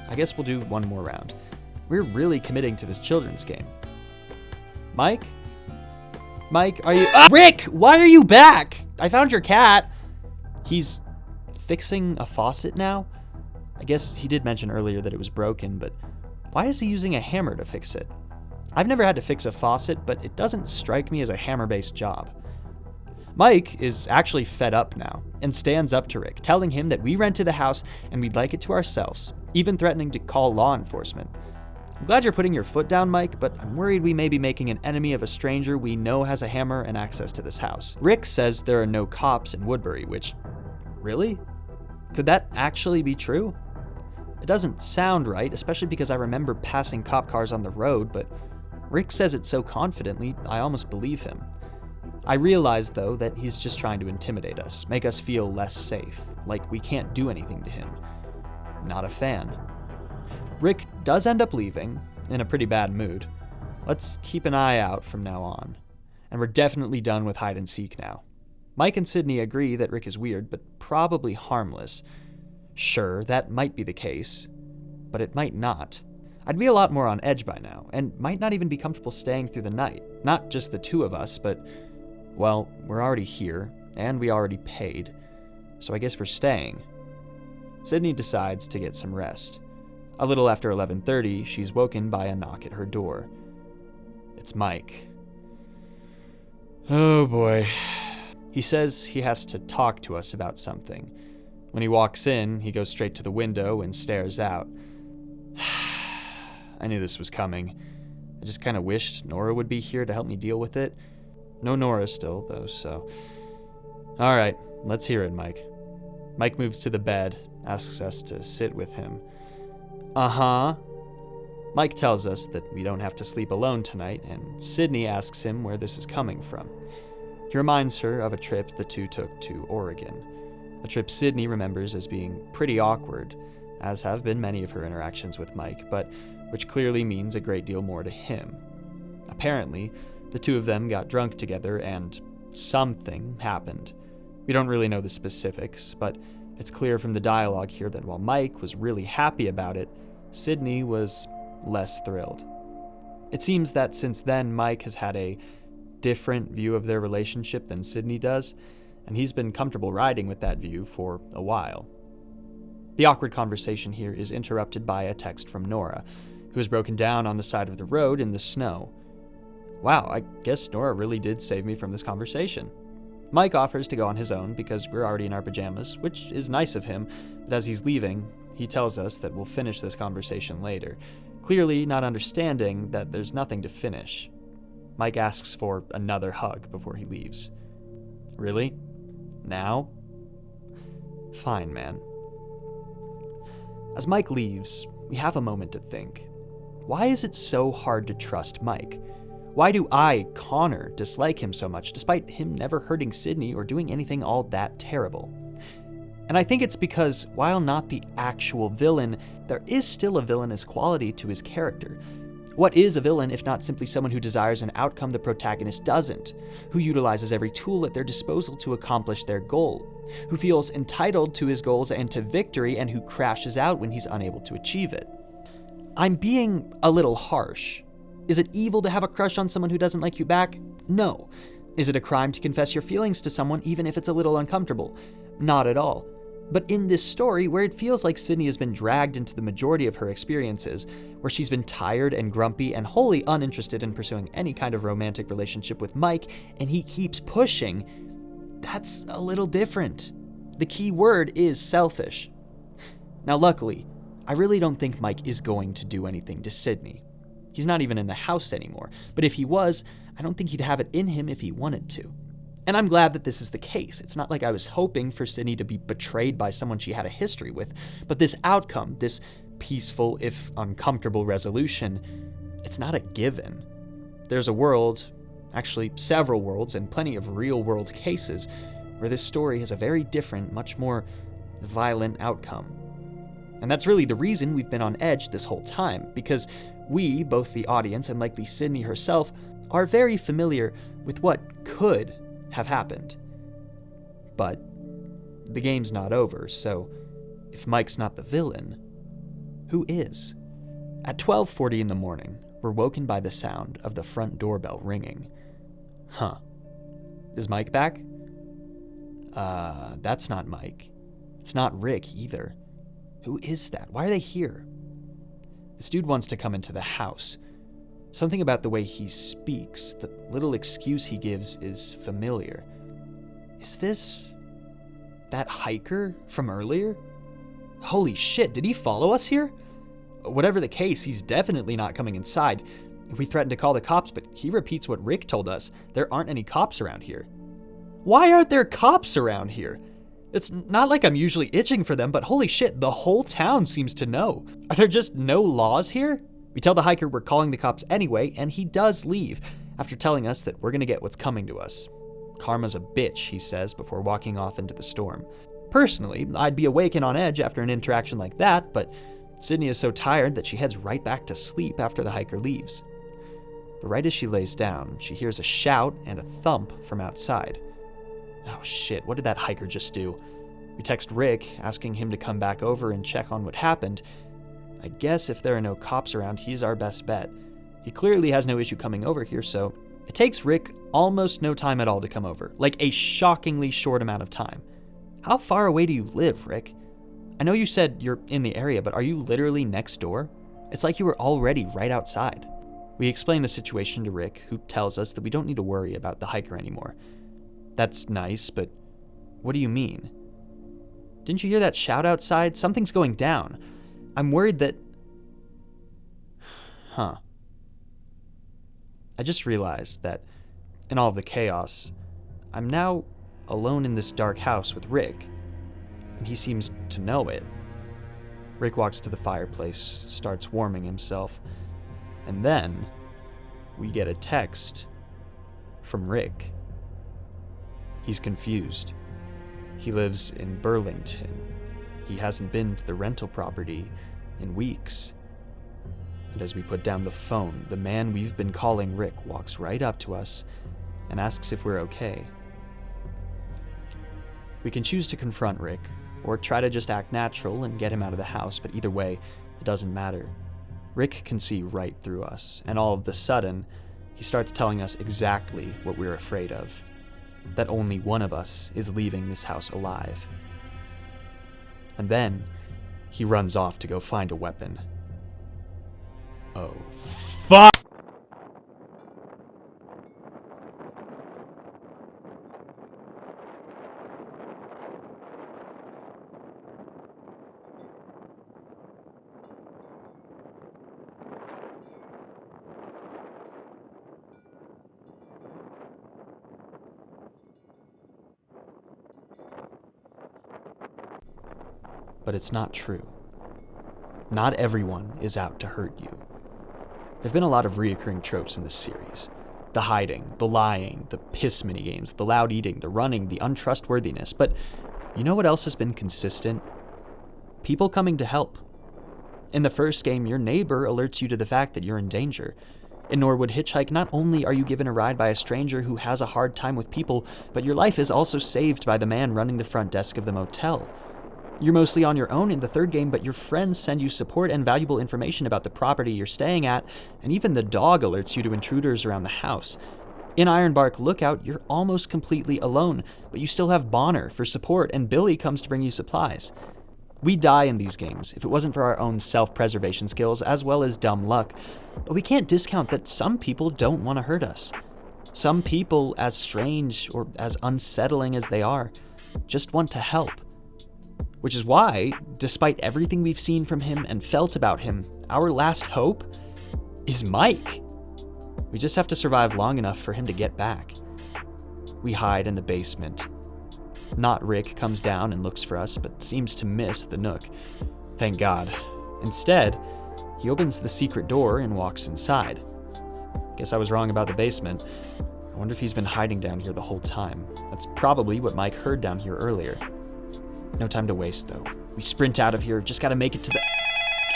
I guess we'll do one more round. We're really committing to this children's game. Mike? Mike, are you... Rick, why are you back? I found your cat. He's fixing a faucet now? I guess he did mention earlier that it was broken, but why is he using a hammer to fix it? I've never had to fix a faucet, but it doesn't strike me as a hammer-based job. Mike is actually fed up now and stands up to Rick, telling him that we rented the house and we'd like it to ourselves, even threatening to call law enforcement. I'm glad you're putting your foot down, Mike, but I'm worried we may be making an enemy of a stranger we know has a hammer and access to this house. Rick says there are no cops in Woodbury, which... Really? Could that actually be true? It doesn't sound right, especially because I remember passing cop cars on the road, but Rick says it so confidently, I almost believe him. I realize, though, that he's just trying to intimidate us, make us feel less safe, like we can't do anything to him. Not a fan. Rick does end up leaving, in a pretty bad mood. Let's keep an eye out from now on. And we're definitely done with hide and seek now. Mike and Sydney agree that Rick is weird, but probably harmless. Sure, that might be the case, but it might not. I'd be a lot more on edge by now, and might not even be comfortable staying through the night. Not just the two of us, but, well, we're already here, and we already paid, so I guess we're staying. Sydney decides to get some rest. A little after 11:30, she's woken by a knock at her door. It's Mike. Oh boy. He says he has to talk to us about something. When he walks in, he goes straight to the window and stares out. I knew this was coming. I just kind of wished Nora would be here to help me deal with it. No Nora still, though, so... Alright, let's hear it, Mike. Mike moves to the bed, asks us to sit with him. Uh-huh. Mike tells us that we don't have to sleep alone tonight, and Sydney asks him where this is coming from. He reminds her of a trip the two took to Oregon. A trip Sydney remembers as being pretty awkward, as have been many of her interactions with Mike, but which clearly means a great deal more to him. Apparently, the two of them got drunk together and something happened. We don't really know the specifics, but it's clear from the dialogue here that while Mike was really happy about it, Sydney was less thrilled. It seems that since then, Mike has had a different view of their relationship than Sydney does, and he's been comfortable riding with that view for a while. The awkward conversation here is interrupted by a text from Nora, who has broken down on the side of the road in the snow. Wow, I guess Nora really did save me from this conversation. Mike offers to go on his own because we're already in our pajamas, which is nice of him, but as he's leaving, he tells us that we'll finish this conversation later, clearly not understanding that there's nothing to finish. Mike asks for another hug before he leaves. Really? Now? Fine, man. As Mike leaves, we have a moment to think. Why is it so hard to trust Mike? Why do I, Connor, dislike him so much, despite him never hurting Sydney or doing anything all that terrible? And I think it's because, while not the actual villain, there is still a villainous quality to his character. What is a villain if not simply someone who desires an outcome the protagonist doesn't, who utilizes every tool at their disposal to accomplish their goal, who feels entitled to his goals and to victory, and who crashes out when he's unable to achieve it? I'm being a little harsh. Is it evil to have a crush on someone who doesn't like you back? No. Is it a crime to confess your feelings to someone even if it's a little uncomfortable? Not at all. But in this story, where it feels like Sydney has been dragged into the majority of her experiences, where she's been tired and grumpy and wholly uninterested in pursuing any kind of romantic relationship with Mike, and he keeps pushing, that's a little different. The key word is selfish. Now luckily, I really don't think Mike is going to do anything to Sydney. He's not even in the house anymore, but if he was, I don't think he'd have it in him if he wanted to. And I'm glad that this is the case. It's not like I was hoping for Sydney to be betrayed by someone she had a history with, but this outcome, this peaceful if uncomfortable resolution, it's not a given. There's a world, actually several worlds, and plenty of real-world cases where this story has a very different, much more violent outcome. And that's really the reason we've been on edge this whole time, because we, both the audience and likely Sydney herself, are very familiar with what could have happened. But the game's not over, so if Mike's not the villain, who is? At 12:40 in the morning, we're woken by the sound of the front doorbell ringing. Is Mike back? That's not Mike. It's not Rick either. Who is that? Why are they here? This dude wants to come into the house. Something about the way he speaks, the little excuse he gives, is familiar. Is this that hiker from earlier? Holy shit, did he follow us here? Whatever the case, he's definitely not coming inside. We threatened to call the cops, but he repeats what Rick told us. There aren't any cops around here. Why aren't there cops around here? It's not like I'm usually itching for them, but holy shit, the whole town seems to know. Are there just no laws here? We tell the hiker we're calling the cops anyway, and he does leave, after telling us that we're gonna get what's coming to us. Karma's a bitch, he says, before walking off into the storm. Personally, I'd be awake and on edge after an interaction like that, but Sydney is so tired that she heads right back to sleep after the hiker leaves. But right as she lays down, she hears a shout and a thump from outside. Oh shit, what did that hiker just do? We text Rick, asking him to come back over and check on what happened. I guess if there are no cops around, he's our best bet. He clearly has no issue coming over here, so it takes Rick almost no time at all to come over, like a shockingly short amount of time. How far away do you live, Rick? I know you said you're in the area, but are you literally next door? It's like you were already right outside. We explain the situation to Rick, who tells us that we don't need to worry about the hiker anymore. That's nice, but what do you mean? Didn't you hear that shout outside? Something's going down. I'm worried that... I just realized that in all of the chaos, I'm now alone in this dark house with Rick, and he seems to know it. Rick walks to the fireplace, starts warming himself, and then we get a text from Rick. He's confused. He lives in Burlington. He hasn't been to the rental property in weeks. And as we put down the phone, the man we've been calling Rick walks right up to us and asks if we're okay. We can choose to confront Rick, or try to just act natural and get him out of the house, but either way, it doesn't matter. Rick can see right through us, and all of a sudden, he starts telling us exactly what we're afraid of. That only one of us is leaving this house alive. And then, he runs off to go find a weapon. Oh, fuck! But it's not true. Not everyone is out to hurt you. There've been a lot of reoccurring tropes in this series. The hiding, the lying, the piss minigames, the loud eating, the running, the untrustworthiness. But you know what else has been consistent? People coming to help. In the first game, your neighbor alerts you to the fact that you're in danger. In Norwood Hitchhike, not only are you given a ride by a stranger who has a hard time with people, but your life is also saved by the man running the front desk of the motel. You're mostly on your own in the third game, but your friends send you support and valuable information about the property you're staying at, and even the dog alerts you to intruders around the house. In Ironbark Lookout, you're almost completely alone, but you still have Bonner for support, and Billy comes to bring you supplies. We die in these games if it wasn't for our own self-preservation skills as well as dumb luck, but we can't discount that some people don't want to hurt us. Some people, as strange or as unsettling as they are, just want to help. Which is why, despite everything we've seen from him and felt about him, our last hope is Mike. We just have to survive long enough for him to get back. We hide in the basement. Not Rick comes down and looks for us, but seems to miss the nook. Thank God. Instead, he opens the secret door and walks inside. Guess I was wrong about the basement. I wonder if he's been hiding down here the whole time. That's probably what Mike heard down here earlier. No time to waste, though. We sprint out of here, just gotta make it to the...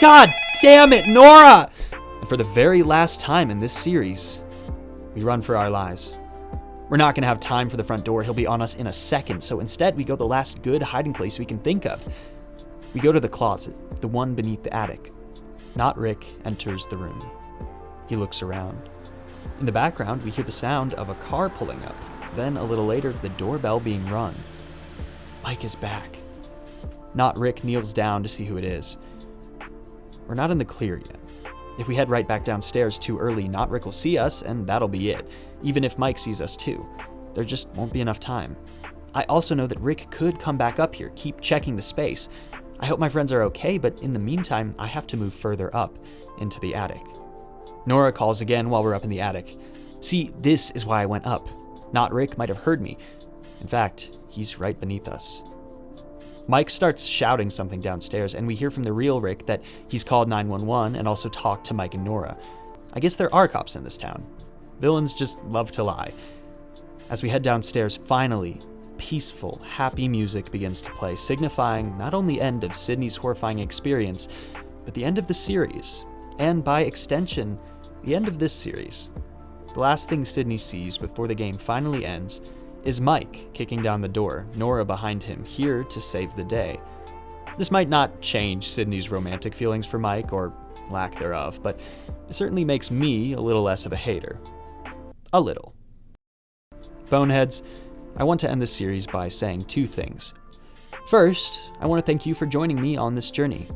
God damn it, Nora! And for the very last time in this series, we run for our lives. We're not gonna have time for the front door, he'll be on us in a second, so instead we go the last good hiding place we can think of. We go to the closet, the one beneath the attic. Not Rick enters the room. He looks around. In the background, we hear the sound of a car pulling up. Then, a little later, the doorbell being rung. Mike is back. Not Rick kneels down to see who it is. We're not in the clear yet. If we head right back downstairs too early, Not Rick will see us, and that'll be it. Even if Mike sees us too. There just won't be enough time. I also know that Rick could come back up here, keep checking the space. I hope my friends are okay, but in the meantime, I have to move further up, into the attic. Nora calls again while we're up in the attic. See, this is why I went up. Not Rick might have heard me. In fact, he's right beneath us. Mike starts shouting something downstairs, and we hear from the real Rick that he's called 911 and also talked to Mike and Nora. I guess there are cops in this town. Villains just love to lie. As we head downstairs, finally, peaceful, happy music begins to play, signifying not only end of Sydney's horrifying experience, but the end of the series, and by extension, the end of this series. The last thing Sydney sees before the game finally ends is Mike kicking down the door, Nora behind him, here to save the day. This might not change Sydney's romantic feelings for Mike, or lack thereof, but it certainly makes me a little less of a hater. A little. Boneheads, I want to end this series by saying two things. First, I want to thank you for joining me on this journey.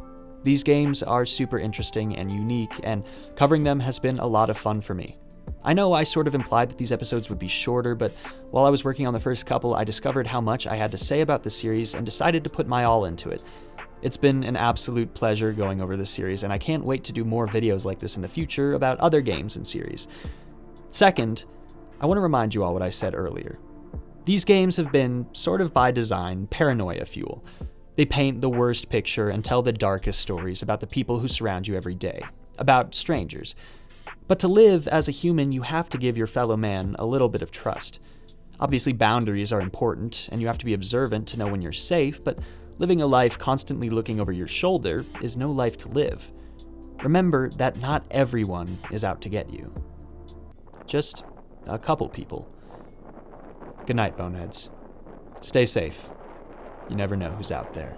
These games are super interesting and unique, and covering them has been a lot of fun for me. I know I sort of implied that these episodes would be shorter, but while I was working on the first couple, I discovered how much I had to say about the series and decided to put my all into it. It's been an absolute pleasure going over this series, and I can't wait to do more videos like this in the future about other games and series. Second, I want to remind you all what I said earlier. These games have been, sort of by design, paranoia fuel. They paint the worst picture and tell the darkest stories about the people who surround you every day, about strangers. But to live as a human, you have to give your fellow man a little bit of trust. Obviously, boundaries are important, and you have to be observant to know when you're safe, but living a life constantly looking over your shoulder is no life to live. Remember that not everyone is out to get you. Just a couple people. Good night, Boneheads. Stay safe. You never know who's out there.